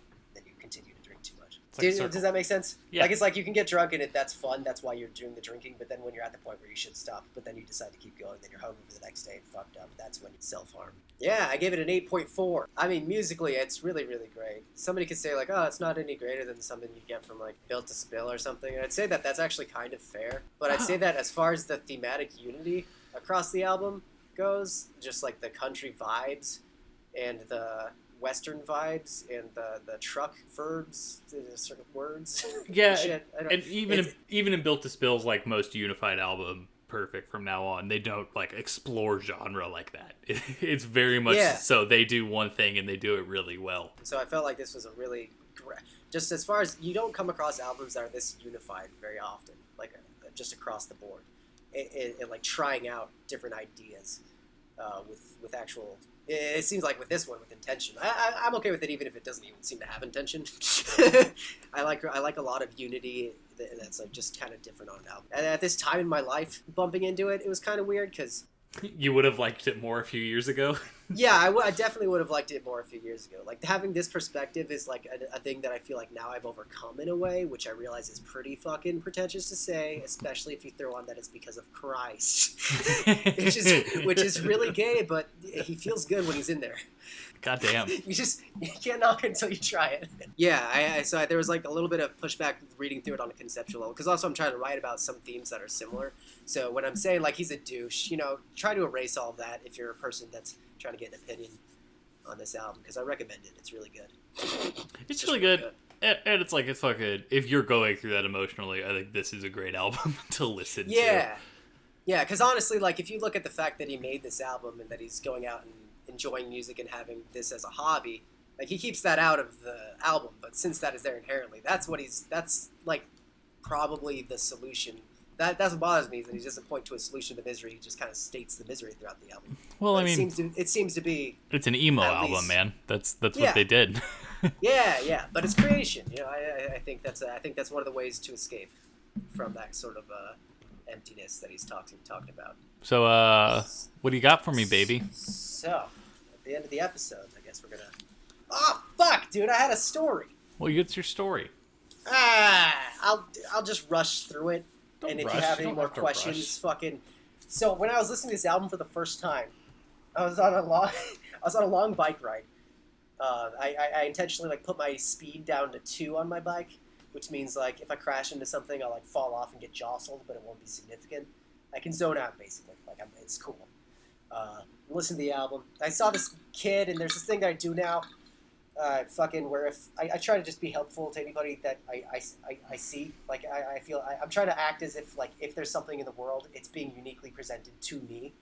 continue to drink too much. Does that make sense? Yeah. Like, it's like you can get drunk and that's fun. That's why you're doing the drinking. But then when you're at the point where you should stop, but then you decide to keep going, then you're hungover the next day and fucked up. That's when you self-harm. Yeah, I gave it an 8.4. I mean, musically, it's really, really great. Somebody could say, like, oh, it's not any greater than something you get from, like, Built to Spill or something. And I'd say that that's actually kind of fair. But I'd say that as far as the thematic unity across the album goes, just, like, the country vibes and the Western vibes and the truck verbs, the sort of words. Yeah, Shit, and even in Built to Spill's like most unified album, Perfect, from now on, they don't like explore genre like that. It's very much so they do one thing and they do it really well. So I felt like this was a really just as far as you don't come across albums that are this unified very often, like just across the board, and like trying out different ideas with actual. It seems like with this one, with intention, I'm okay with it even if it doesn't even seem to have intention. I like a lot of unity that's like just kind of different on an album. And at this time in my life, bumping into it, it was kind of weird because you would have liked it more a few years ago. Yeah, I definitely would have liked it more a few years ago. Like, having this perspective is like a thing that I feel like now I've overcome in a way, which I realize is pretty fucking pretentious to say, especially if you throw on that it's because of Christ, which is really gay, but he feels good when he's in there. God damn. You can't knock it until you try it. Yeah, so there was like a little bit of pushback reading through it on a conceptual level, because also I'm trying to write about some themes that are similar. So when I'm saying like he's a douche, try to erase all of that if you're a person that's trying to get an opinion on this album, because I recommend it. It's really good. It's really good. And it's like, it's fucking, if you're going through that emotionally, I think this is a great album to listen to. Yeah, because honestly, like, if you look at the fact that he made this album and that he's going out and enjoying music and having this as a hobby, like, he keeps that out of the album, but since that is there inherently, that's like probably the solution. That's what bothers me, is that he doesn't point to a solution to misery. He just kind of states the misery throughout the album. Well, but I mean, it seems to be. It's an emo album, least, man. That's what they did. yeah, but it's creation. I think that's one of the ways to escape from that sort of emptiness that he's talking about. So, what do you got for me, baby? So, at the end of the episode, I guess we're gonna. Oh fuck, dude! I had a story. Well, it's your story. I'll just rush through it. And if you have any more questions, fucking. So when I was listening to this album for the first time, I was on a long bike ride. I intentionally like put my speed down to 2 on my bike, which means like if I crash into something, I'll like fall off and get jostled, but it won't be significant. I can zone out basically. Like it's cool. Listen to the album. I saw this kid, and there's this thing that I do now. Where if I try to just be helpful to anybody that I see, like I feel I'm trying to act as if like if there's something in the world, it's being uniquely presented to me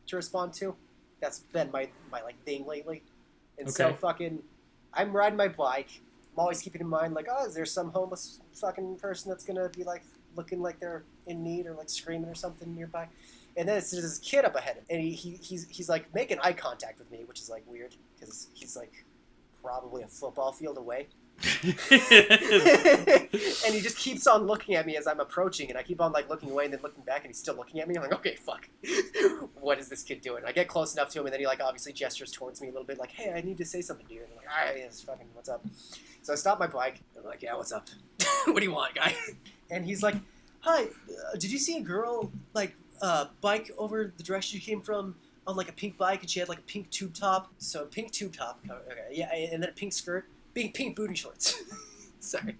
to respond to. That's been my like thing lately. And so I'm riding my bike. I'm always keeping in mind like, oh, is there some homeless fucking person that's gonna be like looking like they're in need or like screaming or something nearby? And then there's this kid up ahead, and he's like making eye contact with me, which is like weird because he's like probably a football field away. And he just keeps on looking at me as I'm approaching, and I keep on like looking away and then looking back, and he's still looking at me. I'm like, okay, fuck, what is this kid doing? I get close enough to him, and then he like obviously gestures towards me a little bit, like, hey, I need to say something to you. And I'm like, all right, yes, fucking, what's up? So I stop my bike. I'm like, yeah, what's up? What do you want, guy? And he's like, hi, did you see a girl like bike over the direction you came from on like a pink bike, and she had like a pink tube top? So pink tube top, okay, yeah, and then a pink skirt. Pink booty shorts. Sorry.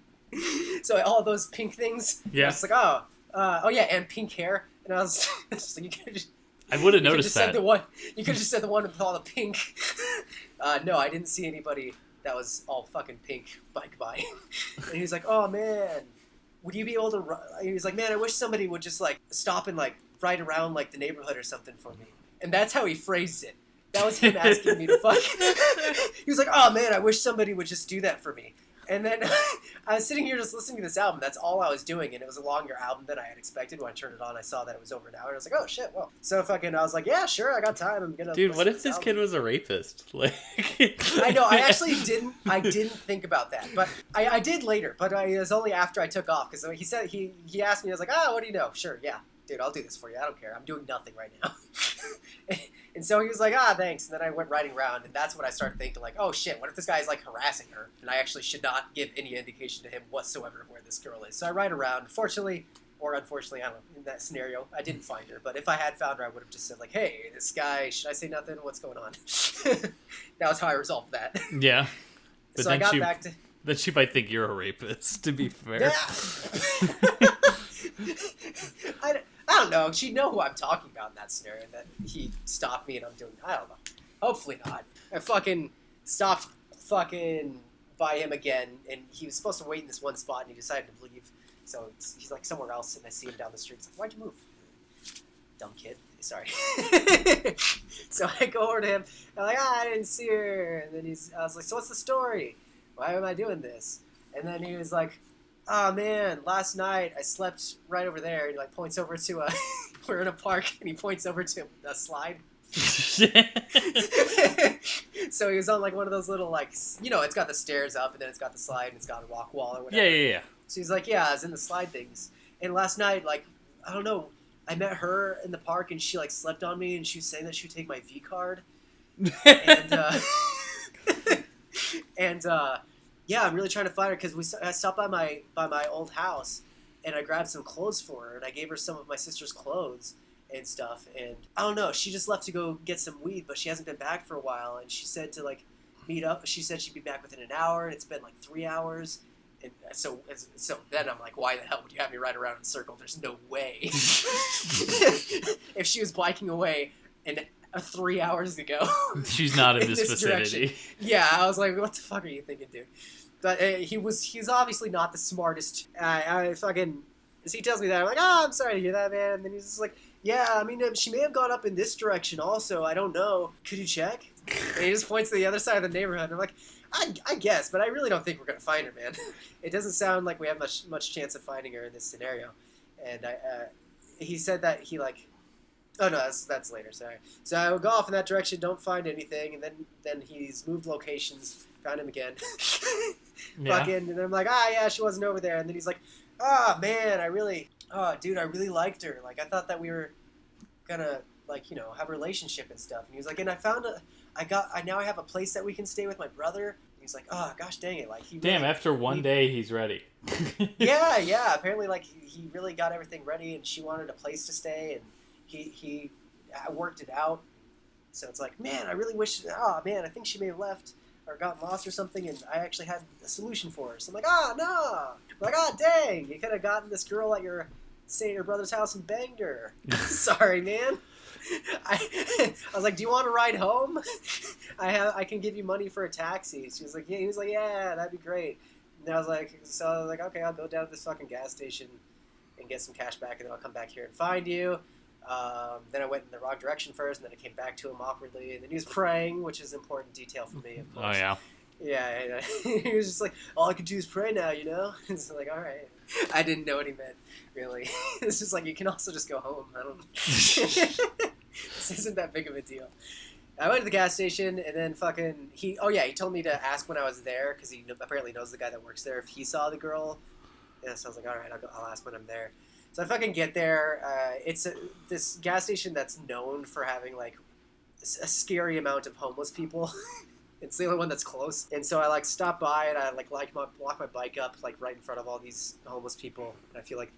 So all those pink things. Yeah. I was like, oh yeah, and pink hair. And I was just like, you could just. I would have noticed that. You could have just said the one with all the pink. No, I didn't see anybody that was all fucking pink bike by. And he was like, oh man, would you be able to? He was like, man, I wish somebody would just like stop and like ride around like the neighborhood or something for me. And that's how he phrased it. That was him asking me to fuck. He was like, oh man, I wish somebody would just do that for me. And then I was sitting here just listening to this album. That's all I was doing, and it was a longer album than I had expected. When I turned it on, I saw that it was over an hour, and I was like, oh shit, well. So fucking, I was like, yeah, sure, I got time. I'm gonna. Dude, what if this kid was a rapist? Like, I know. I actually didn't. I didn't think about that, but I did later. But it was only after I took off, because he said he asked me. I was like, what do you know? Sure, yeah. Dude, I'll do this for you. I don't care. I'm doing nothing right now. And so he was like, thanks. And then I went riding around, and that's when I started thinking, like, oh, shit, what if this guy's, like, harassing her? And I actually should not give any indication to him whatsoever of where this girl is. So I ride around. Fortunately, or unfortunately, I don't know, in that scenario, I didn't find her. But if I had found her, I would have just said, like, hey, this guy, should I say nothing? What's going on? That was how I resolved that. Yeah. But so I got back to... Then she might think you're a rapist, to be fair. Yeah. I don't know. She'd know who I'm talking about in that scenario, that he stopped me and I'm doing... I don't know. Hopefully not. I fucking stopped fucking by him again, and he was supposed to wait in this one spot, and he decided to leave. So he's like somewhere else, and I see him down the street. He's like, why'd you move? Dumb kid. Sorry. So I go over to him, and I'm like, I didn't see her. And then I was like, so what's the story? Why am I doing this? And then he was like, oh man, last night I slept right over there. And he like points over to we're in a park, and he points over to a slide. So he was on like one of those little like, it's got the stairs up, and then it's got the slide, and it's got a rock wall or whatever. Yeah. So he's like, yeah, I was in the slide things. And last night, like, I don't know, I met her in the park, and she like slept on me, and she was saying that she would take my V card. And yeah, I'm really trying to find her, because I stopped by my old house, and I grabbed some clothes for her, and I gave her some of my sister's clothes and stuff, and I don't know, she just left to go get some weed, but she hasn't been back for a while, and she said to like meet up. She said she'd be back within an hour, and it's been like 3 hours. And so then I'm like, why the hell would you have me ride around in a circle? There's no way. If she was biking away and 3 hours ago, she's not in this vicinity. Direction. Yeah, I was like, what the fuck are you thinking, dude? But he's obviously not the smartest. I fucking, as he tells me that, I'm like, I'm sorry to hear that, man. And then he's just like, yeah, I mean, she may have gone up in this direction also. I don't know. Could you check? And he just points to the other side of the neighborhood. And I'm like, I guess, but I really don't think we're going to find her, man. It doesn't sound like we have much chance of finding her in this scenario. And he said that he, like... Oh, no, that's later, sorry. So I would go off in that direction, don't find anything, and then he's moved locations, found him again. Yeah. Fucking, and then I'm like, yeah, she wasn't over there. And then he's like, man, I really liked her. Like, I thought that we were gonna, like, have a relationship and stuff. And he was like, and I now have a place that we can stay with my brother. And he's like, gosh dang it. Like, after one day, he's ready. Yeah. Apparently, like, he really got everything ready, and she wanted a place to stay, and he worked it out. So it's like, man, I really wish, man, I think she may have left or gotten lost or something, and I actually had a solution for her. So I'm like, no. I'm like, dang, you could have gotten this girl at your brother's house and banged her. Sorry, man. I was like, do you want to ride home? I can give you money for a taxi. She was like, yeah. He was like, yeah, that'd be great. And I was like, okay, I'll go down to this fucking gas station and get some cash back, and then I'll come back here and find you. Then I went in the wrong direction first, and then I came back to him awkwardly, and then he was praying, which is an important detail for me, of course. Oh, yeah. Yeah, he was just like, all I can do is pray now, It's like, all right. I didn't know what he meant, really. It's just like, you can also just go home. I don't... This isn't that big of a deal. I went to the gas station, and then fucking he told me to ask when I was there because he apparently knows the guy that works there if he saw the girl. Yeah, so I was like, all right, I'll ask when I'm there. So I fucking get there. It's this gas station that's known for having like a scary amount of homeless people. It's the only one that's close. And so I like stop by and I walk my bike up like right in front of all these homeless people. And I feel like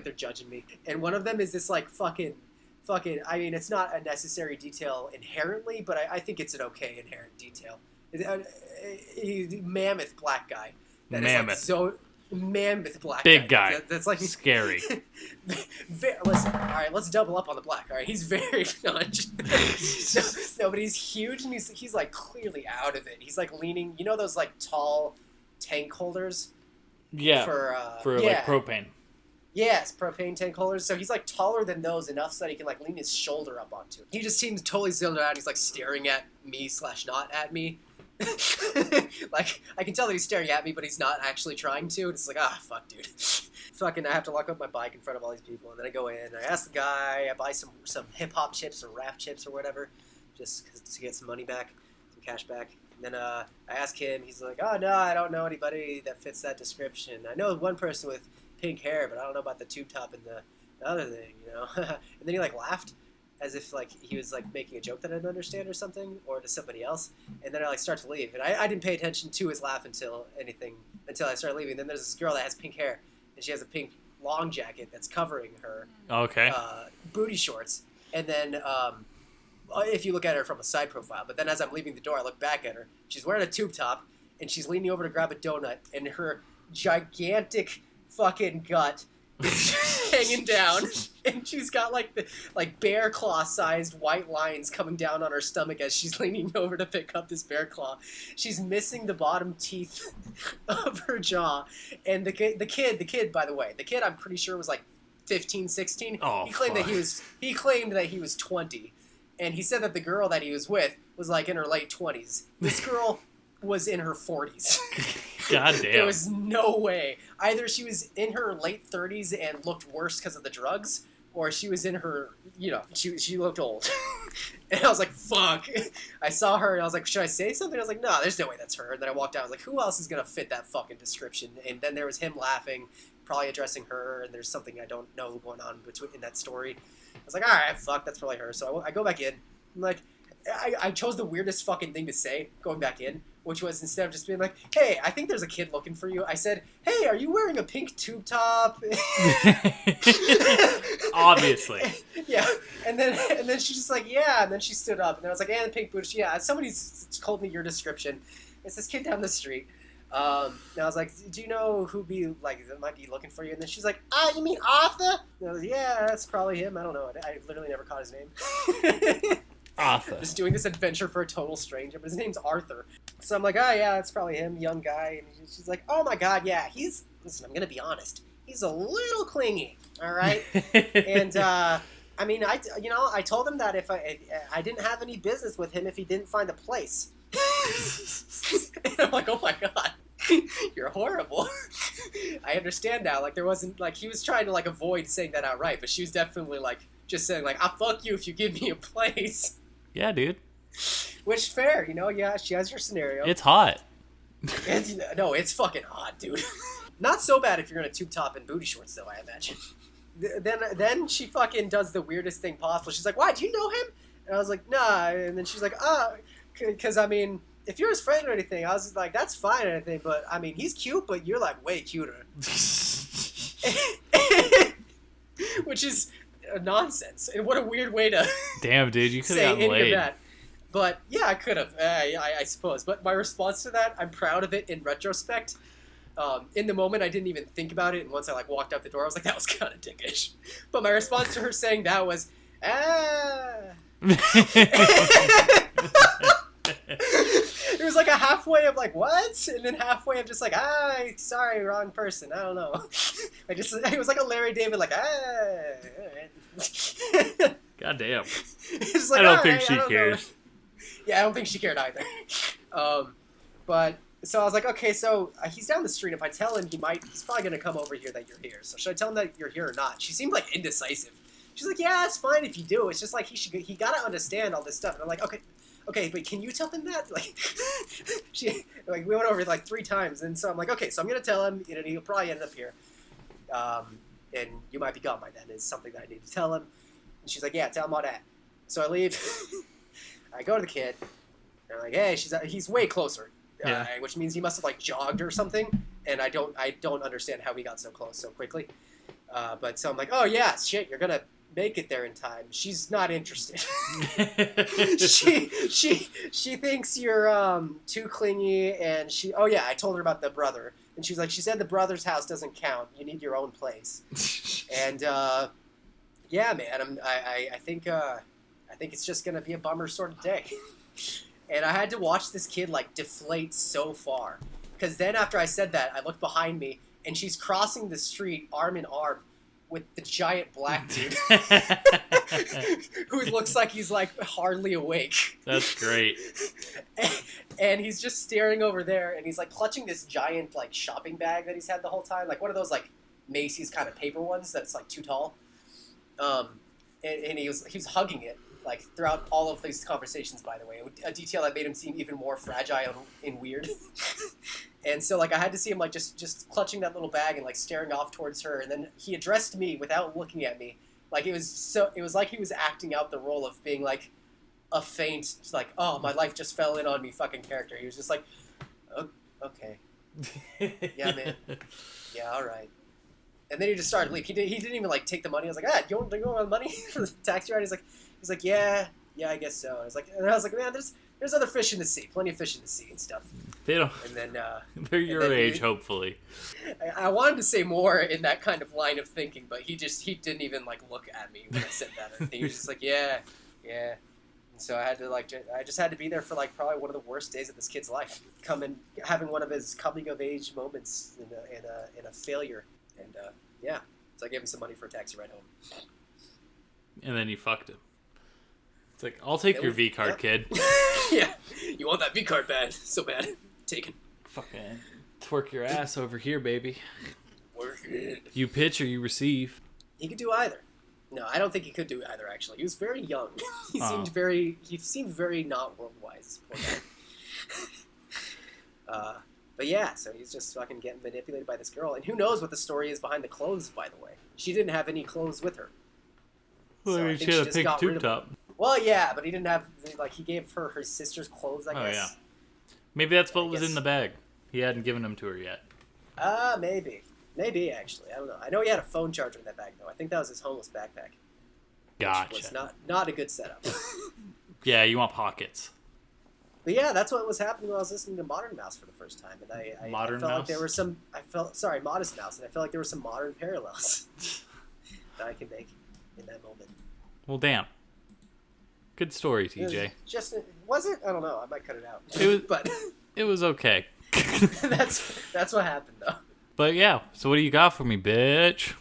they're judging me. And one of them is this like fucking. I mean, it's not a necessary detail inherently, but I think it's an okay inherent detail. He's a mammoth black guy. Mammoth. Mammoth black big guy. That's like scary. Listen, all right, let's double up on the black. All right, he's very no, but he's huge and he's like clearly out of it. He's like leaning. You know those like tall tank holders? Yeah. For like propane. Yes, propane tank holders. So he's like taller than those enough so that he can like lean his shoulder up onto it. He just seems totally zoned out. He's like staring at me / not at me. Like I can tell that he's staring at me, but he's not actually trying to. And it's like, fuck, dude. Fucking, I have to lock up my bike in front of all these people, and then I go in. And I ask the guy. I buy some hip hop chips or rap chips or whatever, just to get some money back, some cash back. And then I ask him. He's like, oh no, I don't know anybody that fits that description. I know one person with pink hair, but I don't know about the tube top and the other thing, you know. And then he like laughed as if like he was like making a joke that I didn't understand or something, or to somebody else. And then I like start to leave, and I didn't pay attention to his laugh until I started leaving. And then there's this girl that has pink hair, and she has a pink long jacket that's covering her booty shorts. And then if you look at her from a side profile, but then as I'm leaving the door, I look back at her. She's wearing a tube top, and she's leaning over to grab a donut, and her gigantic fucking gut is just hanging down, and she's got like bear claw sized white lines coming down on her stomach as she's leaning over to pick up this bear claw. She's missing the bottom teeth of her jaw, and the kid, by the way, the kid I'm pretty sure was like 15, 16. Oh, he claimed that he was 20, and he said that the girl that he was with was like in her late 20s. This girl was in her 40s. God damn. There was no way. Either she was in her late 30s and looked worse because of the drugs, or she was in her, she looked old. And I was like, fuck. I saw her and I was like, should I say something? I was like, no, there's no way that's her. And then I walked out. I was like, who else is going to fit that fucking description? And then there was him laughing, probably addressing her, and there's something I don't know going on in that story. I was like, all right, fuck, that's probably her. So I go back in. I'm like, I chose the weirdest fucking thing to say going back in, which was instead of just being like, hey, I think there's a kid looking for you, I said, hey, are you wearing a pink tube top? Obviously. Yeah. And then she's just like, yeah. And then she stood up. And then I was like, the pink boots. Yeah, somebody's told me your description. It's this kid down the street. And I was like, do you know who might be looking for you? And then she's like, you mean Arthur? And I was like, yeah, that's probably him. I don't know. I literally never caught his name. Arthur. Just doing this adventure for a total stranger, but his name's Arthur. So I'm like, oh yeah, that's probably him, young guy. And she's like, oh my god, yeah, listen, I'm gonna be honest, he's a little clingy, all right? And I mean, I told him that if I didn't have any business with him if he didn't find a place. And I'm like, oh my god, you're horrible. I understand now. Like, there wasn't, like, he was trying to like avoid saying that outright, but she was definitely like just saying like, I'll fuck you if you give me a place. Yeah, dude. Which, fair, yeah, she has her scenario. It's hot. No, it's fucking hot, dude. Not so bad if you're in a tube top and booty shorts, though, I imagine. Then she fucking does the weirdest thing possible. She's like, why, do you know him? And I was like, nah. And then she's like, because, I mean, if you're his friend or anything, I was just like, that's fine or anything, but, I mean, he's cute, but you're, like, way cuter. Which is nonsense. And what a weird way to damn, dude, you could have gotten laid. That. But yeah, I could have, I suppose. But my response to that, I'm proud of it in retrospect. In the moment, I didn't even think about it, and once I like walked out the door, I was like, that was kind of dickish. But my response to her saying that was, It was like a halfway of like, what? And then halfway of just like, sorry, wrong person. I don't know. It was like a Larry David, like, all right. God damn. Like, I don't think she cares. Know. Yeah, I don't think she cared either. But, so I was like, okay, so he's down the street. If I tell him, he's probably going to come over here that you're here. So should I tell him that you're here or not? She seemed like indecisive. She's like, yeah, it's fine if you do. It's just like he got to understand all this stuff. And I'm like, okay, okay, but can you tell him that? Like, we went over it like 3 times, and so I'm like, okay, so I'm gonna tell him. He'll probably end up here, and you might be gone by then. Is something that I need to tell him. And she's like, yeah, tell him all that. So I leave. I go to the kid. And I'm like, hey, he's way closer, which means he must have like jogged or something. And I don't understand how we got so close so quickly. But so I'm like, oh yeah, shit, you're gonna make it there in time. She's not interested. she thinks you're too clingy, and oh yeah, I told her about the brother, and she's like, she said the brother's house doesn't count. You need your own place. And yeah, man, I think it's just gonna be a bummer sort of day. And I had to watch this kid like deflate so far, because then after I said that, I looked behind me, and she's crossing the street arm in arm with the giant black dude who looks like he's like hardly awake. That's great. And he's just staring over there, and he's like clutching this giant like shopping bag that he's had the whole time, like one of those like Macy's kind of paper ones that's like too tall. And he was hugging it like throughout all of these conversations, by the way, a detail that made him seem even more fragile and weird. And so like I had to see him like just clutching that little bag and like staring off towards her, and then he addressed me without looking at me. Like it was like he was acting out the role of being like a faint, like, oh, my life just fell in on me fucking character. He was just like, oh, okay, yeah, man, yeah, all right. And then he just started leaving. He didn't even like take the money. I was like, you want money for the taxi ride? He's like, yeah, I guess so. And I was like, man, there's other fish in the sea, plenty of fish in the sea and stuff. They don't. And then they're your age, hopefully. I wanted to say more in that kind of line of thinking, but he didn't even like look at me when I said that. He was just like, yeah. And so I just had to be there for like probably one of the worst days of this kid's life, having one of his coming of age moments in a failure. And yeah, so I gave him some money for a taxi ride home. And then you fucked him. It's like, I'll take your V card, kid. Yeah, you want that V card bad, so bad. Taken. Fucking twerk your ass over here, baby. Work it. You pitch or you receive. He could do either. No, I don't think he could do either. Actually, he was very young. He seemed very not world wise. Poor guy. But yeah, so he's just fucking getting manipulated by this girl, and who knows what the story is behind the clothes, by the way. She didn't have any clothes with her. Well, So I I mean, think she had a just pink got rid tube of top. Well, yeah, but he didn't have, like, he gave her sister's clothes, I guess. Oh, yeah. Maybe that's what I was guess. in the bag. He hadn't given them to her yet. Maybe. Maybe, actually. I don't know. I know he had a phone charger in that bag, though. I think that was his homeless backpack. Gotcha. Which was not a good setup. Yeah, you want pockets. But yeah, that's what was happening when I was listening to Modern Mouse for the first time, and I Modern felt Mouse? like there were Modest Mouse, and I felt like there were some modern parallels that I can make in that moment. Well, damn. Good story, TJ. Was it? I don't know. I might cut it out. It was, but it was okay. that's what happened, though. But yeah, so what do you got for me, bitch?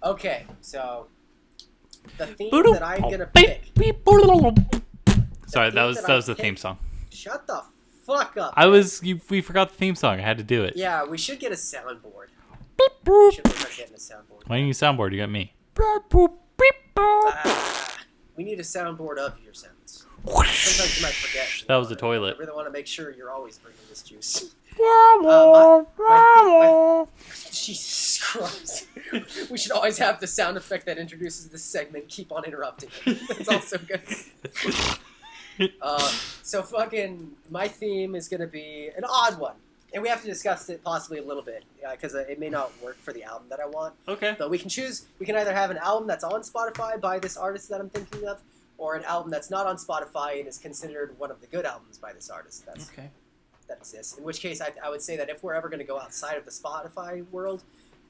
Okay, so the theme that I'm gonna pick. Sorry, that was the theme song. Shut the fuck up. We forgot the theme song. I had to do it. Yeah, we should get a soundboard. We should look at getting a soundboard. Why do you need a soundboard? You got me. We need a soundboard of your sounds. Sometimes you might forget. That was the toilet. I really want to make sure you're always bringing this juice. Jesus Christ. We should always have the sound effect that introduces this segment. Keep on interrupting. That's also good. So fucking, my theme is going to be an odd one. And we have to discuss it possibly a little bit, because it may not work for the album that I want. Okay. But we can choose. We can either have an album that's on Spotify by this artist that I'm thinking of, or an album that's not on Spotify and is considered one of the good albums by this artist that exists. In which case, I would say that if we're ever going to go outside of the Spotify world,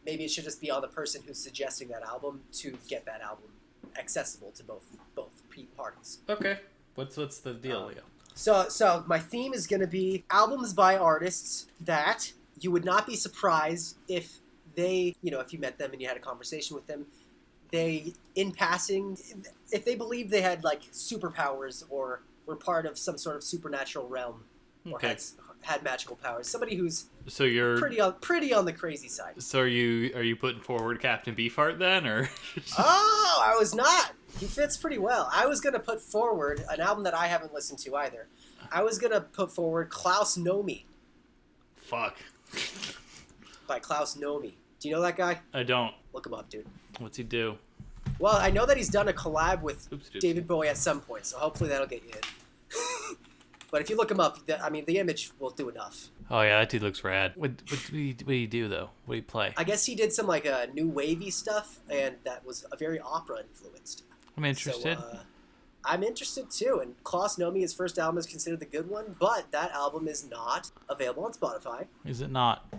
maybe it should just be on the person who's suggesting that album to get that album accessible to both parties. Okay. What's the deal, Leo? So my theme is going to be albums by artists that you would not be surprised if they, if you met them and you had a conversation with them, they, in passing, if they believed they had like superpowers or were part of some sort of supernatural realm, or had magical powers. Somebody who's So you're pretty on the crazy side. So are you putting forward Captain Beefheart then, or? Oh, I was not. He fits pretty well. I was gonna put forward an album that I haven't listened to either. I was gonna put forward Klaus Nomi Fuck. by Klaus Nomi. Do you know that guy? I don't. Look him up, dude. What's he do? Well, I know that he's done a collab with Oopsie-doopsie. David Bowie at some point, so hopefully that'll get you in. But if you look him up, the image will do enough. Oh yeah, that dude looks rad. What do you do though? What do you play? I guess he did some like new wavy stuff, and that was a very opera influenced. I'm interested. So, I'm interested too. And Klaus Nomi, his first album is considered the good one, but that album is not available on Spotify. Is it not?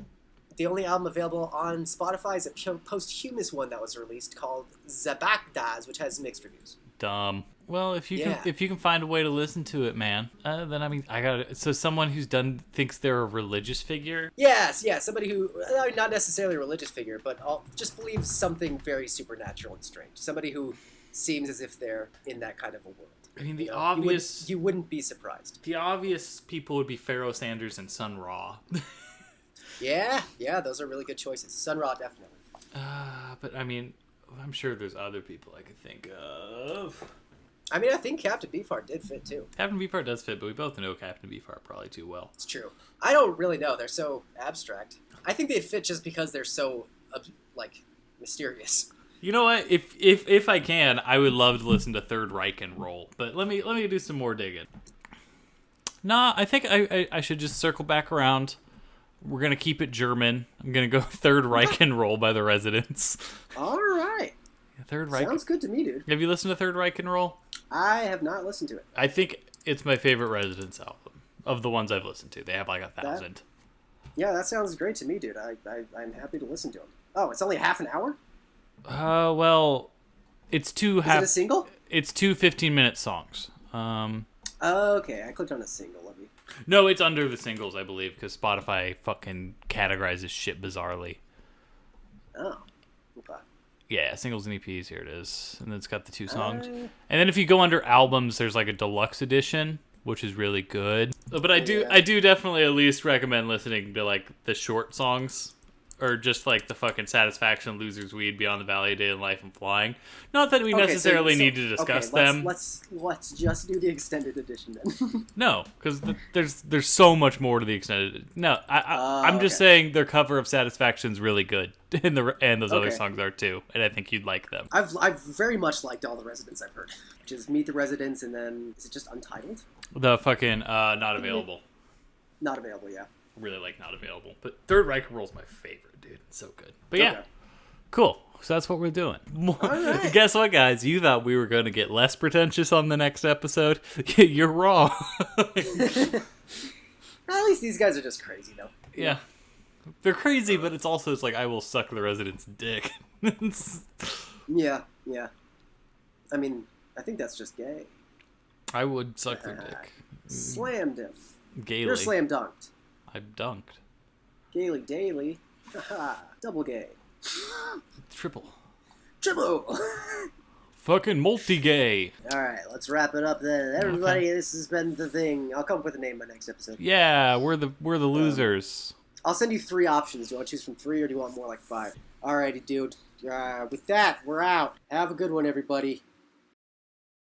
The only album available on Spotify is a posthumous one that was released called Zabakdaz, which has mixed reviews. Dumb. Well, if you Yeah. can find a way to listen to it, man, then I mean, I got it. So someone who's thinks they're a religious figure. Yes, yeah, somebody who, not necessarily a religious figure, but just believes something very supernatural and strange. Somebody who seems as if they're in that kind of a world. I mean, the You know, obvious you wouldn't be surprised. the obvious people would be Pharaoh Sanders and Sun Ra. Yeah, those are really good choices. Sun Ra, definitely. But I mean, I'm sure there's other people I could think of. I mean, I think Captain Beefheart did fit too. Captain Beefheart does fit, but we both know Captain Beefheart probably too well. It's true. I don't really know. They're so abstract. I think they'd fit just because they're so, mysterious. You know what? If I can, I would love to listen to Third Reich and roll. But let me do some more digging. Nah, I think I should just circle back around. We're gonna keep it German. I'm gonna go Third Reich and roll by the Residents. All right. Third Reich. Sounds good to me, dude. Have you listened to Third Reich and roll? I have not listened to it. I think it's my favorite Residents album of the ones I've listened to. They have like 1,000. Yeah, that sounds great to me, dude. I'm happy to listen to them. Oh, it's only half an hour? Well, it's two Is it a single? It's two 15-minute songs. Okay, I clicked on a single. Let me. No, it's under the singles, I believe, because Spotify fucking categorizes shit bizarrely. Oh, okay. Yeah, singles and EPs, here it is. And then it's got the two songs. And then if you go under albums, there's like a deluxe edition, which is really good. But I do definitely at least recommend listening to like the short songs. Or just like the fucking Satisfaction, Losers Weed, Beyond the Valley, Day in Life, and Flying. Not that we necessarily need to discuss them. Let's just do the extended edition then. No, because there's so much more to the extended. No, I'm just saying their cover of Satisfaction's really good, and those other songs are too, and I think you'd like them. I've very much liked all the Residents I've heard, which is Meet the Residents, and then is it just Untitled? The fucking Not Available. Not available, yeah. Really like Not Available, but Third Reich Roll's my favorite, dude. It's so good. But yeah, Okay. cool. So that's what we're doing. right. Guess what, guys? You thought we were going to get less pretentious on the next episode. You're wrong. At least these guys are just crazy, though. Yeah. They're crazy, but it's like I will suck the Resident's dick. Yeah. I mean, I think that's just gay. I would suck their dick. Slammed him. Gaily. You're slam dunked. I dunked. Gaily daily. Haha. Double gay. Triple. Triple. Fucking multi-gay. All right, let's wrap it up then. Everybody, This has been The Thing. I'll come up with a name by next episode. Yeah, we're the losers. I'll send you 3 options. Do you want to choose from 3 or do you want more like 5? Alrighty, dude. With that, we're out. Have a good one, everybody.